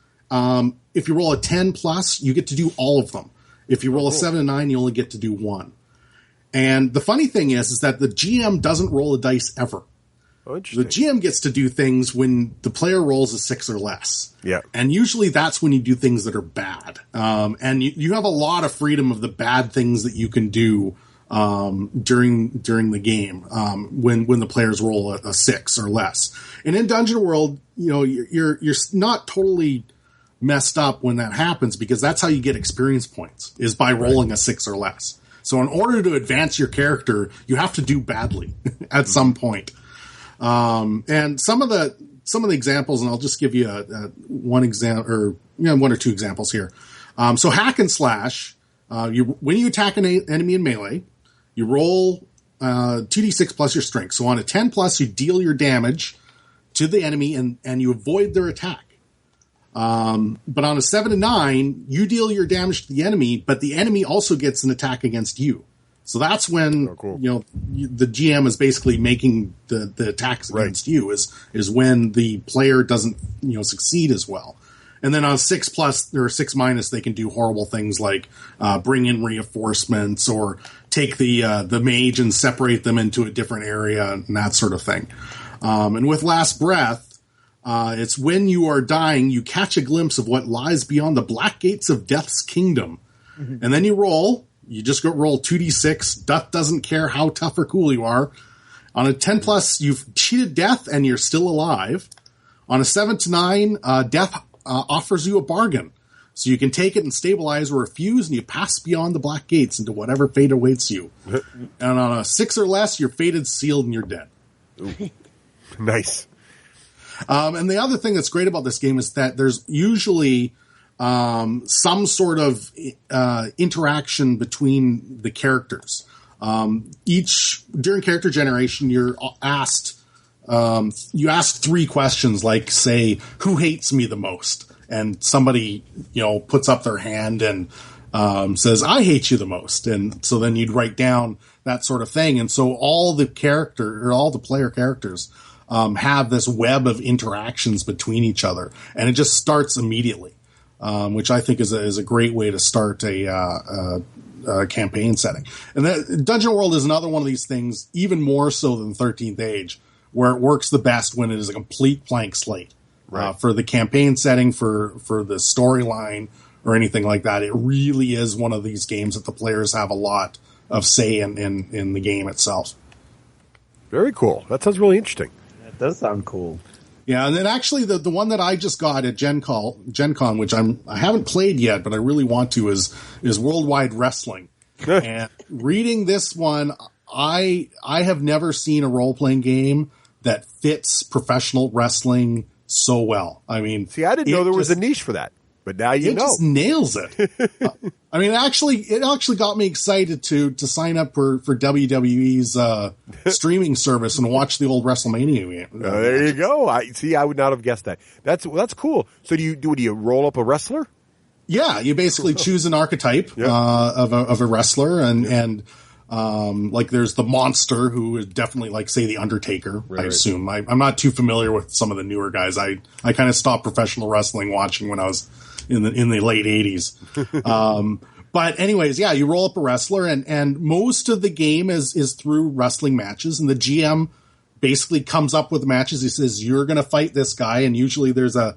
If you roll a 10 plus, you get to do all of them. If you roll a 7 and 9, you only get to do 1. And the funny thing is that the GM doesn't roll a dice ever. Oh, interesting. The GM gets to do things when the player rolls a 6 or less. Yeah. And usually that's when you do things that are bad. And you have a lot of freedom of the bad things that you can do during the game when the players roll a 6 or less. And in Dungeon World, you're not totally messed up when that happens, because that's how you get experience points, is by rolling a 6 or less. So in order to advance your character, you have to do badly at some point. And some of the examples, and I'll just give you one example, or 1 or 2 examples here. So hack and slash, when you attack an enemy in melee, you roll 2d6 plus your strength. So on a 10 plus, you deal your damage to the enemy and you avoid their attack. But on a 7 to 9, you deal your damage to the enemy, but the enemy also gets an attack against you. So that's when, the GM is basically making the attacks against you is when the player doesn't, succeed as well. And then on 6 plus or 6 minus, they can do horrible things like, bring in reinforcements or take the mage and separate them into a different area and that sort of thing. And with last breath, it's when you are dying, you catch a glimpse of what lies beyond the black gates of Death's kingdom. Mm-hmm. And then you roll 2d6. Death doesn't care how tough or cool you are. On a 10 plus, you've cheated death and you're still alive. On a 7 to 9, death offers you a bargain. So you can take it and stabilize or refuse, and you pass beyond the black gates into whatever fate awaits you. And on a 6 or less, you're fated, sealed, and you're dead. Ooh. Nice. And the other thing that's great about this game is that there's usually some sort of interaction between the characters. During character generation, you're asked you ask 3 questions, like, say, who hates me the most? And somebody, puts up their hand and says, I hate you the most. And so then you'd write down that sort of thing. And so all the player characters have this web of interactions between each other, and it just starts immediately, which I think is a great way to start a campaign setting. And Dungeon World is another one of these things, even more so than 13th Age, where it works the best when it is a complete blank slate. Right. For the campaign setting, for the storyline, or anything like that. It really is one of these games that the players have a lot of say in the game itself. Very cool. That sounds really interesting. That does sound cool. Yeah, and then actually the one that I just got at Gen Con, which I haven't played yet, but I really want to, is Worldwide Wrestling. And reading this one, I have never seen a role-playing game that fits professional wrestling so well. I mean, see, I didn't know there was a niche for that, but now you know. It just nails it. I mean, it actually got me excited to sign up for WWE's streaming service and watch the old WrestleMania game. There you go. I would not have guessed that. That's cool. So do you roll up a wrestler? Yeah, you basically choose an archetype of a wrestler, and like there's the monster, who is definitely like, say, the Undertaker. Right. I assume. I'm not too familiar with some of the newer guys. I kind of stopped professional wrestling watching when I was in the late 80s. But anyways, yeah, you roll up a wrestler, and most of the game is through wrestling matches, and the GM basically comes up with matches. He says, you're going to fight this guy, and usually there's a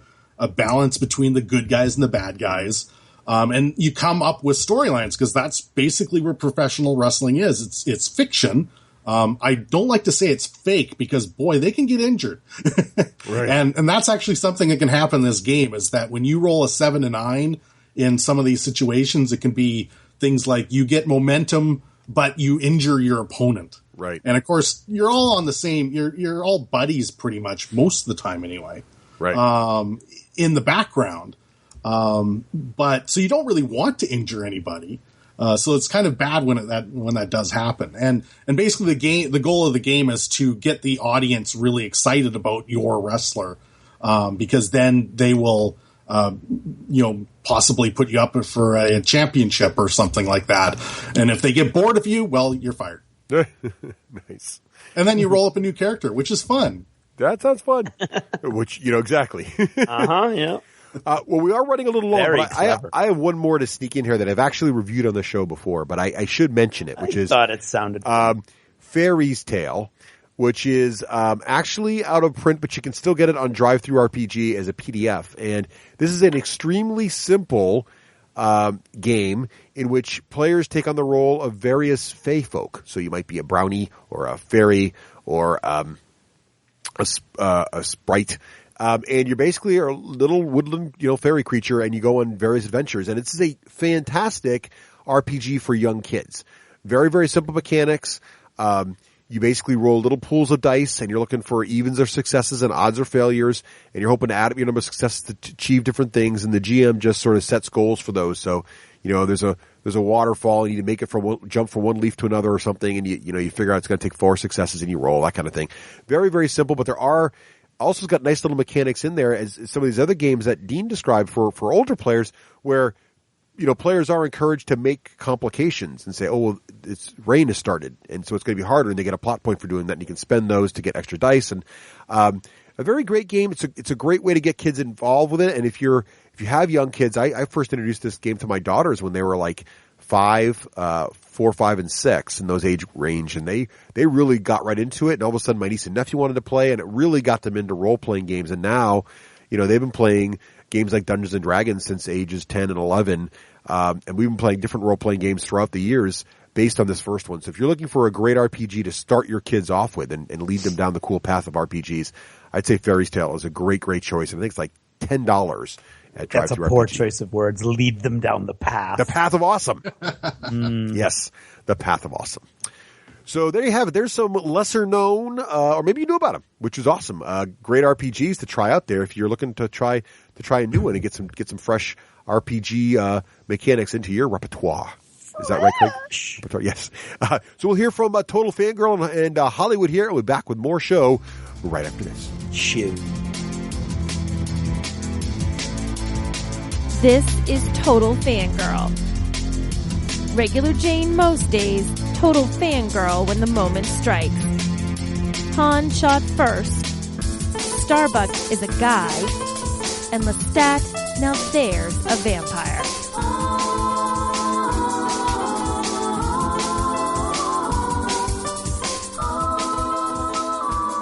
balance between the good guys and the bad guys. And you come up with storylines, because that's basically where professional wrestling is. It's fiction. I don't like to say it's fake, because boy, they can get injured. Right. And that's actually something that can happen in this game, is that when you roll a 7 and 9 in some of these situations, it can be things like you get momentum, but you injure your opponent. Right. And of course, you're all on the same, you're all buddies pretty much most of the time anyway. Right. In the background. But so you don't really want to injure anybody. So it's kind of bad when that does happen. And basically the goal of the game is to get the audience really excited about your wrestler. Because then they will, possibly put you up for a championship or something like that. And if they get bored of you, well, you're fired. Nice. And then you roll up a new character, which is fun. That sounds fun. Which, exactly. Yeah. Well, we are running a little long, Very but I have one more to sneak in here that I've actually reviewed on the show before, but I should mention it, which I is thought it sounded Fairy's Tale, which is actually out of print, but you can still get it on Drive-Thru RPG as a PDF. And this is an extremely simple game in which players take on the role of various fae folk. So you might be a brownie or a fairy or a sprite. And you're basically a little woodland, fairy creature, and you go on various adventures. And it's a fantastic RPG for young kids. Very, very simple mechanics. You basically roll little pools of dice, and you're looking for evens or successes and odds or failures, and you're hoping to add up your number of successes to achieve different things. And the GM just sort of sets goals for those. So, there's a waterfall, and you need to make it jump from one leaf to another or something, and you figure out it's going to take 4 successes, and you roll, that kind of thing. Very, very simple, but there are also got nice little mechanics in there, as some of these other games that Dean described for older players, where players are encouraged to make complications and say, oh, well, rain has started, and so it's going to be harder, and they get a plot point for doing that, and you can spend those to get extra dice. And a very great game. It's a great way to get kids involved with it. And if you have young kids, I first introduced this game to my daughters when they were like 4, 5, and 6 in those age range, and they really got right into it. And all of a sudden, my niece and nephew wanted to play, and it really got them into role playing games. And now, they've been playing games like Dungeons and Dragons since ages 10 and 11. And we've been playing different role-playing games throughout the years based on this first one. So if you're looking for a great RPG to start your kids off with and lead them down the cool path of RPGs, I'd say Fairy's Tale is a great, great choice. I think it's like $10 at Drive-Thru RPG. That's a poor choice of words. Lead them down the path. The path of awesome. Yes, the path of awesome. So there you have it. There's some lesser known, or maybe you knew about them, which is awesome. Great RPGs to try out there if you're looking to try a new one and get some fresh RPG mechanics into your repertoire. Is that right, Craig? Repertoire, yes. So we'll hear from Total Fangirl and Hollywood here. We'll be back with more show right after this. Shoot. This is Total Fangirl. Regular Jane most days, total fangirl when the moment strikes. Han shot first, Starbuck is a guy, and Lestat, now there's a vampire.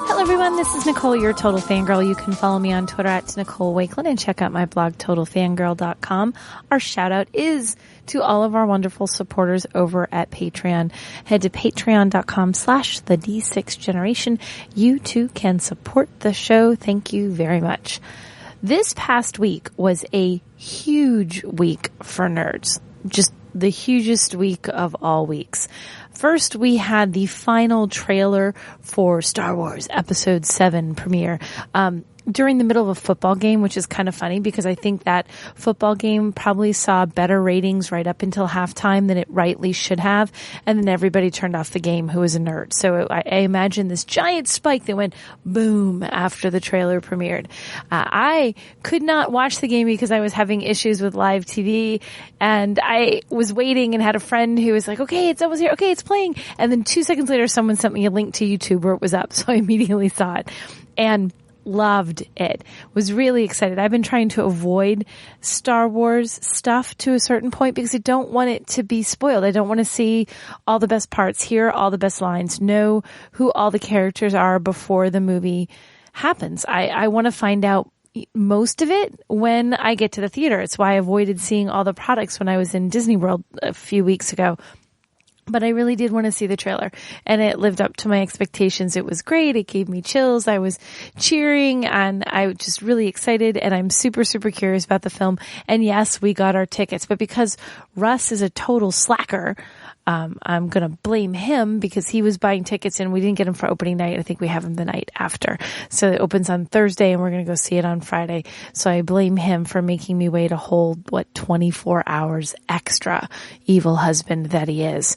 Hello everyone, this is Nicole, your Total Fangirl. You can follow me on Twitter at Nicole Wakeland and check out my blog, TotalFangirl.com. Our shout out is to all of our wonderful supporters over at Patreon. Head to patreon.com/the D6 Generation. You too can support the show. Thank you very much. This past week was a huge week for nerds. Just the hugest week of all weeks. First, we had the final trailer for Star Wars Episode 7 premiere. During the middle of a football game, which is kind of funny because I think that football game probably saw better ratings right up until halftime than it rightly should have. And then everybody turned off the game who was a nerd. So I imagine this giant spike that went boom after the trailer premiered. I could not watch the game because I was having issues with live TV, and I was waiting and had a friend who was like, okay, it's almost here. Okay, it's playing. And then 2 seconds later, someone sent me a link to YouTube where it was up. So I immediately saw it. And loved it. Was really excited. I've been trying to avoid Star Wars stuff to a certain point because I don't want it to be spoiled. I don't want to see all the best parts, hear all the best lines, know who all the characters are before the movie happens. I want to find out most of it when I get to the theater. It's why I avoided seeing all the products when I was in Disney World a few weeks ago. But I really did want to see the trailer, and it lived up to my expectations. It was great. It gave me chills. I was cheering, and I was just really excited, and I'm super, super curious about the film. And yes, we got our tickets, but because Russ is a total slacker, I'm going to blame him because he was buying tickets and we didn't get them for opening night. I think we have them the night after. So it opens on Thursday and we're going to go see it on Friday. So I blame him for making me wait a whole, 24 hours extra, evil husband that he is.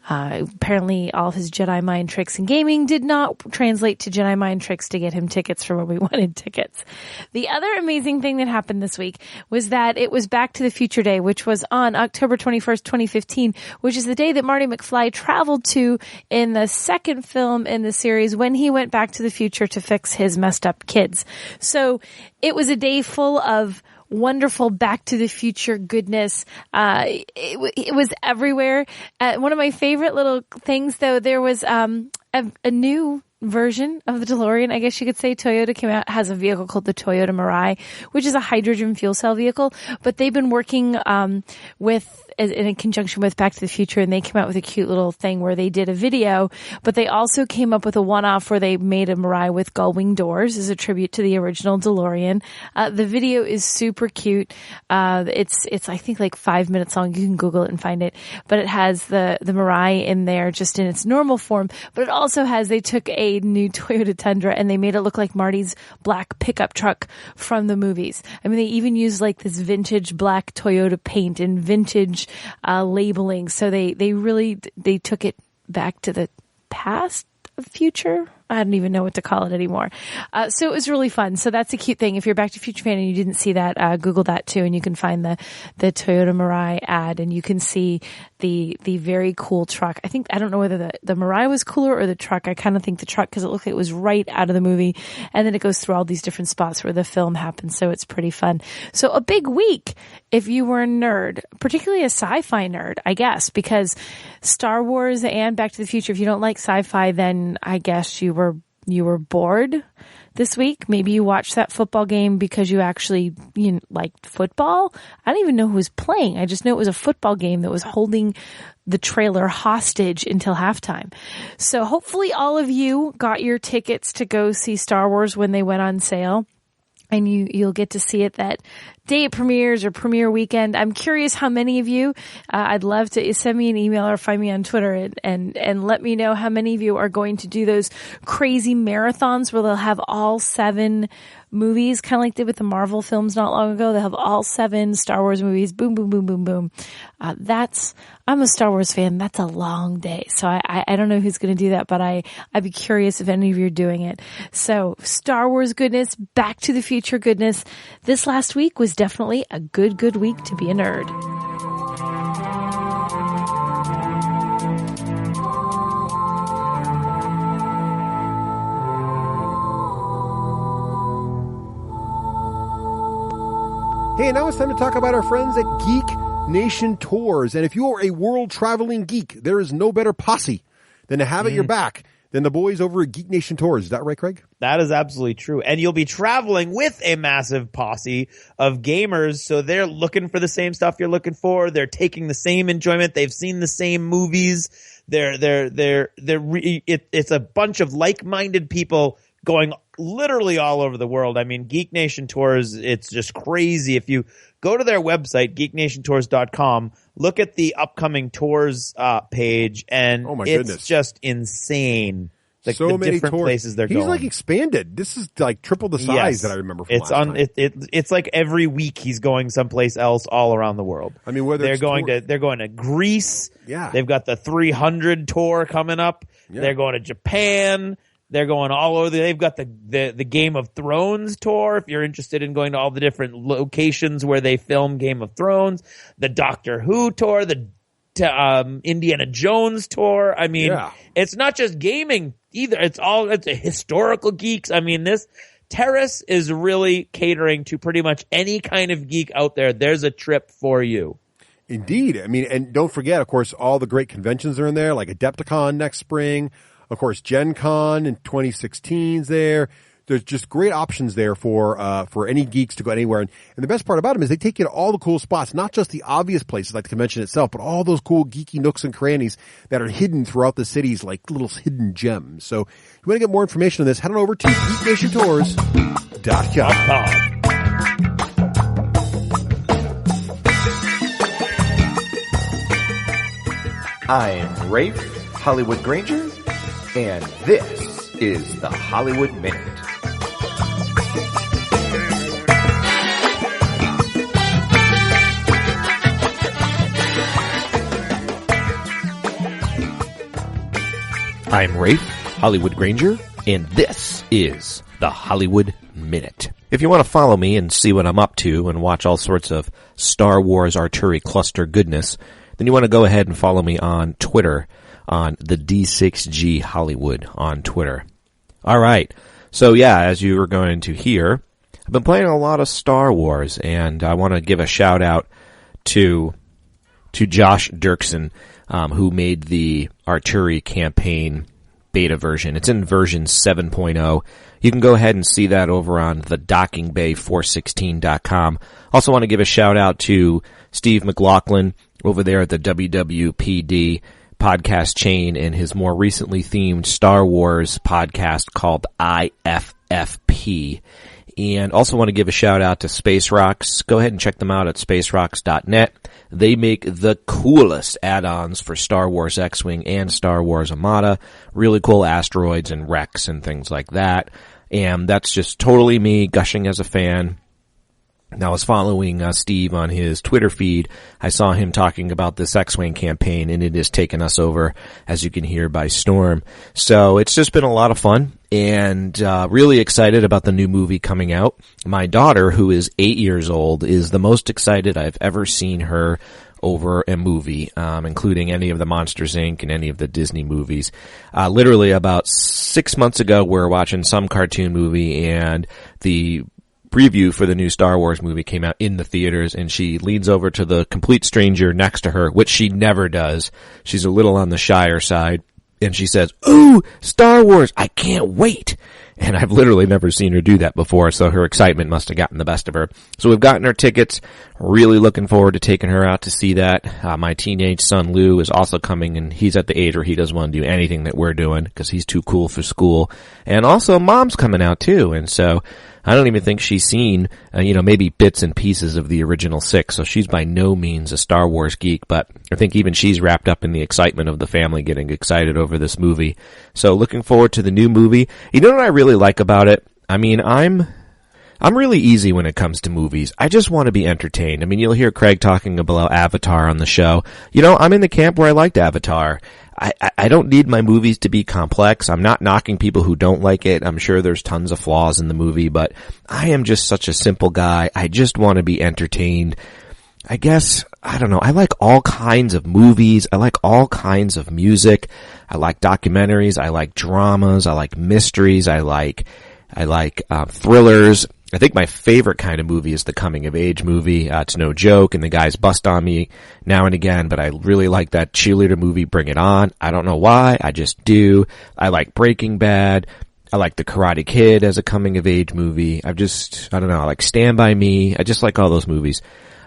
Apparently all his Jedi mind tricks and gaming did not translate to Jedi mind tricks to get him tickets for when we wanted tickets. The other amazing thing that happened this week was that it was Back to the Future Day, which was on October 21st, 2015, which is the day that Marty McFly traveled to in the second film in the series when he went back to the future to fix his messed up kids. So it was a day full of wonderful Back to the Future goodness. It was everywhere. One of my favorite little things, though, there was a new version of the DeLorean, I guess you could say. Toyota came out, has a vehicle called the Toyota Mirai, which is a hydrogen fuel cell vehicle, but they've been working in conjunction with Back to the Future, and they came out with a cute little thing where they did a video, but they also came up with a one-off where they made a Mirai with gull-wing doors as a tribute to the original DeLorean. The video is super cute. It's I think like 5 minutes long. You can Google it and find it, but it has the Mirai in there just in its normal form, but it also has, they took a new Toyota Tundra and they made it look like Marty's black pickup truck from the movies. I mean, they even used like this vintage black Toyota paint and vintage labeling. So they took it back to the past, future. I don't even know what to call it anymore. So it was really fun. So that's a cute thing. If you're a Back to the Future fan and you didn't see that, Google that too, and you can find the Toyota Mirai ad, and you can see the very cool truck. I don't know whether the Mirai was cooler or the truck. I kind of think the truck, because it looked like it was right out of the movie, and then it goes through all these different spots where the film happens. So it's pretty fun. So a big week if you were a nerd, particularly a sci-fi nerd, I guess, because Star Wars and Back to the Future, if you don't like sci-fi, then I guess you were bored this week. Maybe you watched that football game because you actually liked football. I don't even know who was playing. I just know it was a football game that was holding the trailer hostage until halftime. So hopefully all of you got your tickets to go see Star Wars when they went on sale, and you'll get to see it that day it premieres or premiere weekend. I'm curious how many of you, I'd love to send me an email or find me on Twitter and let me know how many of you are going to do those crazy marathons where they'll have all 7 movies, kind of like they did with the Marvel films not long ago. They'll have all 7 Star Wars movies. Boom, boom, boom, boom, boom. I'm a Star Wars fan. That's a long day. So I don't know who's going to do that, but I'd be curious if any of you are doing it. So Star Wars goodness, Back to the Future goodness. This last week was definitely a good week to be a nerd. Hey, now it's time to talk about our friends at Geek Nation Tours. And if you are a world-traveling geek, there is no better posse than to have at your back than the boys over at Geek Nation Tours. Is that right, Craig? That is absolutely true. And you'll be traveling with a massive posse of gamers, so they're looking for the same stuff you're looking for. They're taking the same enjoyment. They've seen the same movies. It's a bunch of like-minded people going literally all over the world. I mean, Geek Nation Tours, it's just crazy. If you go to their website, geeknationtours.com, look at the upcoming tours page, and it's just insane. So many different places they're going. He's like expanded. This is like triple the size that I remember from last time. It's like every week he's going someplace else all around the world. I mean, whether they're going to Greece. Yeah. They've got the 300 tour coming up. Yeah. They're going to Japan. They're going all over. They've got the Game of Thrones tour. If you're interested in going to all the different locations where they film Game of Thrones, the Doctor Who tour, the Indiana Jones tour. I mean, it's not just gaming either. It's a historical geeks. I mean, this Terrace is really catering to pretty much any kind of geek out there. There's a trip for you. Indeed. I mean, and don't forget, of course, all the great conventions are in there, like Adepticon next spring. Of course, Gen Con in 2016's there. There's just great options there for any geeks to go anywhere. And the best part about them is they take you to all the cool spots, not just the obvious places like the convention itself, but all those cool geeky nooks and crannies that are hidden throughout the cities like little hidden gems. So if you want to get more information on this, head on over to geeknationtours.com. I'm Rafe Hollywood Granger, and this is the Hollywood Minute. I'm Rafe Hollywood Granger, and this is the Hollywood Minute. If you want to follow me and see what I'm up to and watch all sorts of Star Wars Artillery Cluster goodness, then you want to go ahead and follow me on Twitter, on the D6G Hollywood on Twitter. All right. So yeah, as you were going to hear, I've been playing a lot of Star Wars, and I want to give a shout out to Josh Dirksen, who made the Artillery campaign beta version. It's in version 7.0. You can go ahead and see that over on the dockingbay416.com. Also want to give a shout out to Steve McLaughlin over there at the WWPD podcast chain and his more recently themed Star Wars podcast called IFFP. And also want to give a shout out to Space Rocks. Go ahead and check them out at spacerocks.net. They make the coolest add-ons for Star Wars X-Wing and Star Wars Armada. Really cool asteroids and wrecks and things like that. And that's just totally me gushing as a fan. Now, I was following Steve on his Twitter feed. I saw him talking about this X-Wing campaign, and it has taken us over, as you can hear, by storm. So it's just been a lot of fun, and really excited about the new movie coming out. My daughter, who is 8 years old, is the most excited I've ever seen her over a movie, including any of the Monsters, Inc. and any of the Disney movies. Literally about 6 months ago, we were watching some cartoon movie, and the preview for the new Star Wars movie came out in the theaters, and she leans over to the complete stranger next to her, which she never does. She's a little on the shyer side, and she says, "Ooh, Star Wars, I can't wait." And I've literally never seen her do that before, so her excitement must have gotten the best of her. So we've gotten her tickets. Really looking forward to taking her out to see that. My teenage son Lou is also coming, and he's at the age where he doesn't want to do anything that we're doing because he's too cool for school. And also Mom's coming out too, and so I don't even think she's seen, maybe bits and pieces of the original 6, so she's by no means a Star Wars geek, but I think even she's wrapped up in the excitement of the family getting excited over this movie. So looking forward to the new movie. You know what I really like about it? I mean, I'm really easy when it comes to movies. I just want to be entertained. I mean, you'll hear Craig talking about Avatar on the show. I'm in the camp where I liked Avatar. I don't need my movies to be complex. I'm not knocking people who don't like it. I'm sure there's tons of flaws in the movie, but I am just such a simple guy. I just want to be entertained. I guess, I don't know. I like all kinds of movies. I like all kinds of music. I like documentaries. I like dramas. I like mysteries. I like thrillers. I think my favorite kind of movie is the coming of age movie. It's no joke, and the guys bust on me now and again, but I really like that cheerleader movie, Bring It On. I don't know why, I just do. I like Breaking Bad. I like The Karate Kid as a coming of age movie. I don't know, I like Stand By Me. I just like all those movies.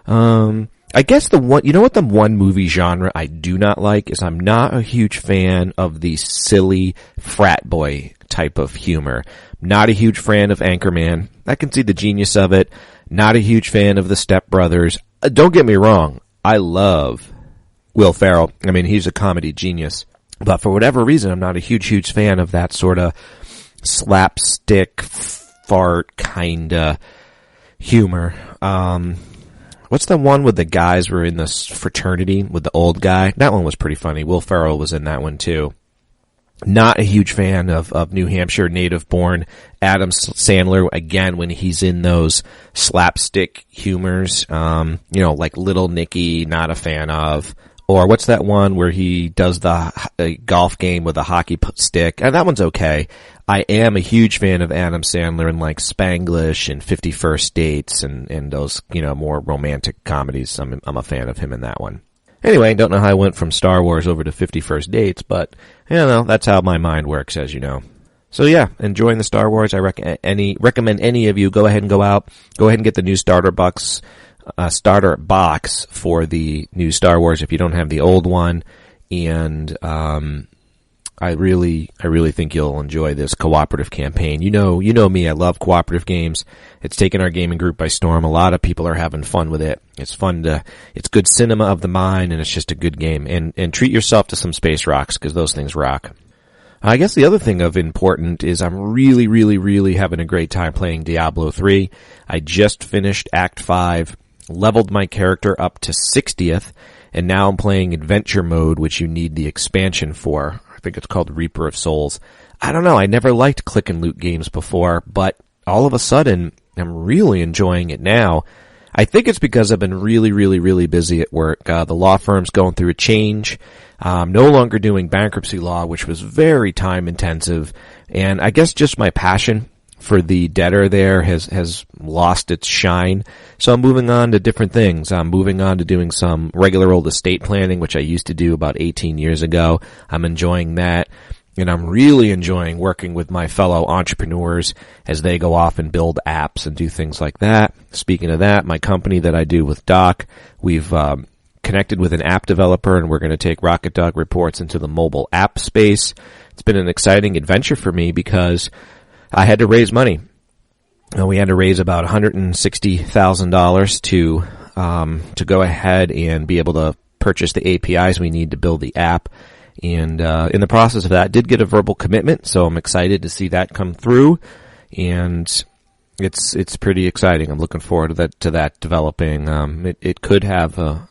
I guess the one movie genre I do not like is I'm not a huge fan of the silly frat boy type of humor. Not a huge fan of Anchorman. I can see the genius of it. Not a huge fan of the Step Brothers. Don't get me wrong. I love Will Ferrell. I mean, he's a comedy genius. But for whatever reason, I'm not a huge fan of that sort of slapstick fart kind of humor. What's the one with the guys were in this fraternity with the old guy? That one was pretty funny. Will Ferrell was in that one too. Not a huge fan of New Hampshire native-born Adam Sandler, again, when he's in those slapstick humors. Like Little Nicky, not a fan of. Or what's that one where he does the golf game with a hockey stick? And that one's okay. I am a huge fan of Adam Sandler in like Spanglish and 50 First Dates and those, more romantic comedies. I'm a fan of him in that one. Anyway, don't know how I went from Star Wars over to 50 First Dates, but, that's how my mind works, as you know. So yeah, enjoying the Star Wars. I recommend any of you go ahead and get the new starter box for the new Star Wars if you don't have the old one. And, I really think you'll enjoy this cooperative campaign. You know me, I love cooperative games. It's taken our gaming group by storm. A lot of people are having fun with it. It's it's good cinema of the mind, and it's just a good game. And treat yourself to some space rocks, because those things rock. I guess the other thing of important is I'm really having a great time playing Diablo 3. I just finished Act 5, leveled my character up to 60th, and now I'm playing Adventure Mode, which you need the expansion for. I think it's called Reaper of Souls. I don't know, I never liked click and loot games before, but all of a sudden, I'm really enjoying it now. I think it's because I've been really busy at work. The law firm's going through a change. I'm no longer doing bankruptcy law, which was very time intensive, and I guess just my passion for the debtor there has lost its shine. So I'm moving on to different things. I'm moving on to doing some regular old estate planning, which I used to do about 18 years ago. I'm enjoying that. And I'm really enjoying working with my fellow entrepreneurs as they go off and build apps and do things like that. Speaking of that, my company that I do with Doc, we've connected with an app developer, and we're going to take Rocket Dog Reports into the mobile app space. It's been an exciting adventure for me because I had to raise money. We had to raise about $160,000 to go ahead and be able to purchase the APIs we need to build the app. And in the process of that, did get a verbal commitment, so I'm excited to see that come through. And it's pretty exciting. I'm looking forward to that developing. It could have a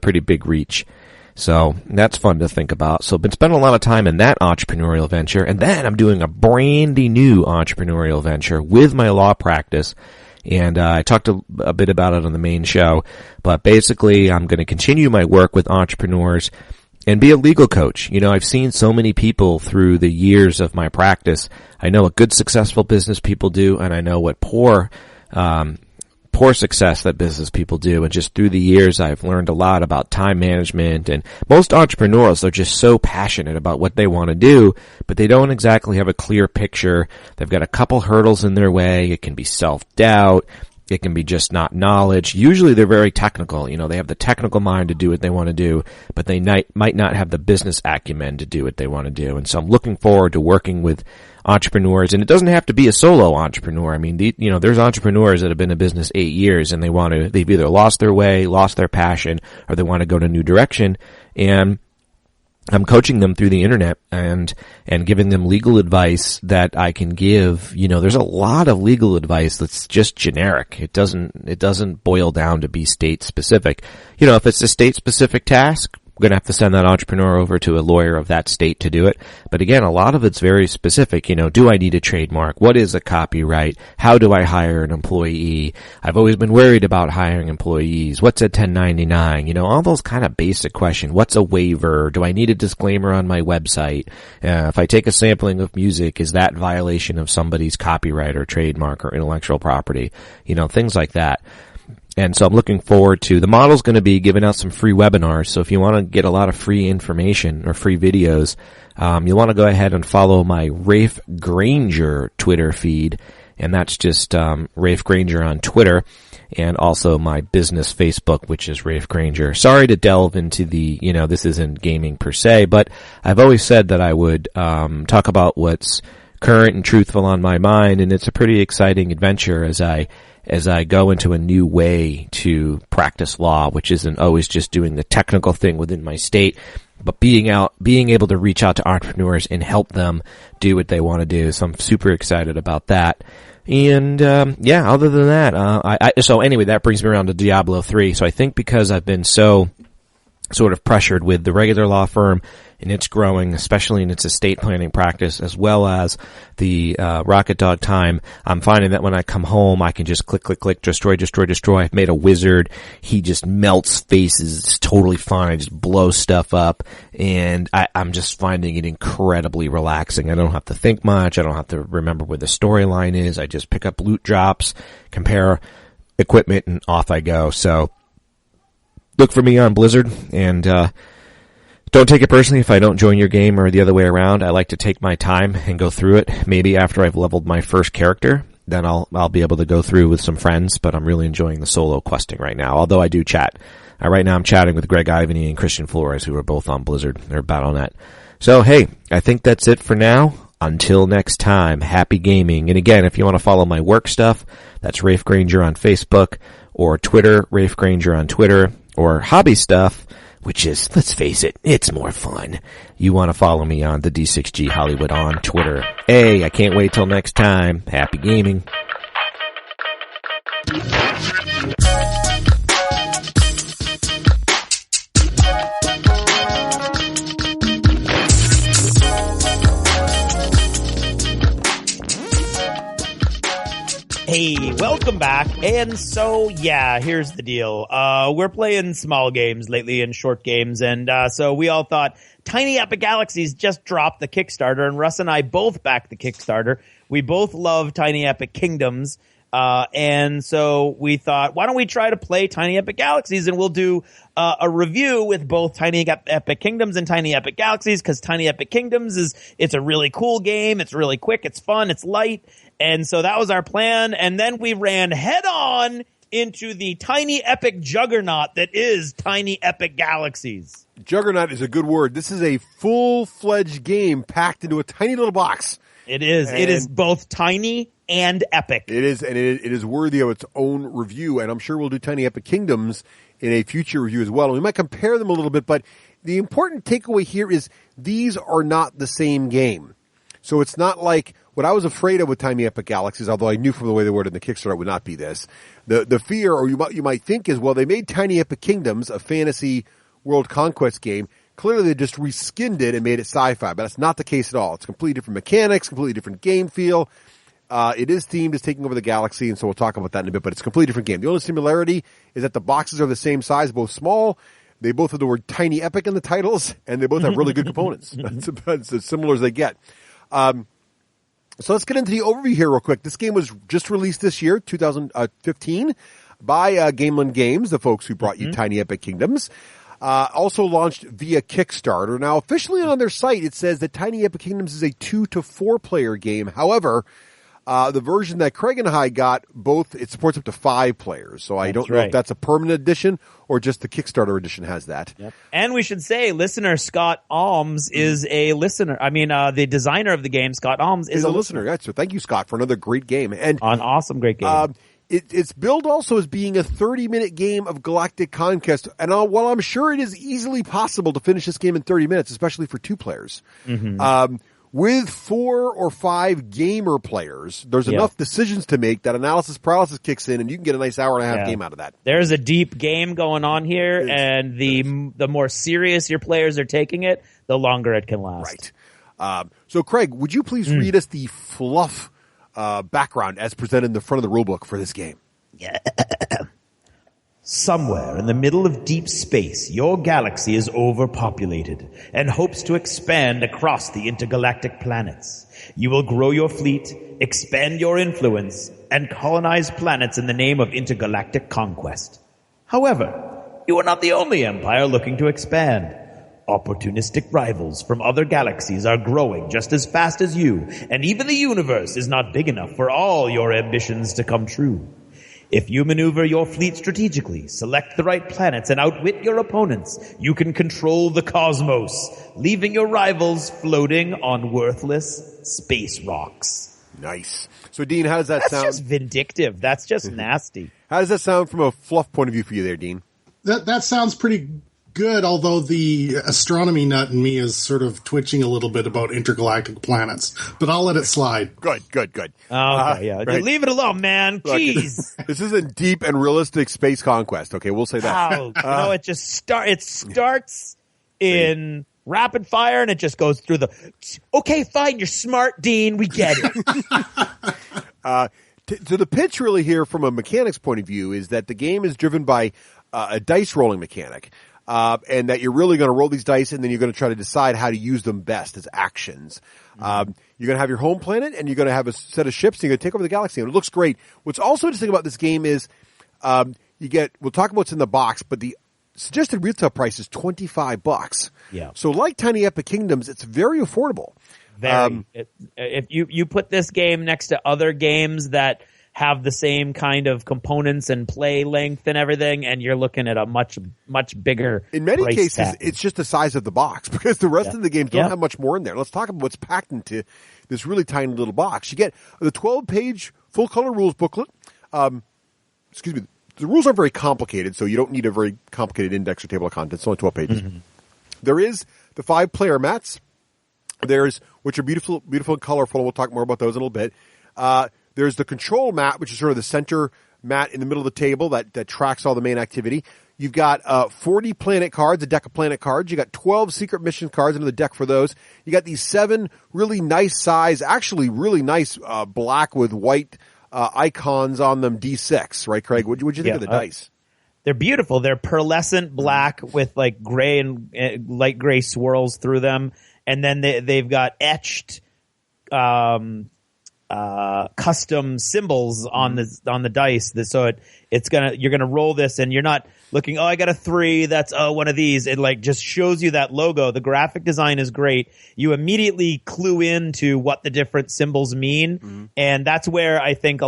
pretty big reach. So that's fun to think about. So I've been spending a lot of time in that entrepreneurial venture, and then I'm doing a brandy new entrepreneurial venture with my law practice. And I talked a bit about it on the main show, but basically I'm going to continue my work with entrepreneurs and be a legal coach. I've seen so many people through the years of my practice. I know what good successful business people do, and I know what poor success that business people do. And just through the years, I've learned a lot about time management. And most entrepreneurs are just so passionate about what they want to do, but they don't exactly have a clear picture. They've got a couple hurdles in their way. It can be self-doubt. It can be just not knowledge. Usually they're very technical. They have the technical mind to do what they want to do, but they might not have the business acumen to do what they want to do. And so I'm looking forward to working with entrepreneurs, and it doesn't have to be a solo entrepreneur. I mean, there's entrepreneurs that have been in business 8 years, and they've either lost their way, lost their passion, or they want to go in a new direction. And I'm coaching them through the internet and giving them legal advice that I can give. There's a lot of legal advice that's just generic. It doesn't boil down to be state specific. If it's a state specific task, going to have to send that entrepreneur over to a lawyer of that state to do it. But again, a lot of it's very specific. Do I need a trademark? What is a copyright? How do I hire an employee? I've always been worried about hiring employees. What's a 1099? All those kind of basic questions. What's a waiver? Do I need a disclaimer on my website? If I take a sampling of music, is that violation of somebody's copyright or trademark or intellectual property? Things like that. And so I'm looking forward to, the model's going to be giving out some free webinars. So if you want to get a lot of free information or free videos, you'll want to go ahead and follow my Rafe Granger Twitter feed. And that's just, Rafe Granger on Twitter, and also my business Facebook, which is Rafe Granger. Sorry to delve into the, this isn't gaming per se, but I've always said that I would, talk about what's current and truthful on my mind. And it's a pretty exciting adventure as I go into a new way to practice law, which isn't always just doing the technical thing within my state, but being able to reach out to entrepreneurs and help them do what they want to do. So I'm super excited about that. And, other than that, so anyway, that brings me around to Diablo 3. So I think because I've been so sort of pressured with the regular law firm and it's growing, especially in its estate planning practice, as well as the Rocket Dog time, I'm finding that when I come home, I can just click, destroy. I've made a wizard. He just melts faces. It's totally fine. I just blow stuff up, and I'm just finding it incredibly relaxing. I don't have to think much. I don't have to remember where the storyline is. I just pick up loot drops, compare equipment, and off I go. So look for me on Blizzard, and don't take it personally if I don't join your game or the other way around. I like to take my time and go through it. Maybe after I've leveled my first character, then I'll be able to go through with some friends, but I'm really enjoying the solo questing right now, although I do chat. Right now I'm chatting with Greg Ivany and Christian Flores, who are both on Blizzard or Battle.net. So hey, I think that's it for now. Until next time, happy gaming. And again, if you want to follow my work stuff, that's Rafe Granger on Facebook, or Twitter, Rafe Granger on Twitter, or hobby stuff, which is, let's face it, it's more fun. You want to follow me on the D6G Hollywood on Twitter. Hey, I can't wait till next time. Happy gaming. Hey, welcome back. And so, here's the deal. We're playing small games lately and short games. And so we all thought Tiny Epic Galaxies just dropped the Kickstarter. And Russ and I both backed the Kickstarter. We both love Tiny Epic Kingdoms. And so we thought, why don't we try to play Tiny Epic Galaxies, and we'll do a review with both Tiny Epic Kingdoms and Tiny Epic Galaxies, because Tiny Epic Kingdoms it's a really cool game. It's really quick. It's fun. It's light. And so that was our plan. And then we ran head on into the tiny epic juggernaut that is Tiny Epic Galaxies. Juggernaut is a good word. This is a full-fledged game packed into a tiny little box. It is. It is both tiny and epic. It is, and it is worthy of its own review. And I'm sure we'll do Tiny Epic Kingdoms in a future review as well. And we might compare them a little bit, but the important takeaway here is these are not the same game. So it's not like what I was afraid of with Tiny Epic Galaxies, although I knew from the way they worded in the Kickstarter it would not be this. The fear, or you might think, is, well, they made Tiny Epic Kingdoms a fantasy world conquest game. Clearly they just reskinned it and made it sci-fi, but that's not the case at all. It's completely different mechanics, completely different game feel. It is themed as taking over the galaxy, and so we'll talk about that in a bit, but it's a completely different game. The only similarity is that the boxes are the same size, both small. They both have the word Tiny Epic in the titles, and they both have really good components. It's as similar as they get. So let's get into the overview here real quick. This game was just released this year, 2015, by Gameland Games, the folks who brought you Tiny Epic Kingdoms. Also launched via Kickstarter. Now, officially on their site, it says that Tiny Epic Kingdoms is a 2 to 4 player game. However, the version that Craig and I got, it supports up to 5 players. So I don't know if that's a permanent edition or just the Kickstarter edition has that. Yep. And we should say, listener Scott Alms is a listener. I mean, the designer of the game, Scott Alms, is a listener. Right? So thank you, Scott, for another great game. And an awesome, great game. It's billed also as being a 30-minute game of galactic conquest. And while I'm sure it is easily possible to finish this game in 30 minutes, especially for 2 players, with 4 or 5 gamer players, there's enough decisions to make that analysis paralysis kicks in, and you can get a nice hour and a half game out of that. There's a deep game going on here, and the more serious your players are taking it, the longer it can last. Right. So, Craig, would you please read us the fluff background as presented in the front of the rulebook for this game? Yeah. Somewhere in the middle of deep space, your galaxy is overpopulated and hopes to expand across the intergalactic planets. You will grow your fleet, expand your influence, and colonize planets in the name of intergalactic conquest. However, you are not the only empire looking to expand. Opportunistic rivals from other galaxies are growing just as fast as you, and even the universe is not big enough for all your ambitions to come true. If you maneuver your fleet strategically, select the right planets, and outwit your opponents, you can control the cosmos, leaving your rivals floating on worthless space rocks. Nice. So, Dean, how does that sound? That's just vindictive. That's just nasty. How does that sound from a fluff point of view for you there, Dean? That sounds pretty good, although the astronomy nut in me is sort of twitching a little bit about intergalactic planets. But I'll let it slide. Good. Okay, yeah. Right. Leave it alone, man. Jeez. This isn't deep and realistic space conquest. Okay, we'll say that. Oh, it just starts in rapid fire, and it just goes through the. Okay, fine. You're smart, Dean. We get it. So the pitch really here from a mechanics point of view is that the game is driven by a dice rolling mechanic. And that you're really going to roll these dice, and then you're going to try to decide how to use them best as actions. You're going to have your home planet, and you're going to have a set of ships, and you're going to take over the galaxy. And it looks great. What's also interesting about this game is we'll talk about what's in the box, but the suggested retail price is $25. Yeah. So like Tiny Epic Kingdoms, it's very affordable. Very. If you put this game next to other games that have the same kind of components and play length and everything, and you're looking at a much bigger. In many price cases, tag. it's just the size of the box because the rest of the games don't have much more in there. Let's talk about what's packed into this really tiny little box. You get the 12-page full-color rules booklet. Excuse me. The rules aren't very complicated, so you don't need a very complicated index or table of contents. It's only 12 pages. Mm-hmm. There is the 5 player mats. Which are beautiful and colorful. We'll talk more about those in a little bit. There's the control mat, which is sort of the center mat in the middle of the table that tracks all the main activity. You've got 40 planet cards, a deck of planet cards. You got 12 secret mission cards into the deck for those. You got these 7 really nice size, actually really nice black with white icons on them D6, right, Craig? What'd you think of the dice? They're beautiful. They're pearlescent black with like gray and light gray swirls through them, and then they've got etched custom symbols on the dice. So you're gonna roll this, and you're not looking, I got a 3, that's one of these. It like just shows you that logo. The graphic design is great. You immediately clue into what the different symbols mean, and that's where I think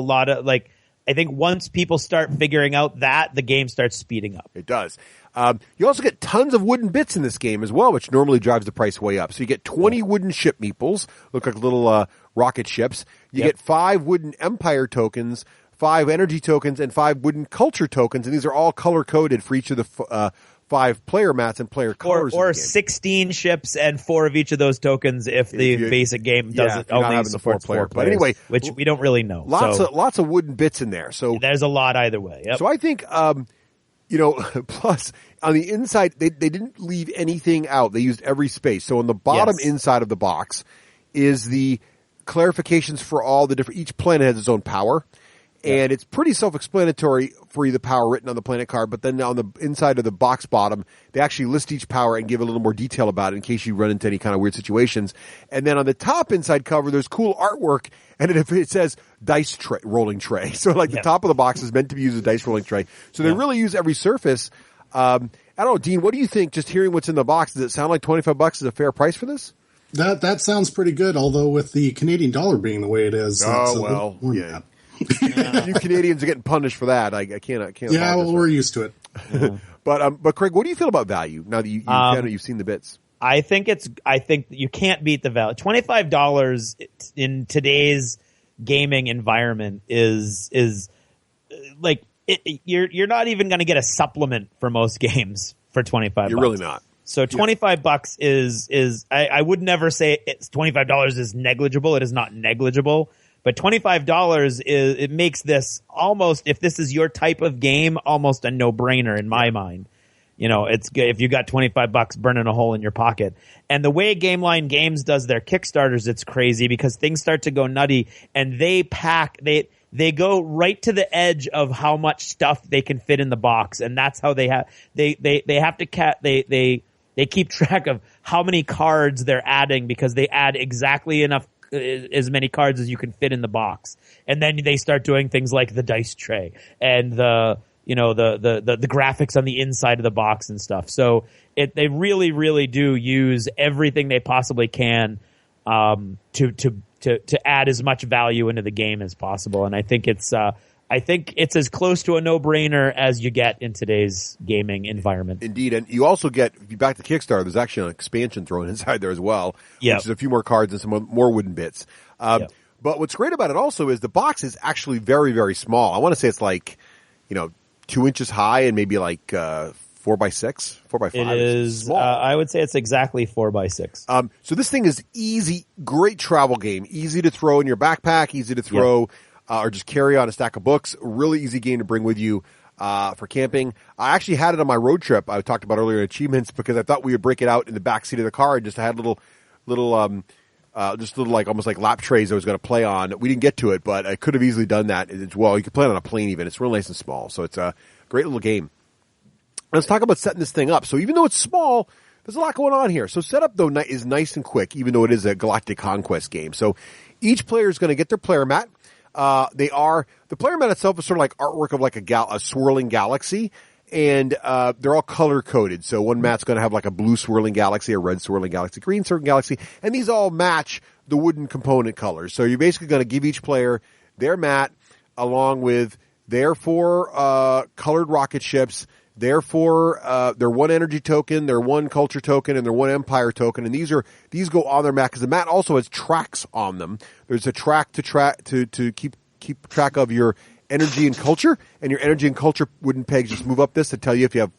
once people start figuring out that, the game starts speeding up. It does. You also get tons of wooden bits in this game as well, which normally drives the price way up. So you get 20 wooden ship meeples, look like little rocket ships. You get 5 wooden empire tokens, 5 energy tokens, and 5 wooden culture tokens, and these are all color-coded for each of the 5 player mats and player colors. Or 16 ships and 4 of each of those tokens if the basic game doesn't only supports 4 players. But anyway, which we don't really know. Lots of wooden bits in there. So there's a lot either way. Yep. So I think plus on the inside they didn't leave anything out. They used every space. So on the bottom inside of the box is the clarifications for all the different. Each planet has its own power. And it's pretty self-explanatory for you, the power written on the planet card, but then on the inside of the box bottom, they actually list each power and give a little more detail about it in case you run into any kind of weird situations. And then on the top inside cover, there's cool artwork, and it says dice rolling tray. So the top of the box is meant to be used as a dice rolling tray. So they really use every surface. I don't know, Dean, what do you think, just hearing what's in the box? Does it sound like $25 is a fair price for this? That sounds pretty good, although with the Canadian dollar being the way it is. You Canadians are getting punished for that. I can't. Yeah, well, we're used to it. But Craig, what do you feel about value now that you've seen the bits? I think you can't beat the value. $25 in today's gaming environment is like you're not even going to get a supplement for most games for $25. You're really not. So $25 is I would never say it's $25 is negligible. It is not negligible, but $25 it makes this almost, if this is your type of game, almost a no-brainer in my mind. You know, it's good if you got $25 burning a hole in your pocket. And the way Game Line Games does their Kickstarters, it's crazy because things start to go nutty and they go right to the edge of how much stuff they can fit in the box, and that's how they keep track of how many cards they're adding because they add exactly enough as many cards as you can fit in the box. And then they start doing things like the dice tray and the graphics on the inside of the box and stuff. So they really, really do use everything they possibly can to add as much value into the game as possible. And I think it's as close to a no-brainer as you get in today's gaming environment. Indeed. And you also get, if you back to Kickstarter, there's actually an expansion thrown inside there as well, which is a few more cards and some more wooden bits. But what's great about it also is the box is actually very, very small. I want to say it's like, 2 inches high and maybe like 4x6, 4x5. It is. I would say it's exactly 4x6. So this thing is easy, great travel game, easy to throw in your backpack, easy to throw or just carry on a stack of books. Really easy game to bring with you for camping. I actually had it on my road trip. I talked about earlier in achievements because I thought we would break it out in the back seat of the car and just had little like almost like lap trays I was going to play on. We didn't get to it, but I could have easily done that as well. You could play it on a plane even. It's real nice and small, so it's a great little game. Let's talk about setting this thing up. So even though it's small, there's a lot going on here. So setup, though, is nice and quick, even though it is a Galactic Conquest game. So each player is going to get their player mat. The player mat itself is sort of like artwork of like a swirling galaxy. And they're all color-coded. So one mat's going to have like a blue swirling galaxy, a red swirling galaxy, green swirling galaxy. And these all match the wooden component colors. So you're basically going to give each player their mat along with their 4 colored rocket ships, their 4 their 1 energy token, their 1 culture token, and their 1 empire token. And these go on their mat because the mat also has tracks on them. There's a track to keep track of your energy and culture, and your energy and culture wooden pegs just move up this to tell you if you have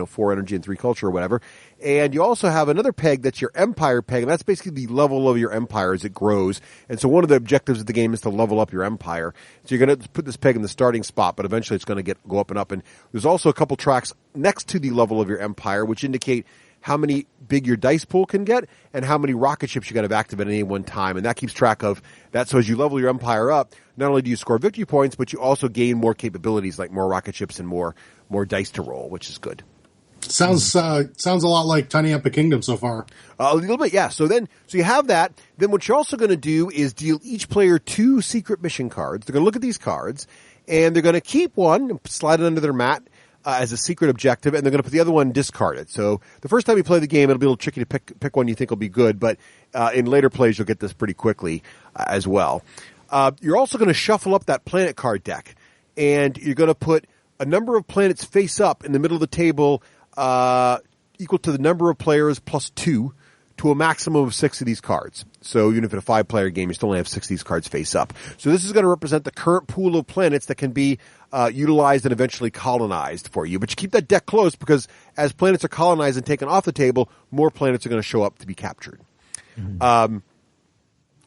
4 energy and 3 culture or whatever. And you also have another peg that's your empire peg, and that's basically the level of your empire as it grows. And so one of the objectives of the game is to level up your empire. So you're going to put this peg in the starting spot, but eventually it's going to go up and up. And there's also a couple tracks next to the level of your empire, which indicate how many big your dice pool can get and how many rocket ships you got to activate at any one time. And that keeps track of that. So as you level your empire up, not only do you score victory points, but you also gain more capabilities like more rocket ships and more dice to roll, which is good. Sounds a lot like Tiny Epic Kingdom so far. A little bit, yeah. So you have that. Then what you're also going to do is deal each player 2 secret mission cards. They're going to look at these cards, and they're going to keep one and slide it under their mat as a secret objective, and they're going to put the other one and discard it. So the first time you play the game, it'll be a little tricky to pick one you think will be good, but in later plays, you'll get this pretty quickly as well. You're also going to shuffle up that planet card deck, and you're going to put a number of planets face up in the middle of the table equal to the number of players plus 2 to a maximum of 6 of these cards. So even if it's a 5-player game, you still only have 6 of these cards face up. So this is going to represent the current pool of planets that can be utilized and eventually colonized for you. But you keep that deck close because as planets are colonized and taken off the table, more planets are going to show up to be captured. Mm-hmm.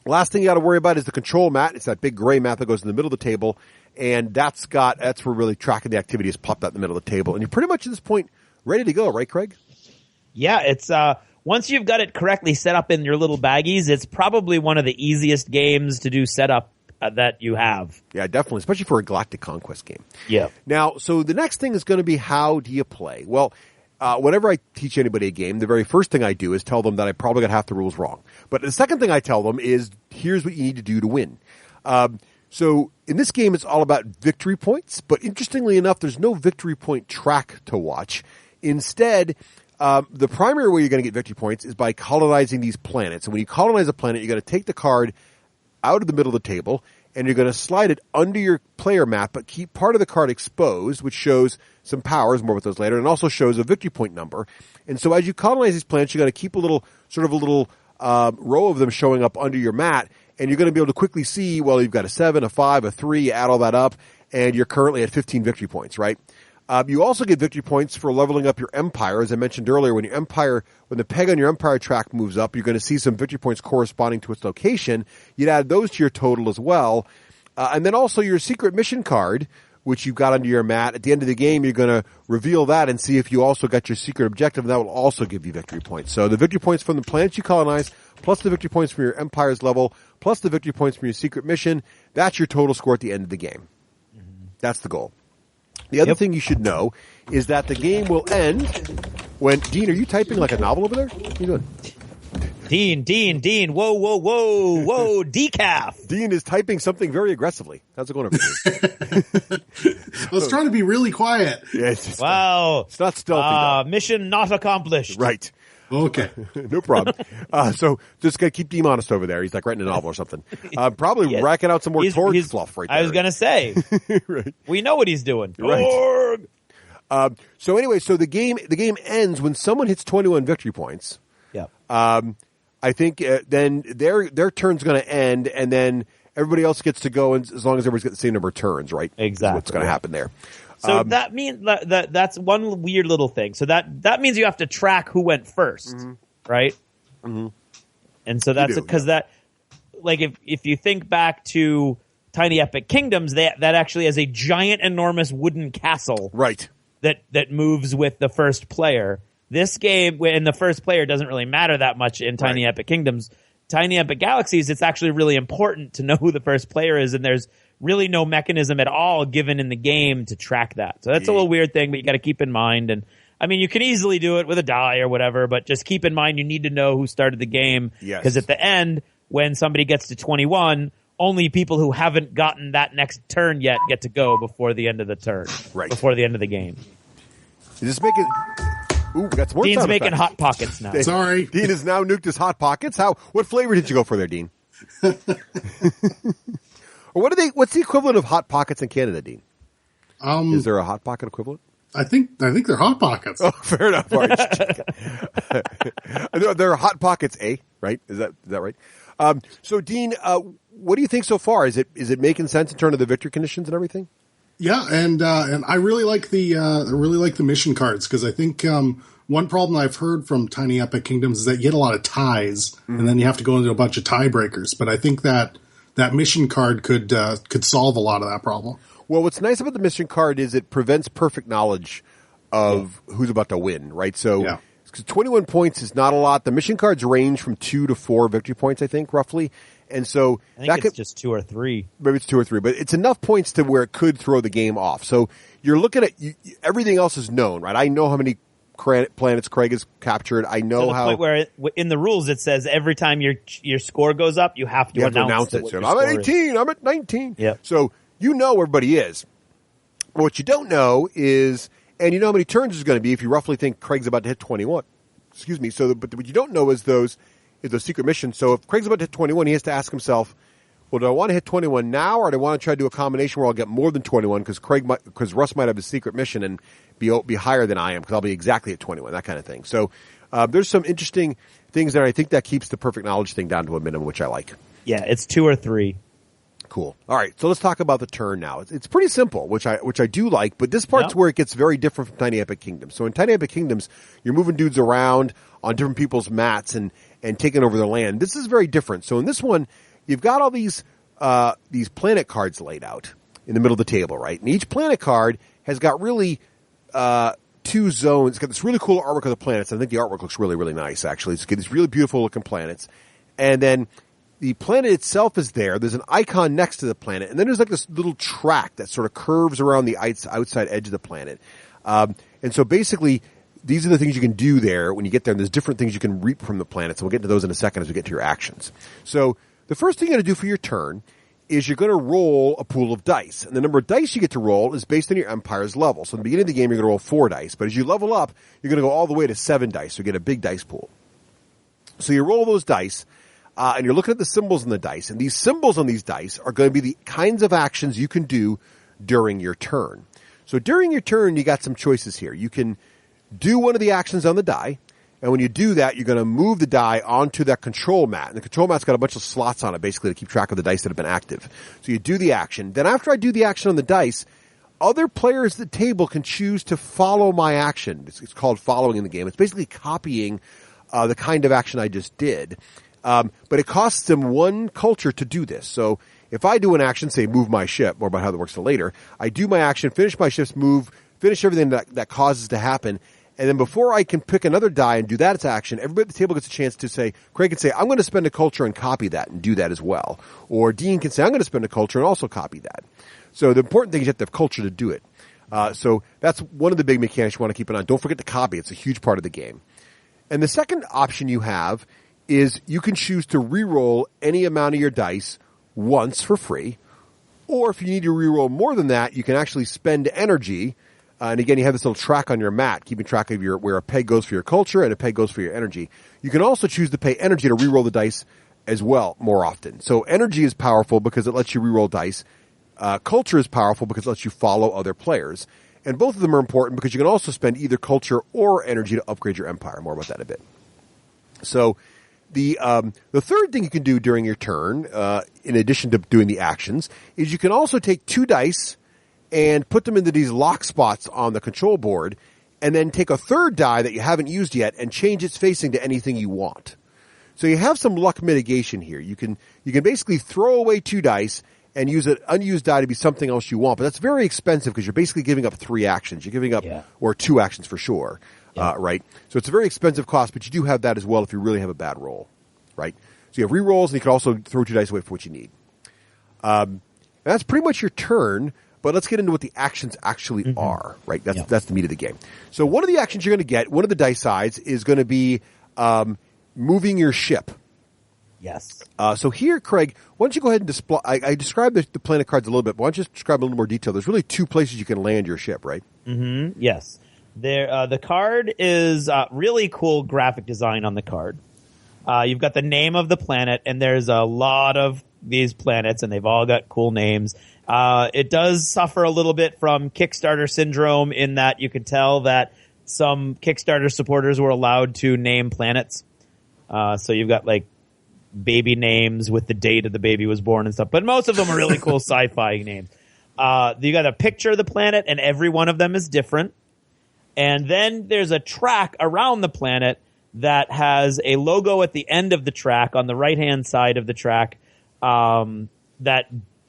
Last thing you got to worry about is the control mat. It's that big gray mat that goes in the middle of the table, and that's where really tracking the activity is popped out in the middle of the table. And you're pretty much at this point ready to go, right, Craig? Yeah, it's once you've got it correctly set up in your little baggies, it's probably one of the easiest games to do setup that you have. Yeah, definitely, especially for a Galactic Conquest game. Yeah. Now, so the next thing is going to be how do you play? Well, whenever I teach anybody a game, the very first thing I do is tell them that I probably got half the rules wrong. But the second thing I tell them is here's what you need to do to win. So in this game, it's all about victory points. But interestingly enough, there's no victory point track to watch. Instead, the primary way you're going to get victory points is by colonizing these planets. And when you colonize a planet, you're going to take the card out of the middle of the table, and you're going to slide it under your player map, but keep part of the card exposed, which shows some powers, more with those later, and also shows a victory point number. And so as you colonize these planets, you're going to keep a little row of them showing up under your mat, and you're going to be able to quickly see, well, you've got a 7, a 5, a 3, you add all that up, and you're currently at 15 victory points, right? You also get victory points for leveling up your empire. As I mentioned earlier, when the peg on your empire track moves up, you're going to see some victory points corresponding to its location. You'd add those to your total as well. And then also your secret mission card, which you've got under your mat. At the end of the game, you're going to reveal that and see if you also got your secret objective, and that will also give you victory points. So the victory points from the planets you colonize, plus the victory points from your empire's level, plus the victory points from your secret mission, that's your total score at the end of the game. That's the goal. The other thing you should know is that the game will end when... Dean, are you typing like a novel over there? What are you doing? Dean, whoa, decaf. Dean is typing something very aggressively. How's it going over here? I was trying to be really quiet. Yeah, It's not stealthy. Mission not accomplished. Right. Okay. No problem. So just got to keep Dean honest over there. He's like writing a novel or something. Probably racking out some more Torg fluff right there. I was going to say. Right. We know what he's doing. Right. So anyway, the game ends when someone hits 21 victory points. Yeah. I think then their turn's going to end, and then everybody else gets to go, and as long as everybody's got the same number of turns, right? Exactly. What's going to happen there? So that means that's one weird little thing. So that means you have to track who went first, right? Mm-hmm. And so that's because that, like, if you think back to Tiny Epic Kingdoms, that actually has a giant, enormous wooden castle, right? That moves with the first player. This game, when the first player doesn't really matter that much in Tiny Epic Kingdoms. Tiny Epic Galaxies, it's actually really important to know who the first player is, and there's really no mechanism at all given in the game to track that. So that's a little weird thing, but you got to keep in mind. And I mean, you can easily do it with a die or whatever, but just keep in mind you need to know who started the game. Because at the end, when somebody gets to 21, only people who haven't gotten that next turn yet get to go before the end of the turn. Right. Before the end of the game. Is this making... Ooh, we got some more Dean's sound making effects. Hot Pockets now. Sorry. Dean has now nuked his Hot Pockets. What flavor did you go for there, Dean? Or what's the equivalent of Hot Pockets in Canada, Dean? Is there a Hot Pocket equivalent? I think they're Hot Pockets. Oh, fair enough. All right. They're Hot Pockets, right? Is that right? So, Dean, what do you think so far? Is it making sense in terms of the victory conditions and everything? Yeah, and I really like the mission cards, because I think one problem I've heard from Tiny Epic Kingdoms is that you get a lot of ties, and then you have to go into a bunch of tiebreakers. But I think that mission card could solve a lot of that problem. Well, what's nice about the mission card is it prevents perfect knowledge of who's about to win, right? So, 21 points is not a lot. The mission cards range from 2 to 4 victory points, I think, roughly. And so I think it's just 2 or 3. Maybe it's 2 or 3, but it's enough points to where it could throw the game off. So you're looking at everything else is known, right? I know how many planets Craig has captured. I know to the point where in the rules it says every time your score goes up, you have to announce it. So I'm at 18. I'm at 19. Yeah. So you know where everybody is. What you don't know is, and you know how many turns it's going to be if you roughly think Craig's about to hit 21. Excuse me. But what you don't know is those secret missions. So if Craig's about to hit 21, he has to ask himself, well, do I want to hit 21 now, or do I want to try to do a combination where I'll get more than 21 because Russ might have a secret mission and be higher than I am because I'll be exactly at 21, that kind of thing. So there's some interesting things there. I think that keeps the perfect knowledge thing down to a minimum, which I like. Yeah, it's 2 or 3. Cool. All right, so let's talk about the turn now. It's pretty simple, which I do like, but this part's where it gets very different from Tiny Epic Kingdoms. So in Tiny Epic Kingdoms, you're moving dudes around on different people's mats and taking over their land. This is very different. So in this one, you've got all these planet cards laid out in the middle of the table, right? And each planet card has got really 2 zones. It's got this really cool artwork of the planets. I think the artwork looks really, really nice, actually. It's got these really beautiful looking planets. And then the planet itself is there. There's an icon next to the planet. And then there's like this little track that sort of curves around the outside edge of the planet. And so basically, these are the things you can do there when you get there. And there's different things you can reap from the planets. And we'll get to those in a second as we get to your actions. So the first thing you're going to do for your turn is you're going to roll a pool of dice. And the number of dice you get to roll is based on your empire's level. So in the beginning of the game, you're going to roll 4 dice. But as you level up, you're going to go all the way to 7 dice. So you get a big dice pool. So you roll those dice. And you're looking at the symbols on the dice, and these symbols on these dice are going to be the kinds of actions you can do during your turn. So during your turn, you got some choices here. You can do one of the actions on the die, and when you do that, you're going to move the die onto that control mat. And the control mat's got a bunch of slots on it, basically, to keep track of the dice that have been active. So you do the action. Then after I do the action on the dice, other players at the table can choose to follow my action. It's called following in the game. It's basically copying the kind of action I just did. But it costs them 1 culture to do this. So if I do an action, say move my ship, more about how that works later, I do my action, finish my ship's move, finish everything that causes to happen, and then before I can pick another die and do that as action, everybody at the table gets a chance to say, Craig can say, I'm going to spend a culture and copy that and do that as well. Or Dean can say, I'm going to spend a culture and also copy that. So the important thing is you have to have culture to do it. So that's one of the big mechanics you want to keep an eye on. Don't forget to copy. It's a huge part of the game. And the second option you have is you can choose to reroll any amount of your dice once for free. Or if you need to reroll more than that, you can actually spend energy. And again, you have this little track on your mat, keeping track of where a peg goes for your culture and a peg goes for your energy. You can also choose to pay energy to reroll the dice as well more often. So energy is powerful because it lets you reroll dice. Culture is powerful because it lets you follow other players. And both of them are important because you can also spend either culture or energy to upgrade your empire. More about that in a bit. So the third thing you can do during your turn, in addition to doing the actions, is you can also take 2 dice and put them into these lock spots on the control board, and then take a third die that you haven't used yet and change its facing to anything you want. So you have some luck mitigation here. You can basically throw away 2 dice and use an unused die to be something else you want, but that's very expensive because you're basically giving up 3 actions. You're giving up, or 2 actions for sure, right? So it's a very expensive cost, but you do have that as well if you really have a bad roll, right? So you have rerolls, and you can also throw 2 dice away for what you need. That's pretty much your turn. But let's get into what the actions actually are, right? That's the meat of the game. So one of the actions you're going to get, one of the dice sides, is going to be moving your ship. Yes. So here, Craig, why don't you go ahead and display? I described the planet cards a little bit, but why don't you just describe a little more detail? There's really 2 places you can land your ship, right? Mm-hmm. Yes. The card is really cool graphic design on the card. You've got the name of the planet, and there's a lot of these planets, and they've all got cool names. It does suffer a little bit from Kickstarter syndrome in that you could tell that some Kickstarter supporters were allowed to name planets. So you've got like baby names with the date of the baby was born and stuff, but most of them are really cool sci-fi names. You got a picture of the planet, and every one of them is different. And then there's a track around the planet that has a logo at the end of the track on the right-hand side of the track,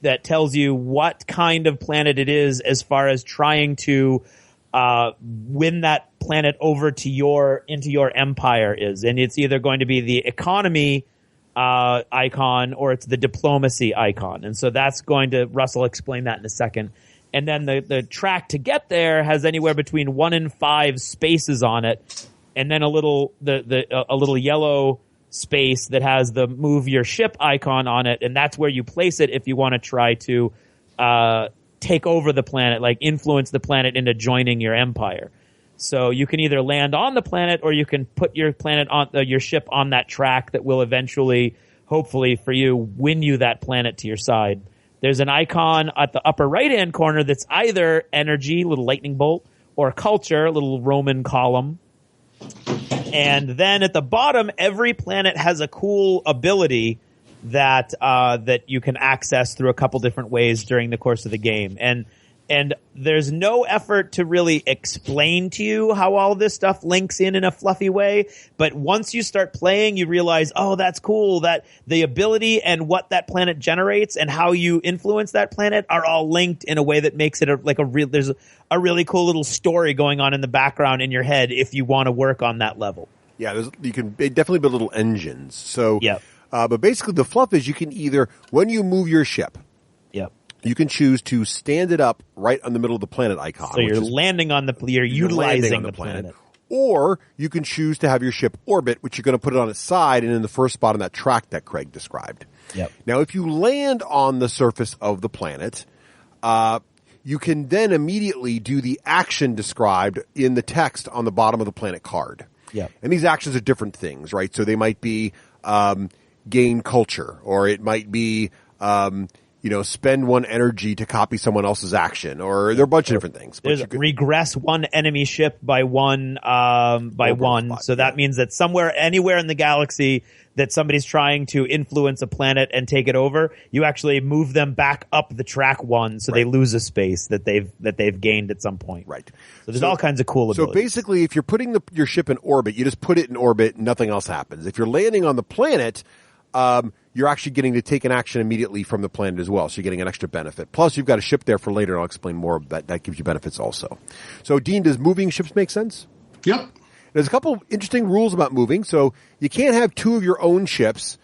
that tells you what kind of planet it is as far as trying to win that planet over to into your empire is. And it's either going to be the economy icon or it's the diplomacy icon. And so that's going to, Russ will explain that in a second. And then the track to get there has anywhere between 1 and 5 spaces on it, and then a little yellow space that has the move your ship icon on it, and that's where you place it if you want to try to take over the planet, like influence the planet into joining your empire. So you can either land on the planet, or you can put your planet on your ship on that track that will eventually, hopefully for you, win you that planet to your side. There's an icon at the upper right-hand corner that's either energy, little lightning bolt, or culture, little Roman column. And then at the bottom, every planet has a cool ability that you can access through a couple different ways during the course of the game. And there's no effort to really explain to you how all this stuff links in a fluffy way. But once you start playing, you realize, oh, that's cool, that the ability and what that planet generates and how you influence that planet are all linked in a way that makes it there's a really cool little story going on in the background in your head if you want to work on that level. Yeah, you can definitely build little engines. So, but basically the fluff is you can either, when you move your ship, you can choose to stand it up right on the middle of the planet icon. So you're landing on you're utilizing the planet. Or you can choose to have your ship orbit, which you're going to put it on its side and in the first spot on that track that Craig described. Now, if you land on the surface of the planet, you can then immediately do the action described in the text on the bottom of the planet card. And these actions are different things, right? So they might be gain culture, or it might be spend one energy to copy someone else's action, or there are a bunch of different things. But There's regress one enemy ship by one, So that means that anywhere in the galaxy that somebody's trying to influence a planet and take it over, you actually move them back up the track one, so they lose a space that they've gained at some point. Right. So there's all kinds of cool abilities. So basically, if you're putting your ship in orbit, you just put it in orbit, nothing else happens. If you're landing on the planet, you're actually getting to take an action immediately from the planet as well. So you're getting an extra benefit. Plus, you've got a ship there for later, and I'll explain more of that. That gives you benefits also. So, Dean, does moving ships make sense? Yep. There's a couple interesting rules about moving. So you can't have two of your own ships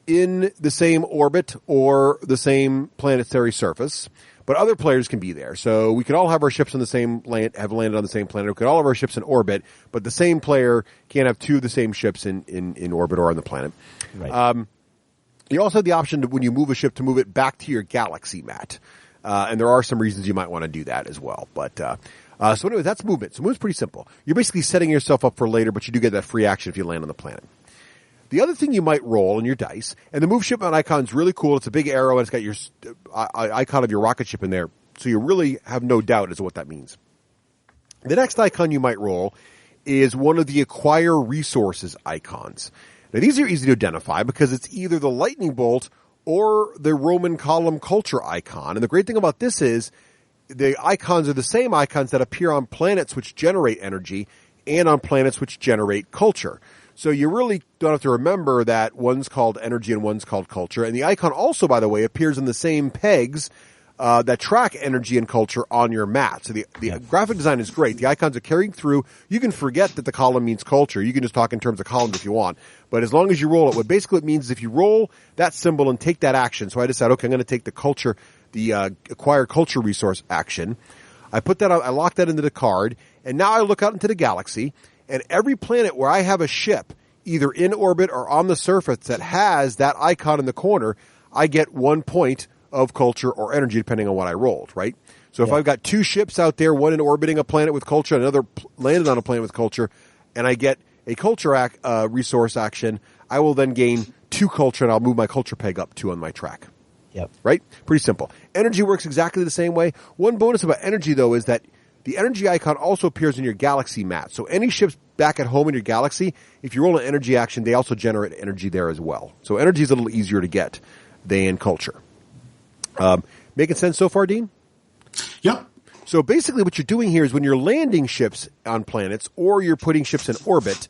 in the same orbit or the same planetary surface, but other players can be there. So we could all have our ships on the same have landed on the same planet. We could all have our ships in orbit, but the same player can't have two of the same ships in orbit or on the planet. Right. You also have the option when you move a ship to move it back to your galaxy mat. And there are some reasons you might want to do that as well. But, so anyway, that's movement. So movement's pretty simple. You're basically setting yourself up for later, but you do get that free action if you land on the planet. The other thing you might roll in your dice, and the move ship icon is really cool. It's a big arrow, and it's got your icon of your rocket ship in there. So you really have no doubt as to what that means. The next icon you might roll is one of the acquire resources icons. Now, these are easy to identify because it's either the lightning bolt or the Roman column culture icon. And the great thing about this is the icons are the same icons that appear on planets which generate energy and on planets which generate culture. So you really don't have to remember that one's called energy and one's called culture. And the icon also, by the way, appears in the same pegs that track energy and culture on your mat. So the graphic design is great. The icons are carried through. You can forget that the column means culture. You can just talk in terms of columns if you want. But as long as you roll it, what basically it means is if you roll that symbol and take that action. So I decide, okay, I'm going to take the culture, the acquire culture resource action. I put that out, I lock that into the card, and now I look out into the galaxy, and every planet where I have a ship, either in orbit or on the surface that has that icon in the corner, I get 1 point of culture or energy depending on what I rolled, right? So if I've got two ships out there, one in orbiting a planet with culture, another landed on a planet with culture, and I get a culture resource action, I will then gain 2 culture and I'll move my culture peg up 2 on my track. Yep. Right? Pretty simple. Energy works exactly the same way. One bonus about energy, though, is that the energy icon also appears in your galaxy mat. So any ships back at home in your galaxy, if you roll an energy action, they also generate energy there as well. So energy is a little easier to get than culture. Making sense so far, Dean? Yep. So basically what you're doing here is when you're landing ships on planets or you're putting ships in orbit,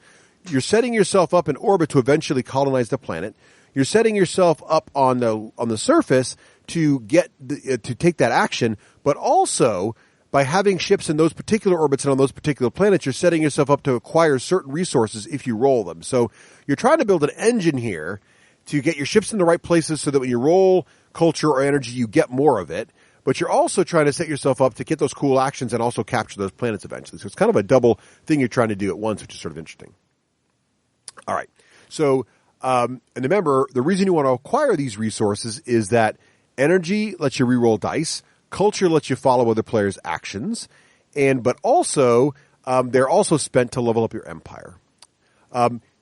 you're setting yourself up in orbit to eventually colonize the planet. You're setting yourself up on the surface to get to take that action, but also by having ships in those particular orbits and on those particular planets, you're setting yourself up to acquire certain resources if you roll them. So you're trying to build an engine here to get your ships in the right places so that when you roll culture or energy, you get more of it. But you're also trying to set yourself up to get those cool actions and also capture those planets eventually. So it's kind of a double thing you're trying to do at once, which is sort of interesting. All right. So, and remember, the reason you want to acquire these resources is that energy lets you reroll dice. Culture lets you follow other players' actions. But also, they're also spent to level up your empire.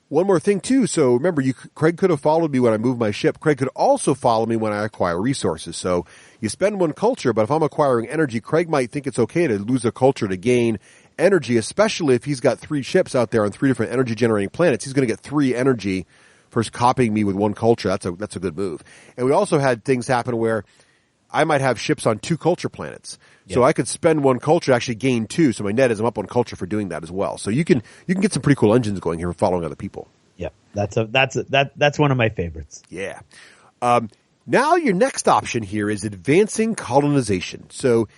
One more thing, too. So remember, Craig could have followed me when I moved my ship. Craig could also follow me when I acquire resources. So you spend 1 culture, but if I'm acquiring energy, Craig might think it's okay to lose a culture to gain energy, especially if he's got 3 ships out there on 3 different energy-generating planets. He's going to get 3 energy for copying me with 1 culture. That's a good move. And we also had things happen where I might have ships on 2 culture planets. So I could spend 1 culture, actually gain 2. So my net is I'm up on culture for doing that as well. So you can get some pretty cool engines going here for following other people. Yep. That's one of my favorites. Yeah. Now your next option here is advancing colonization. So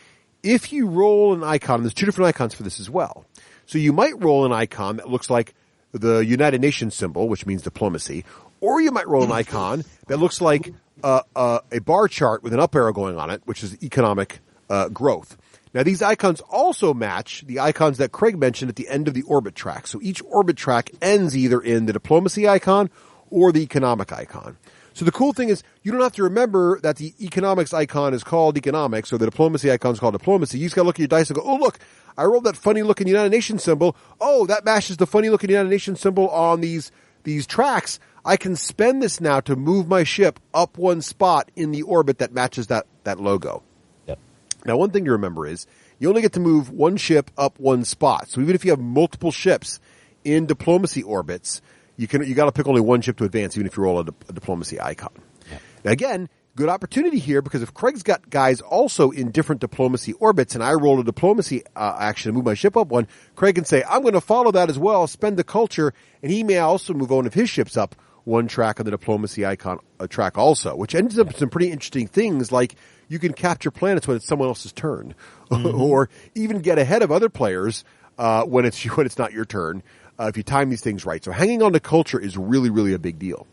if you roll an icon, there's 2 different icons for this as well. So you might roll an icon that looks like the United Nations symbol, which means diplomacy, or you might roll an icon that looks like a bar chart with an up arrow going on it, which is economic growth. Now, these icons also match the icons that Craig mentioned at the end of the orbit track. So each orbit track ends either in the diplomacy icon or the economic icon. So the cool thing is you don't have to remember that the economics icon is called economics or the diplomacy icon is called diplomacy. You just got to look at your dice and go, oh, look, I rolled that funny-looking United Nations symbol. Oh, that matches the funny-looking United Nations symbol on these tracks. I can spend this now to move my ship up one spot in the orbit that matches that logo. Yep. Now, one thing to remember is you only get to move one ship up one spot. So even if you have multiple ships in diplomacy orbits, you got to pick only one ship to advance, even if you roll a diplomacy icon. Yep. Now, again, good opportunity here, because if Craig's got guys also in different diplomacy orbits and I roll a diplomacy action to move my ship up one, Craig can say, I'm going to follow that as well, spend the culture, and he may also move one of his ships up one track on the diplomacy icon track also, which ends up with some pretty interesting things, like you can capture planets when it's someone else's turn, or even get ahead of other players when it's not your turn, if you time these things right. So hanging on to culture is really, really a big deal.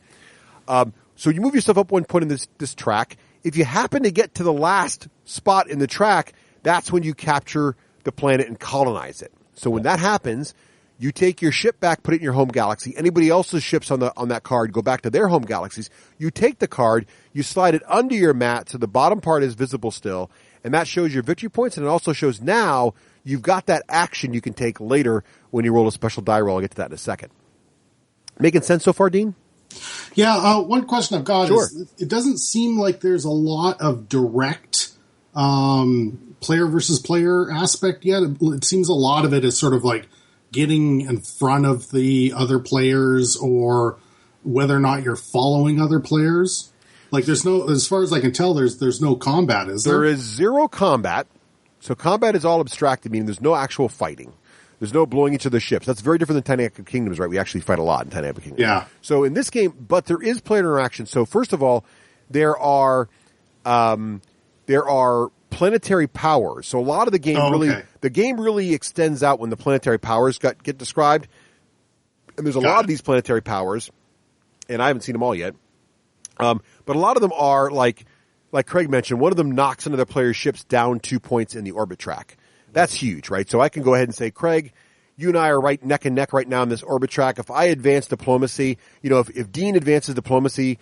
So you move yourself up one point in this track. If you happen to get to the last spot in the track, that's when you capture the planet and colonize it. So when that happens, you take your ship back, put it in your home galaxy. Anybody else's ships on that card go back to their home galaxies. You take the card, you slide it under your mat so the bottom part is visible still, and that shows your victory points, and it also shows now you've got that action you can take later when you roll a special die roll. I'll get to that in a second. Making sense so far, Dean? Yeah, one question I've got Sure. is, it doesn't seem like there's a lot of direct player versus player aspect yet. It seems a lot of it is sort of like getting in front of the other players, or whether or not you're following other players. Like there's no, as far as I can tell, there's no combat, is there? There is zero combat. So combat is all abstracted, meaning there's no actual fighting. There's no blowing each other's ships. That's very different than Tiny Epic Kingdoms, right? We actually fight a lot in Tiny Epic Kingdoms. Yeah. So in this game, but there is player interaction. So first of all, there are planetary powers. So a lot of the game the game really extends out when the planetary powers get described. And there's a lot of these planetary powers, and I haven't seen them all yet. But a lot of them are like Craig mentioned, one of them knocks another player's ships down 2 points in the orbit track. That's huge, right? So I can go ahead and say, Craig, you and I are right neck and neck right now in this orbit track. If I advance diplomacy, if Dean advances diplomacy,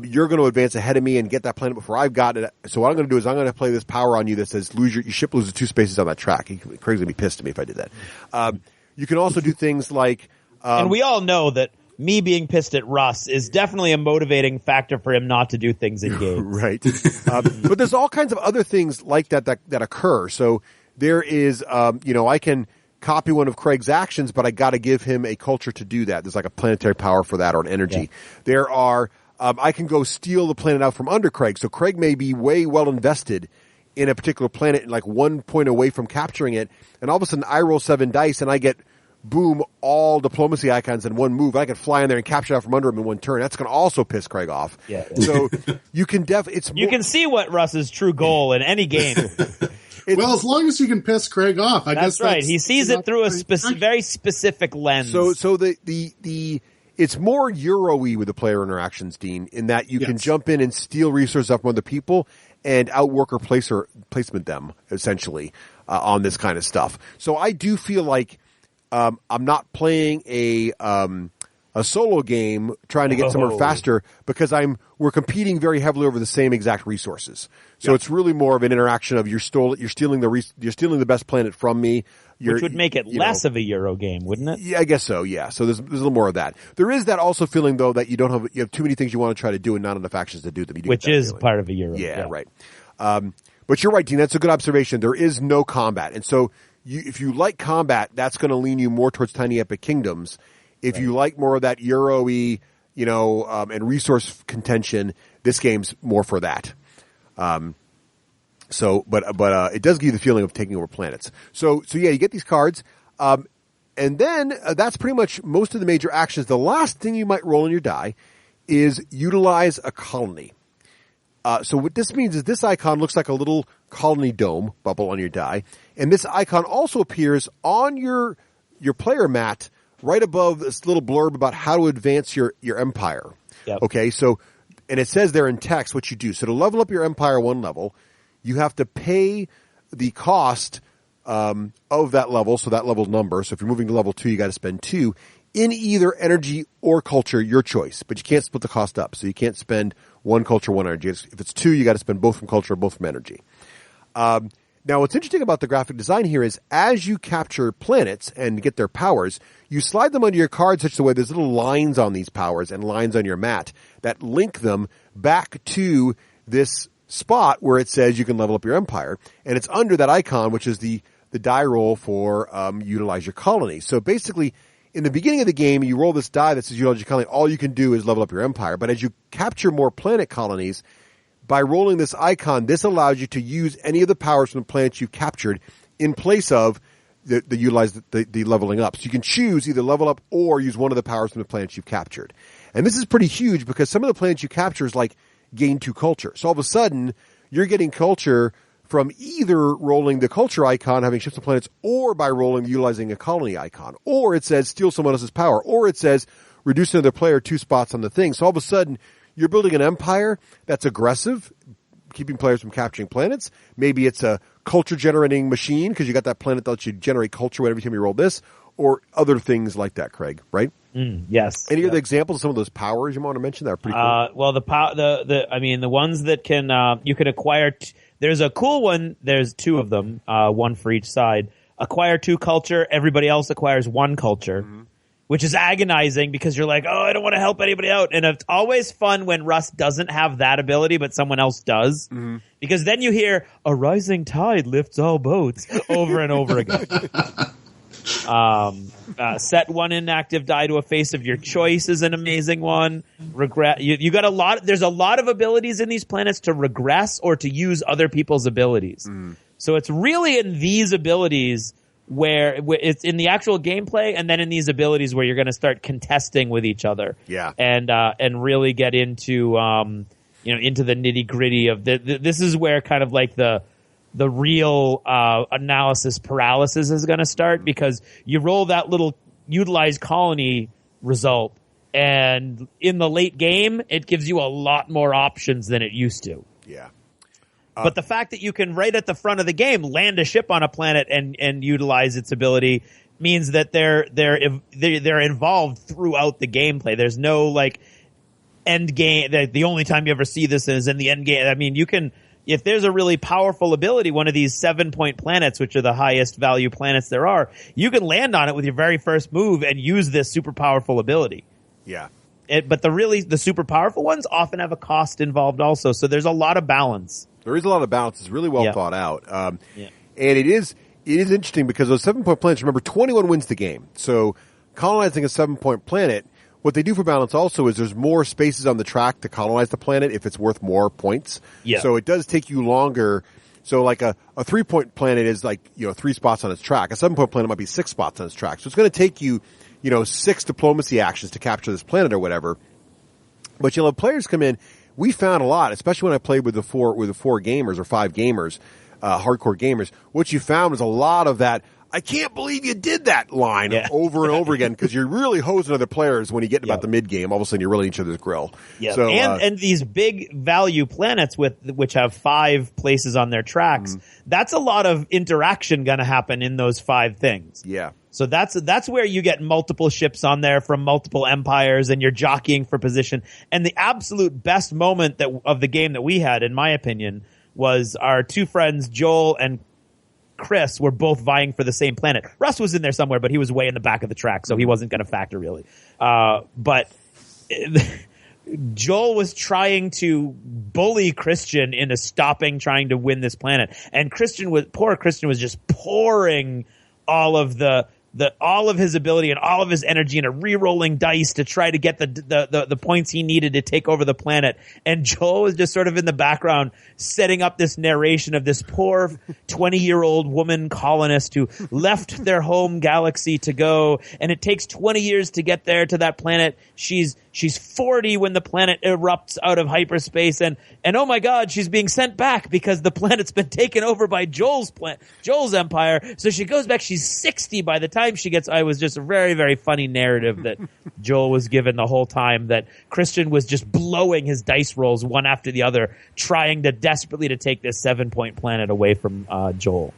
you're going to advance ahead of me and get that planet before I've got it. So what I'm going to do is I'm going to play this power on you that says your ship loses 2 spaces on that track. Craig's going to be pissed at me if I did that. You can also do things like... and we all know that me being pissed at Russ is definitely a motivating factor for him not to do things in games. Right. But there's all kinds of other things like that occur. So there is, I can copy one of Craig's actions, but I got to give him a culture to do that. There's like a planetary power for that, or an energy. Yeah. There are, I can go steal the planet out from under Craig. So Craig may be way well invested in a particular planet and like 1 point away from capturing it. And all of a sudden I roll 7 dice and I get, boom, all diplomacy icons in one move. I can fly in there and capture it out from under him in one turn. That's going to also piss Craig off. Yeah. So you can you can see what Russ's true goal in any game. Well, as long as you can piss Craig off, I guess that's right. He sees it through a very specific lens. So the it's more Euro-y with the player interactions, Dean, in that you can jump in and steal resources up from other people and outwork or placement them essentially on this kind of stuff. So I do feel like I'm not playing a solo game trying to get somewhere faster, because we're competing very heavily over the same exact resources. So it's really more of an interaction of you're stealing the best planet from me. Which would make it less of a Euro game, wouldn't it? Yeah, I guess so. Yeah. So there's a little more of that. There is that also feeling though that you have too many things you want to try to do and not enough actions to do them. Which is part of a Euro. Yeah. Right. But you're right, Dean. That's a good observation. There is no combat, and so if you like combat, that's going to lean you more towards Tiny Epic Kingdoms. If you like more of that Euro-y, and resource contention, this game's more for that. But it does give you the feeling of taking over planets. So yeah, you get these cards, and then that's pretty much most of the major actions. The last thing you might roll in your die is utilize a colony. So what this means is this icon looks like a little colony dome bubble on your die, and this icon also appears on your player mat right above this little blurb about how to advance your empire. Yep. Okay, so, and it says there in text what you do. So to level up your empire one level, you have to pay the cost of that level, so that level number. So if you're moving to level 2, you got to spend 2 in either energy or culture, your choice. But you can't split the cost up. So you can't spend 1 culture, 1 energy. If it's 2, you got to spend both from culture or both from energy. Now Now, what's interesting about the graphic design here is as you capture planets and get their powers, you slide them onto your card such a way there's little lines on these powers and lines on your mat that link them back to this spot where it says you can level up your empire. And it's under that icon, which is the die roll for utilize your colony. So basically, in the beginning of the game, you roll this die that says utilize your colony. All you can do is level up your empire. But as you capture more planet colonies, by rolling this icon, this allows you to use any of the powers from the planets you've captured in place of the leveling up. So you can choose either level up or use one of the powers from the planets you've captured. And this is pretty huge because some of the planets you capture is like gain 2 culture. So all of a sudden, you're getting culture from either rolling the culture icon, having ships to planets, or by utilizing a colony icon. Or it says steal someone else's power. Or it says reduce another player 2 spots on the thing. So all of a sudden, you're building an empire that's aggressive, keeping players from capturing planets. Maybe it's a culture-generating machine because you got that planet that lets you generate culture every time you roll this, or other things like that, Craig, right? Yes. Any other examples of some of those powers you want to mention that are pretty cool? Well, the ones that can you can acquire. There's a cool one. There's 2 of them, one for each side. Acquire 2 culture. Everybody else acquires 1 culture. Mm-hmm. Which is agonizing because you're like, oh, I don't want to help anybody out. And it's always fun when Russ doesn't have that ability, but someone else does. Mm-hmm. Because then you hear, a rising tide lifts all boats over and over again. Set 1 inactive die to a face of your choice is an amazing one. You got a lot. There's a lot of abilities in these planets to regress or to use other people's abilities. Mm. So it's really in these abilities where it's in the actual gameplay and then in these abilities where you're going to start contesting with each other. Yeah. And really get into, into the nitty gritty of this is where kind of like the real, analysis paralysis is going to start because you roll that little utilized colony result and in the late game, it gives you a lot more options than it used to. Yeah. But the fact that you can, right at the front of the game, land a ship on a planet and utilize its ability means that they're involved throughout the gameplay. There's no like end game. The only time you ever see this is in the end game. I mean, you can, if there's a really powerful ability, one of these 7-point planets, which are the highest value planets there are, you can land on it with your very first move and use this super powerful ability. Yeah. But the super powerful ones often have a cost involved also. So there's a lot of balance. There is a lot of balance. It's really well thought out. And it is interesting because those 7-point planets, remember, 21 wins the game. So colonizing a 7-point planet, what they do for balance also is there's more spaces on the track to colonize the planet if it's worth more points. Yeah. So it does take you longer. So like a 3-point planet is like, 3 spots on its track. A 7-point planet might be 6 spots on its track. So it's going to take you, 6 diplomacy actions to capture this planet or whatever. But you'll have players come in. We found a lot, especially when I played with the 4 gamers or 5 gamers, hardcore gamers. What you found was a lot of that, I can't believe you did that line over and over again because you're really hosing other players when you get about the mid game. All of a sudden you're really in each other's grill. Yeah. So, and these big value planets which have 5 places on their tracks, that's a lot of interaction going to happen in those 5 things. Yeah. So that's where you get multiple ships on there from multiple empires and you're jockeying for position. And the absolute best moment of the game that we had, in my opinion, was our 2 friends, Joel and Chris, were both vying for the same planet. Russ was in there somewhere, but he was way in the back of the track, so he wasn't going to factor really. But Joel was trying to bully Christian into trying to win this planet. And poor Christian was just pouring all of all of his ability and all of his energy into re-rolling dice to try to get the points he needed to take over the planet. And Joel was just sort of in the background setting up this narration of this poor 20-year-old woman colonist who left their home galaxy to go, and it takes 20 years to get there to that planet. She's 40 when the planet erupts out of hyperspace, and oh my God, she's being sent back because the planet's been taken over by Joel's empire. So she goes back. She's 60 by the time she gets. I was just a very, very funny narrative that Joel was given the whole time. That Christian was just blowing his dice rolls one after the other, trying to desperately to take this 7-point planet away from Joel.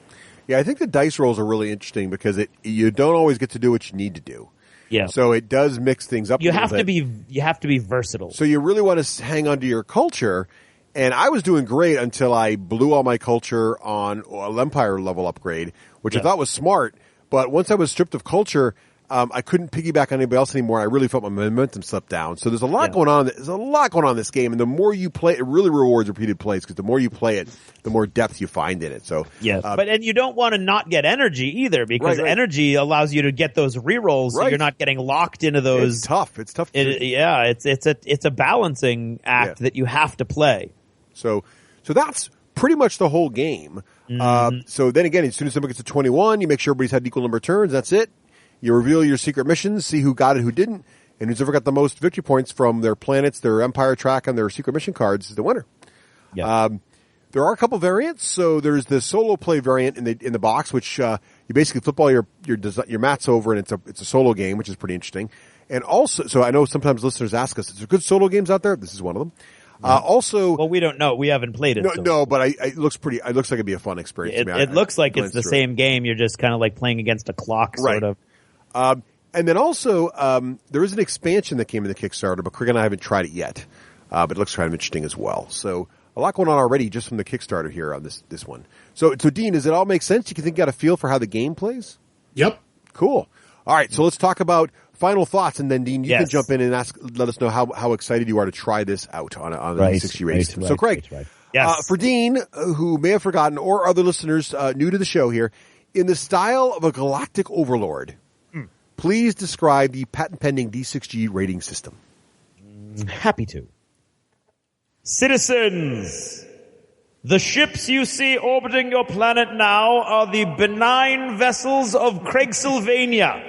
Yeah, I think the dice rolls are really interesting because you don't always get to do what you need to do. Yeah. So it does mix things up. You have to be versatile. So you really want to hang on to your culture, And I was doing great until I blew all my culture on an Empire level upgrade, which I thought was smart. But once I was stripped of culture, I couldn't piggyback on anybody else anymore. I really felt my momentum slip down. So there's a lot going on. There's a lot going on in this game, and the more you play, it really rewards repeated plays because the more you play it, the more depth you find in it. So and you don't want to not get energy either because energy allows you to get those rerolls, so you're not getting locked into those. It's tough. It's tough. It's a balancing act that you have to play. So that's pretty much the whole game. So then again, as soon as somebody gets to 21, you make sure everybody's had an equal number of turns. That's it. You reveal your secret missions, see who got it, who didn't, and who's ever got the most victory points from their planets, their Empire track, and their secret mission cards is the winner. Yeah. There are a couple variants. So there's the solo play variant in the box, which you basically flip all your mats over, and it's a solo game, which is pretty interesting. And also, so I know sometimes listeners ask us, is there good solo games out there? This is one of them. Also, we don't know. We haven't played it. No, but it looks pretty. It looks like it'd be a fun experience. It looks like it's the same game. You're just kind of like playing against a clock, sort of. And then also, there is an expansion that came in the Kickstarter, but Craig and I haven't tried it yet. But it looks kind of interesting as well. So a lot going on already just from the Kickstarter here on this one. So Dean, does it all make sense? You think you got a feel for how the game plays? Yep. Cool. All right. So let's talk about final thoughts, and then Dean, you can jump in and let us know how excited you are to try this out on the D6G rating system. So Craig, for Dean, who may have forgotten, or other listeners new to the show here, in the style of a galactic overlord, please describe the patent-pending D6G rating system. Happy to. Citizens, the ships you see orbiting your planet now are the benign vessels of Craigsylvania.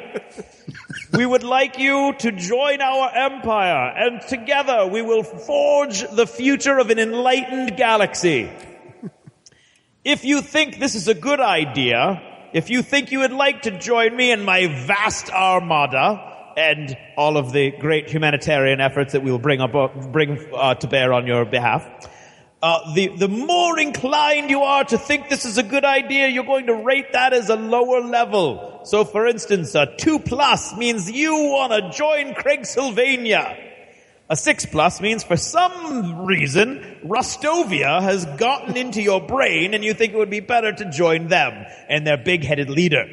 We would like you to join our empire, and together we will forge the future of an enlightened galaxy. If you think this is a good idea, if you think you would like to join me in my vast armada and all of the great humanitarian efforts that we will bring to bear on your behalf, the more inclined you are to think this is a good idea, you're going to rate that as a lower level. So, for instance, a 2+ means you want to join Craigsylvania. A 6+ means for some reason, Rustovia has gotten into your brain and you think it would be better to join them and their big-headed leader.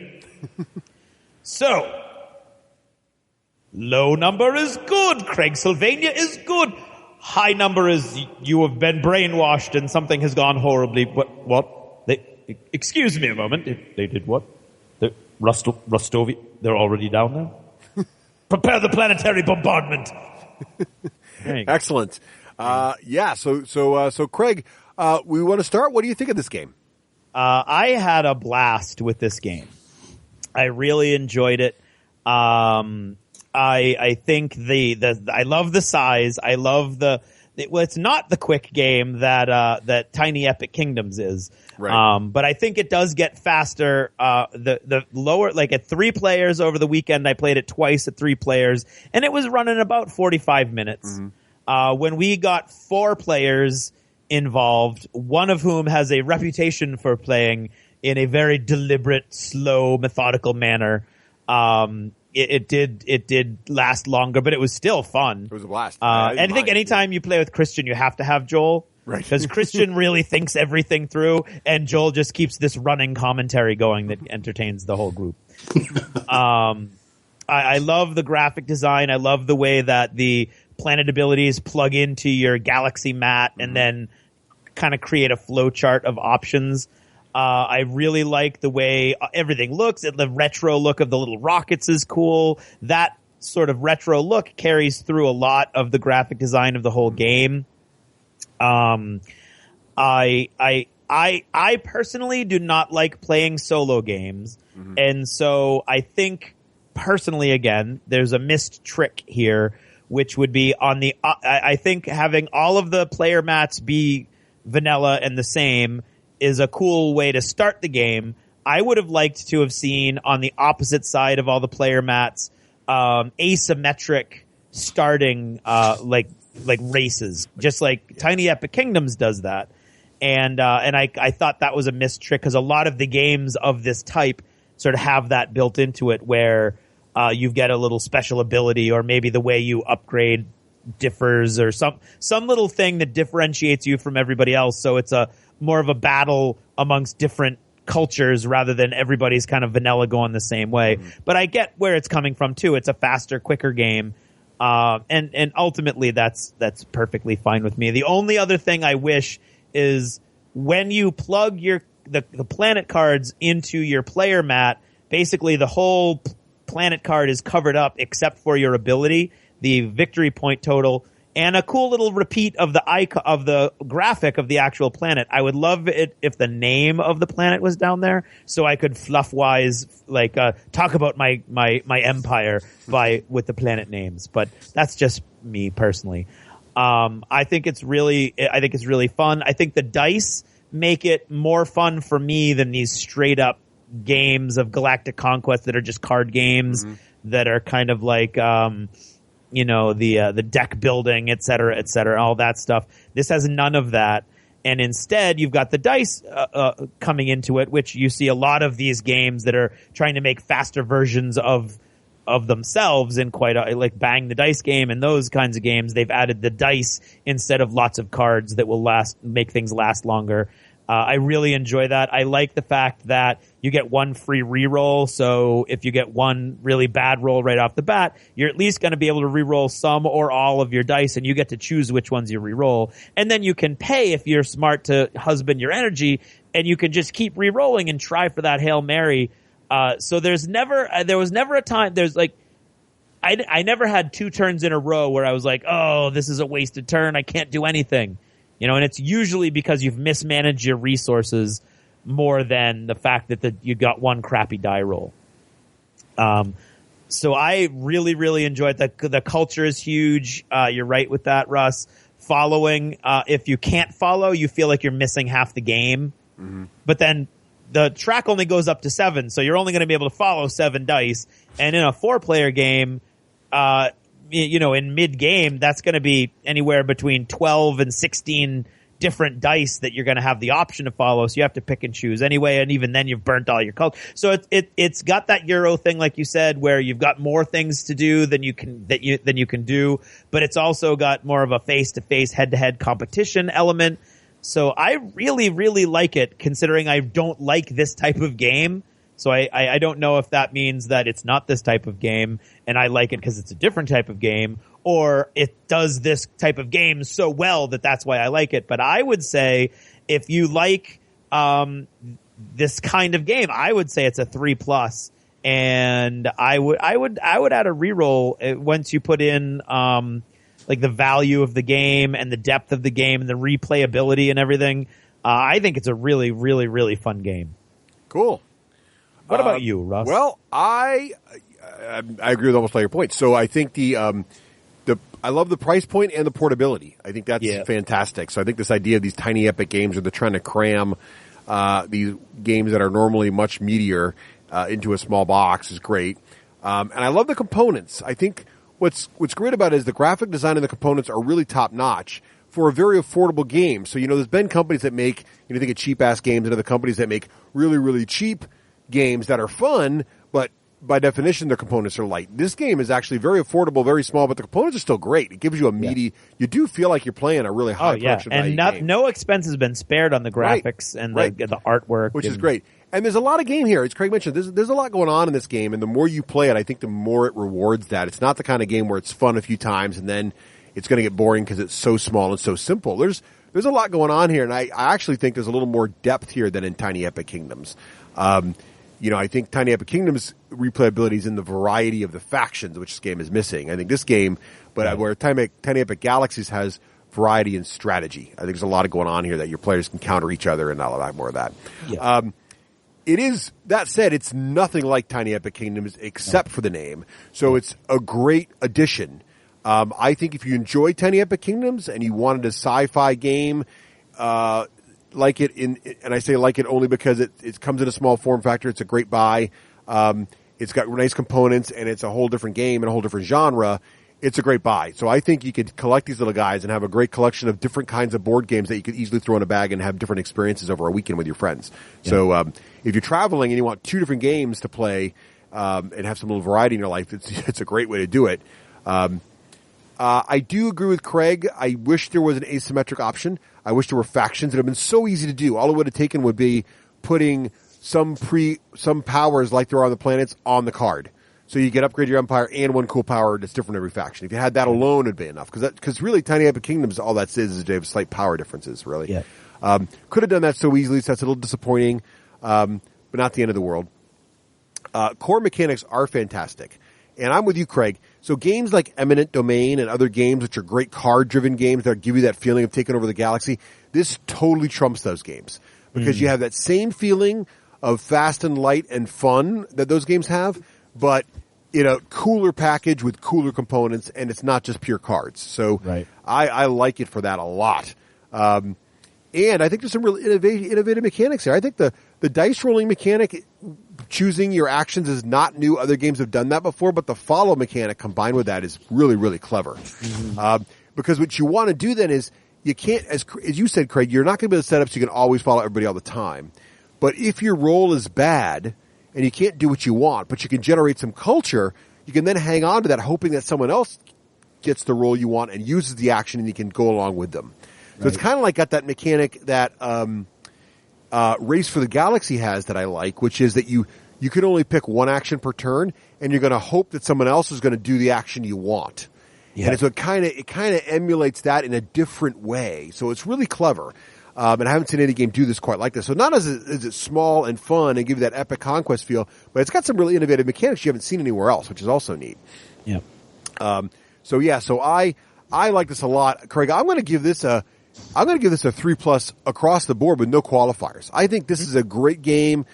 So, low number is good. Craigsylvania is good. High number is you have been brainwashed and something has gone horribly. What? Excuse me a moment. They did what? Rustovia, they're already down there? Prepare the planetary bombardment. Excellent. So Craig, we want to start. What do you think of this game? I had a blast with this game. I really enjoyed it. I think I love the size. I love it's not the quick game that Tiny Epic Kingdoms is. Right. But I think it does get faster. The lower, like at 3 players over the weekend, I played it twice at 3 players, and it was running about 45 minutes. Mm-hmm. When we got 4 players involved, one of whom has a reputation for playing in a very deliberate, slow, methodical manner, it did last longer, but it was still fun. It was a blast. And I think anytime you play with Christian, you have to have Joel. Right. Because Christian really thinks everything through, and Joel just keeps this running commentary going that entertains the whole group. I love the graphic design. I love the way that the planet abilities plug into your galaxy mat and then kind of create a flow chart of options. I really like the way everything looks. The retro look of the little rockets is cool. That sort of retro look carries through a lot of the graphic design of the whole game. I personally do not like playing solo games. Mm-hmm. And so I think personally, again, there's a missed trick here, which would be I think having all of the player mats be vanilla and the same is a cool way to start the game. I would have liked to have seen on the opposite side of all the player mats, asymmetric starting, like races, just like Tiny Epic Kingdoms does that. And I thought that was a missed trick because a lot of the games of this type sort of have that built into it where, you get a little special ability or maybe the way you upgrade differs, or some little thing that differentiates you from everybody else. So it's a more of a battle amongst different cultures rather than everybody's kind of vanilla going the same way. But I get where it's coming from too. It's a faster, quicker game. And ultimately that's perfectly fine with me. The only other thing I wish is when you plug the planet cards into your player mat, basically the whole planet card is covered up except for your ability, the victory point total, and a cool little repeat of the icon of the graphic of the actual planet. I would love it if the name of the planet was down there, so I could fluff-wise talk about my empire with the planet names. But that's just me personally. I think it's really fun. I think the dice make it more fun for me than these straight up games of Galactic Conquest that are just card games that are kind of like the deck building, et cetera, all that stuff. This has none of that. And instead, you've got the dice coming into it, which you see a lot of these games that are trying to make faster versions of themselves in like Bang the Dice game and those kinds of games. They've added the dice instead of lots of cards that will make things last longer. I really enjoy that. I like the fact that you get one free reroll. So if you get one really bad roll right off the bat, you're at least going to be able to reroll some or all of your dice, and you get to choose which ones you reroll. And then you can pay if you're smart to husband your energy, and you can just keep rerolling and try for that Hail Mary. So there was never a time, I never had 2 turns in a row where I was like, oh, this is a wasted turn. I can't do anything. And it's usually because you've mismanaged your resources more than the fact that you got one crappy die roll. So I really, really enjoyed that. The culture is huge. You're right with that, Russ. Following, if you can't follow, you feel like you're missing half the game. But then the track only goes up to 7, so you're only going to be able to follow 7 dice. And in a 4-player game, in mid-game, that's going to be anywhere between 12 and 16 different dice that you're going to have the option to follow. So you have to pick and choose anyway. And even then, you've burnt all your culture. So it's got that Euro thing, like you said, where you've got more things to do than you can do. But it's also got more of a face-to-face, head-to-head competition element. So I really, really like it, considering I don't like this type of game. So I don't know if that means that it's not this type of game and I like it because it's a different type of game, or it does this type of game so well that that's why I like it. But I would say if you like this kind of game, I would say it's a 3+. And I would add a reroll once you put in like the value of the game and the depth of the game and the replayability and everything. I think it's a really, really, really fun game. Cool. What about you, Russ? Well, I agree with almost all your points. So I think I love the price point and the portability. I think that's fantastic. So I think this idea of these tiny epic games where they're trying to cram these games that are normally much meatier into a small box is great. And I love the components. I think what's great about it is the graphic design and the components are really top notch for a very affordable game. So there's been companies that make think of cheap ass games and other companies that make really, really cheap games that are fun, but by definition, their components are light. This game is actually very affordable, very small, but the components are still great. It gives you a meaty. You do feel like you're playing a really high production value game. No expense has been spared on the graphics and the artwork, which is great. And there's a lot of game here. As Craig mentioned, there's a lot going on in this game, and the more you play it, I think the more it rewards that. It's not the kind of game where it's fun a few times and then it's going to get boring because it's so small and so simple. There's a lot going on here, and I actually think there's a little more depth here than in Tiny Epic Kingdoms. I think Tiny Epic Kingdom's replayability is in the variety of the factions, which this game is missing. I think this game, where Tiny Epic Galaxies has variety and strategy. I think there's a lot going on here that your players can counter each other and a lot more of that. Yeah. It is, that said, it's nothing like Tiny Epic Kingdoms except for the name. So it's a great addition. I think if you enjoy Tiny Epic Kingdoms and you wanted a sci-fi game, like it and I say like it only because it comes in a small form factor. It's a great buy. It's got nice components and it's a whole different game and a whole different genre. It's a great buy. So I think you could collect these little guys and have a great collection of different kinds of board games that you could easily throw in a bag and have different experiences over a weekend with your friends. Yeah. So if you're traveling and you want 2 different games to play and have some little variety in your life, it's a great way to do it. I do agree with Craig. I wish there was an asymmetric option. I wish there were factions. It would have been so easy to do. All it would have taken would be putting some powers like there are on the planets on the card. So you get upgrade your empire and one cool power that's different in every faction. If you had that alone, it'd be enough. Because really, Tiny Epic Kingdoms, all that is they have slight power differences, really. Yeah. Could have done that so easily, so that's a little disappointing, but not the end of the world. Core mechanics are fantastic. And I'm with you, Craig. So games like Eminent Domain and other games, which are great card-driven games that give you that feeling of taking over the galaxy, this totally trumps those games. Because you have that same feeling of fast and light and fun that those games have, but in a cooler package with cooler components, and it's not just pure cards. So I like it for that a lot. And I think there's some really innovative mechanics there. I think the dice rolling mechanic, choosing your actions, is not new. Other games have done that before, but the follow mechanic combined with that is really, really clever. Because what you want to do then is, you can't, as you said, Craig, you're not going to be able to set up so you can always follow everybody all the time. But if your roll is bad and you can't do what you want, but you can generate some culture, you can then hang on to that, hoping that someone else gets the roll you want and uses the action, and you can go along with them. So it's kind of like got that mechanic that Race for the Galaxy has that I like, which is that you can only pick one action per turn, and you're going to hope that someone else is going to do the action you want. Yeah. And so it kind of emulates that in a different way. So it's really clever. And I haven't seen any game do this quite like this. So not is it small and fun and give you that epic conquest feel, but it's got some really innovative mechanics you haven't seen anywhere else, which is also neat. Yeah. So I like this a lot. Craig, I'm going to give this a 3+ across the board with no qualifiers. I think this is a great game,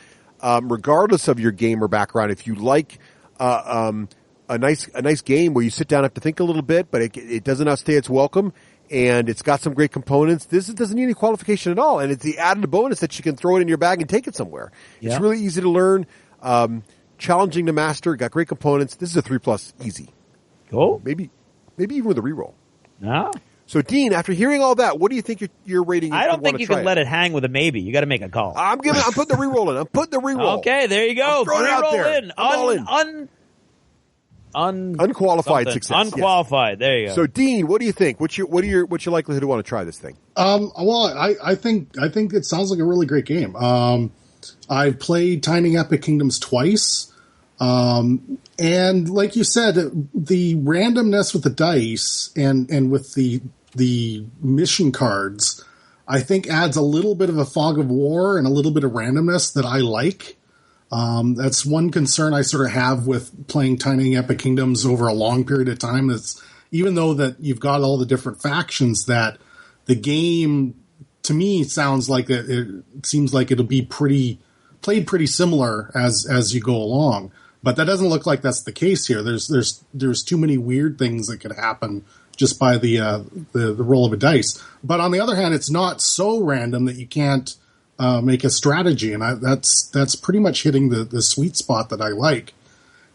regardless of your gamer background. If you like, a nice game where you sit down and have to think a little bit, but it doesn't outstay its welcome, and it's got some great components. This doesn't need any qualification at all, and it's the added bonus that you can throw it in your bag and take it somewhere. Yeah. It's really easy to learn, challenging to master, got great components. This is a 3+ easy. Cool. Maybe even with a reroll. Ah. So, Dean, after hearing all that, what do you think your rating is? I don't think you can let it hang with a maybe. You got to make a call. I'm putting the reroll in. I'm putting the reroll. Okay, there you go. Throw it out there. In. I'm all in. Unqualified success. Unqualified. Yes. There you go. So, Dean, what do you think? What's your likelihood to want to try this thing? Well, I think it sounds like a really great game. I've played Tiny Epic Kingdoms twice. And like you said, the randomness with the dice and with the mission cards, I think adds a little bit of a fog of war and a little bit of randomness that I like. That's one concern I sort of have with playing Tiny Epic Kingdoms over a long period of time. Is even though that you've got all the different factions, that the game to me sounds like it seems like it'll be played pretty similar as you go along. But that doesn't look like that's the case here. There's too many weird things that could happen just by the roll of a dice. But on the other hand, it's not so random that you can't make a strategy, and that's pretty much hitting the sweet spot that I like.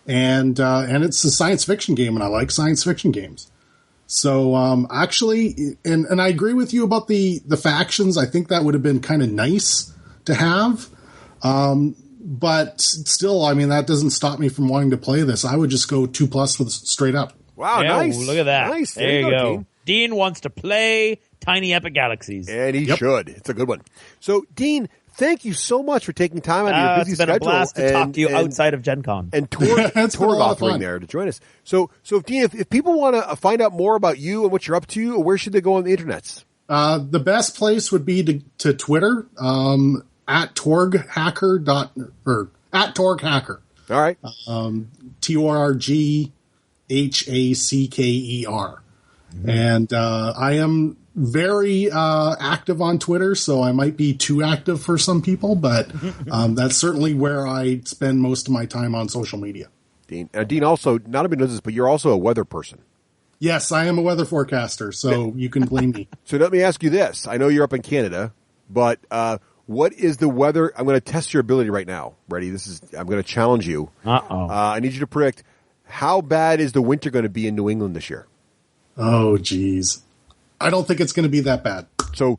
And it's a science fiction game, and I like science fiction games. So actually, and I agree with you about the factions. I think that would have been kind of nice to have. But still, I mean, that doesn't stop me from wanting to play this. I would just go 2+ with straight up. Wow, yeah, nice. Look at that. Nice. There you go. Dean wants to play Tiny Epic Galaxies. And he should. It's a good one. So, Dean, thank you so much for taking time out of your busy schedule. It's been a blast to talk to you outside of Gen Con. And Torg offering there to join us. So Dean, if people want to find out more about you and what you're up to, where should they go on the internets? The best place would be to Twitter, at torghacker or at torghacker. All right. TORGHACKER. Mm-hmm. And I am very active on Twitter, so I might be too active for some people, but that's certainly where I spend most of my time on social media. Dean, also, not everybody knows this, but you're also a weather person. Yes, I am a weather forecaster, so you can blame me. So let me ask you this. I know you're up in Canada, but what is the weather? I'm going to test your ability right now. Ready? I'm going to challenge you. I need you to predict, how bad is the winter going to be in New England this year? Oh, geez. I don't think it's going to be that bad. So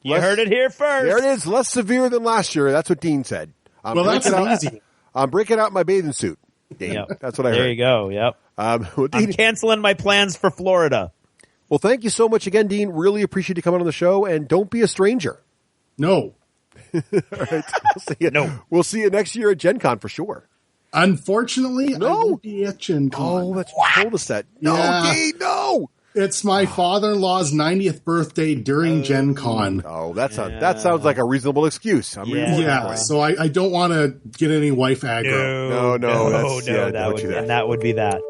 you heard it here first. There it is. Less severe than last year. That's what Dean said. Well, that's easy. I'm breaking out my bathing suit, Dean. Yep. That's what I heard. There you go. Yep. Well, I'm Dean, canceling my plans for Florida. well, thank you so much again, Dean. Really appreciate you coming on the show, and don't be a stranger. No. All right. We'll see you. No. We'll see you next year at Gen Con for sure. Unfortunately, I No. won't be at Gen Con. Oh, that's what you told us that. No, Yeah. Dean, no. It's my father-in-law's 90th birthday during Gen Con. Oh, that sounds like a reasonable excuse. Yeah, so I don't want to get any wife aggro. No, that's- that would be that.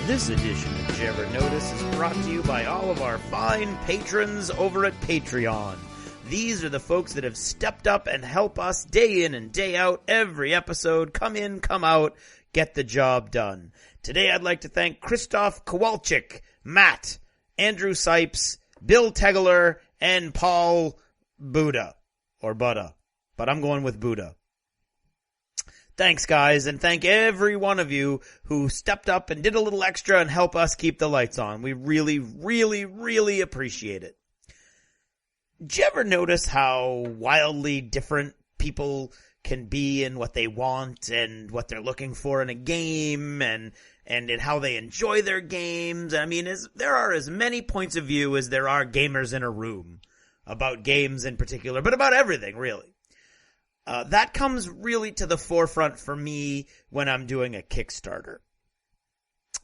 This edition of Did You Ever Notice is brought to you by all of our fine patrons over at Patreon. These are the folks that have stepped up and help us day in and day out, every episode, come in, come out, get the job done. Today I'd like to thank Christoph Kowalczyk, Matt, Andrew Sipes, Bill Tegeler, and Paul Buddha, or Buddha, but I'm going with Buddha. Thanks, guys, and thank every one of you who stepped up and did a little extra and help us keep the lights on. We really, really, really appreciate it. Did you ever notice how wildly different people can be in what they want and what they're looking for in a game and in how they enjoy their games? I mean, there are as many points of view as there are gamers in a room about games in particular, but about everything, really. That comes really to the forefront for me when I'm doing a Kickstarter.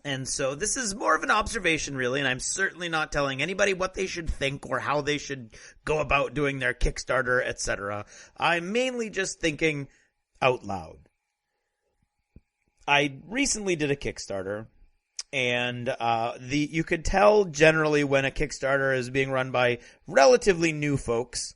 And so this is more of an observation, really, and I'm certainly not telling anybody what they should think or how they should go about doing their Kickstarter, etc. I'm mainly just thinking out loud. I recently did a Kickstarter, and you could tell generally when a Kickstarter is being run by relatively new folks,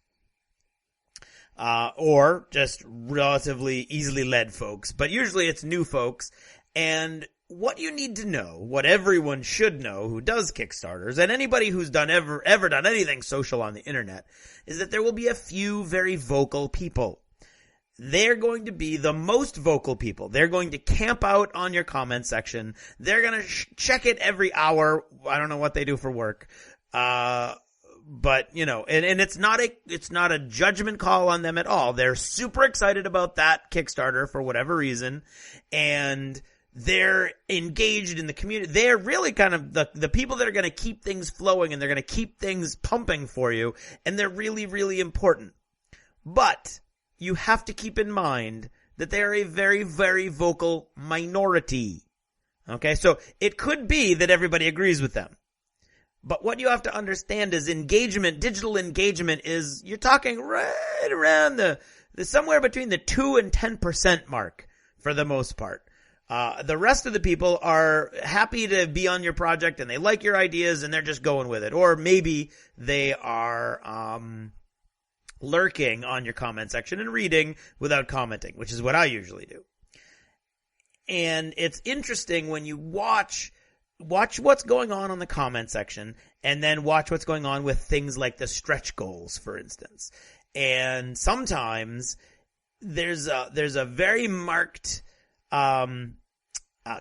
or just relatively easily led folks, but usually it's new folks. And what you need to know, what everyone should know who does Kickstarters, and anybody who's ever done anything social on the internet, is that there will be a few very vocal people. They're going to be the most vocal people. They're going to camp out on your comment section. They're going to check it every hour. I don't know what they do for work. But, you know, and it's not a judgment call on them at all. They're super excited about that Kickstarter for whatever reason. And they're engaged in the community. They're really kind of the people that are going to keep things flowing, and they're going to keep things pumping for you. And they're really, really important. But you have to keep in mind that they're a very, very vocal minority. Okay. So it could be that everybody agrees with them. But what you have to understand is engagement, digital engagement is, you're talking right around the somewhere between the 2 and 10% mark for the most part. The rest of the people are happy to be on your project and they like your ideas and they're just going with it. Or maybe they are, lurking on your comment section and reading without commenting, which is what I usually do. And it's interesting when you watch what's going on the comment section, and then watch what's going on with things like the stretch goals, for instance. And sometimes there's a very marked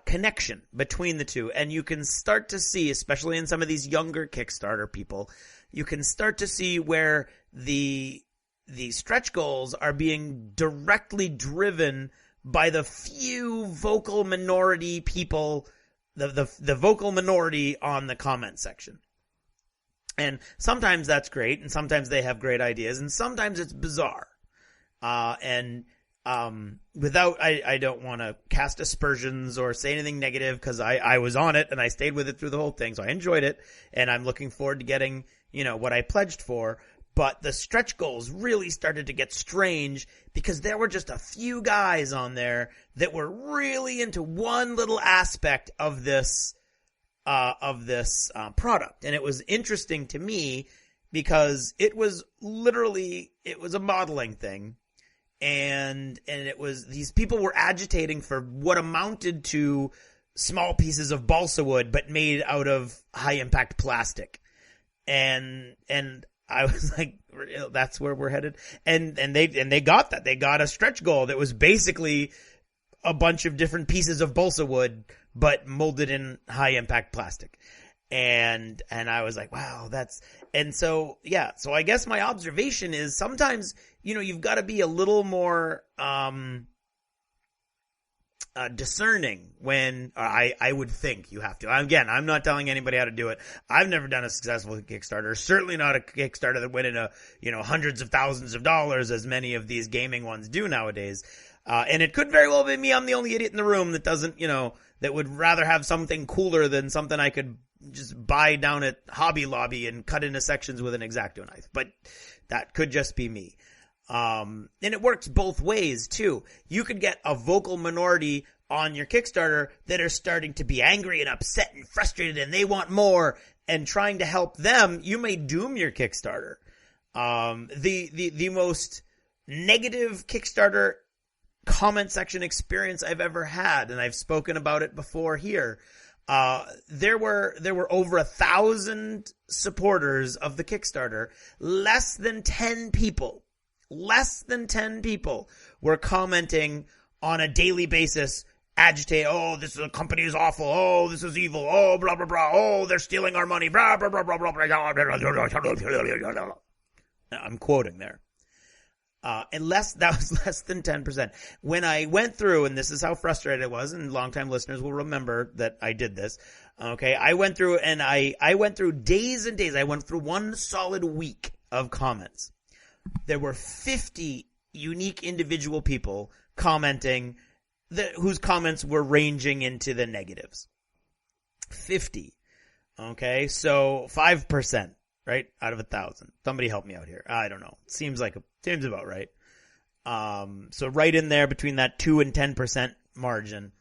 connection between the two, and you can start to see, especially in some of these younger Kickstarter people, you can start to see where the stretch goals are being directly driven by the few vocal minority people, the vocal minority on the comment section. And sometimes that's great, and sometimes they have great ideas, and sometimes it's bizarre. I don't want to cast aspersions or say anything negative, because I was on it and I stayed with it through the whole thing, so I enjoyed it, and I'm looking forward to getting, what I pledged for. But the stretch goals really started to get strange because there were just a few guys on there that were really into one little aspect of this product. And it was interesting to me because it was a modeling thing. And it was, these people were agitating for what amounted to small pieces of balsa wood, but made out of high impact plastic. And I was like, that's where we're headed. And they got that. They got a stretch goal that was basically a bunch of different pieces of balsa wood, but molded in high impact plastic. And I was like, wow, so I guess my observation is sometimes, you've got to be a little more, discerning when I would think you have to. Again, I'm not telling anybody how to do it. I've never done a successful Kickstarter, certainly not a Kickstarter that went into, hundreds of thousands of dollars as many of these gaming ones do nowadays. And it could very well be me. I'm the only idiot in the room that doesn't, that would rather have something cooler than something I could just buy down at Hobby Lobby and cut into sections with an X-Acto knife. But that could just be me. And it works both ways too. You could get a vocal minority on your Kickstarter that are starting to be angry and upset and frustrated and they want more, and trying to help them, you may doom your Kickstarter. The most negative Kickstarter comment section experience I've ever had, and I've spoken about it before here. There were over 1,000 supporters of the Kickstarter. Less than 10 people were commenting on a daily basis, agitate, oh, this company is awful, oh, this is evil, oh, blah, blah, blah, oh, they're stealing our money, blah, blah, blah, blah, blah, blah. I'm quoting there. That was less than 10%. When I went through, and this is how frustrated I was, and longtime listeners will remember that I did this. Okay. I went through and I went through days and days. I went through one solid week of comments. There were 50 unique individual people commenting whose comments were ranging into the negatives. 50. Okay. So 5%. Right? Out of 1,000. Somebody help me out here. I don't know. Seems about right. So right in there between that 2 and 10% margin.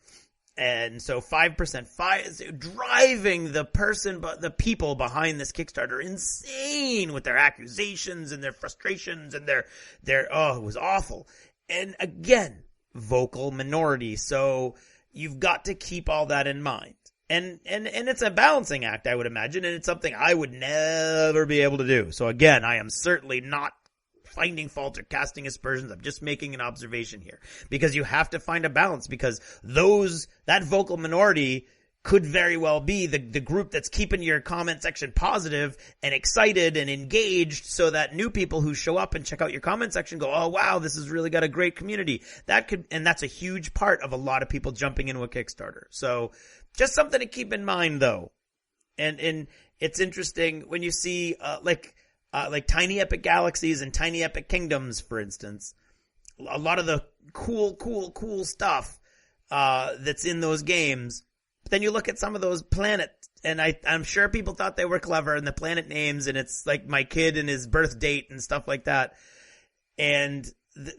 And so 5% driving the people behind this Kickstarter insane with their accusations and their frustrations and their, it was awful. And again, vocal minority. So you've got to keep all that in mind. And it's a balancing act, I would imagine, and it's something I would never be able to do. So again, I am certainly not finding fault or casting aspersions. I'm just making an observation here, because you have to find a balance, because that vocal minority could very well be the group that's keeping your comment section positive and excited and engaged, so that new people who show up and check out your comment section go, oh wow, this has really got a great community. And that's a huge part of a lot of people jumping into a Kickstarter. So just something to keep in mind, though. And it's interesting when you see, like Tiny Epic Galaxies and Tiny Epic Kingdoms, for instance, a lot of the cool stuff, that's in those games. But then you look at some of those planets, and I'm sure people thought they were clever, and the planet names, and it's like my kid and his birth date and stuff like that. And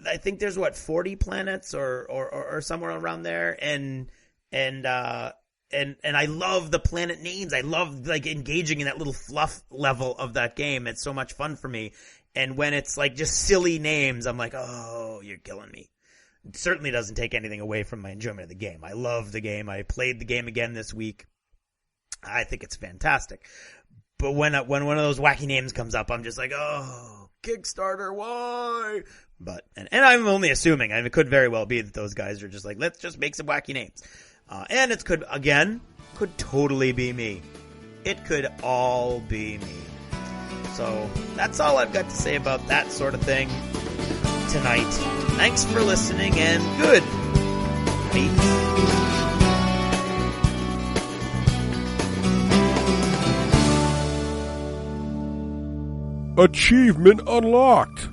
I think there's 40 planets or somewhere around there. And I love the planet names. I love engaging in that little fluff level of that game. It's so much fun for me. And when it's just silly names, I'm like, oh, you're killing me. It certainly doesn't take anything away from my enjoyment of the game. I love the game. I played the game again this week. I think it's fantastic. But when one of those wacky names comes up, I'm just like, oh, Kickstarter, why? But, and I'm only assuming, it could very well be that those guys are just like, let's just make some wacky names. And it could totally be me. It could all be me. So that's all I've got to say about that sort of thing tonight. Thanks for listening, and good night. Achievement unlocked!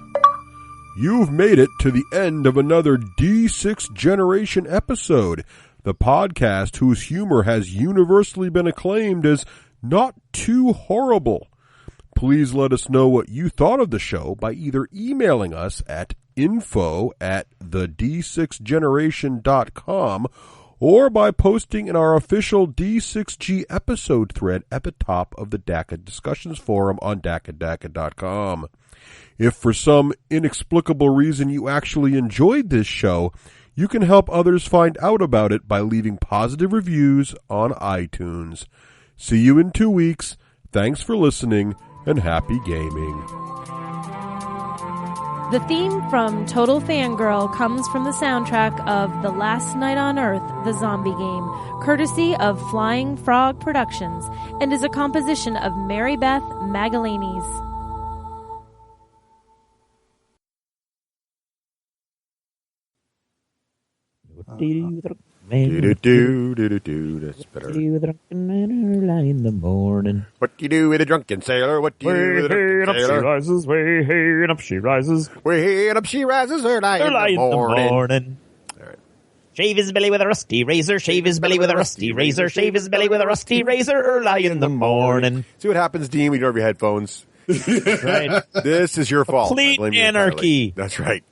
You've made it to the end of another D6 Generation episode, the podcast whose humor has universally been acclaimed as not too horrible. Please let us know what you thought of the show by either emailing us at info@the d6generation.com or by posting in our official D6G episode thread at the top of the DACA discussions forum on DACA.com. If for some inexplicable reason you actually enjoyed this show, you can help others find out about it by leaving positive reviews on iTunes. See you in 2 weeks. Thanks for listening, and happy gaming. The theme from Total Fangirl comes from the soundtrack of The Last Night on Earth, the zombie game, courtesy of Flying Frog Productions, and is a composition of Mary Beth Magalanes. That's better. With a drunken man early in the morning. What do you do with a drunken sailor? What do you do with a drunken Up she sailor? rises, way hey, and up she rises. Way up she rises early in the morning. All right. Shave his belly with a rusty razor, shave his belly with a rusty razor, shave his belly with a rusty razor early in the morning. See what happens, Dean, when you don't have your headphones? Right. This is your fault. Complete I blame you anarchy. entirely. That's right.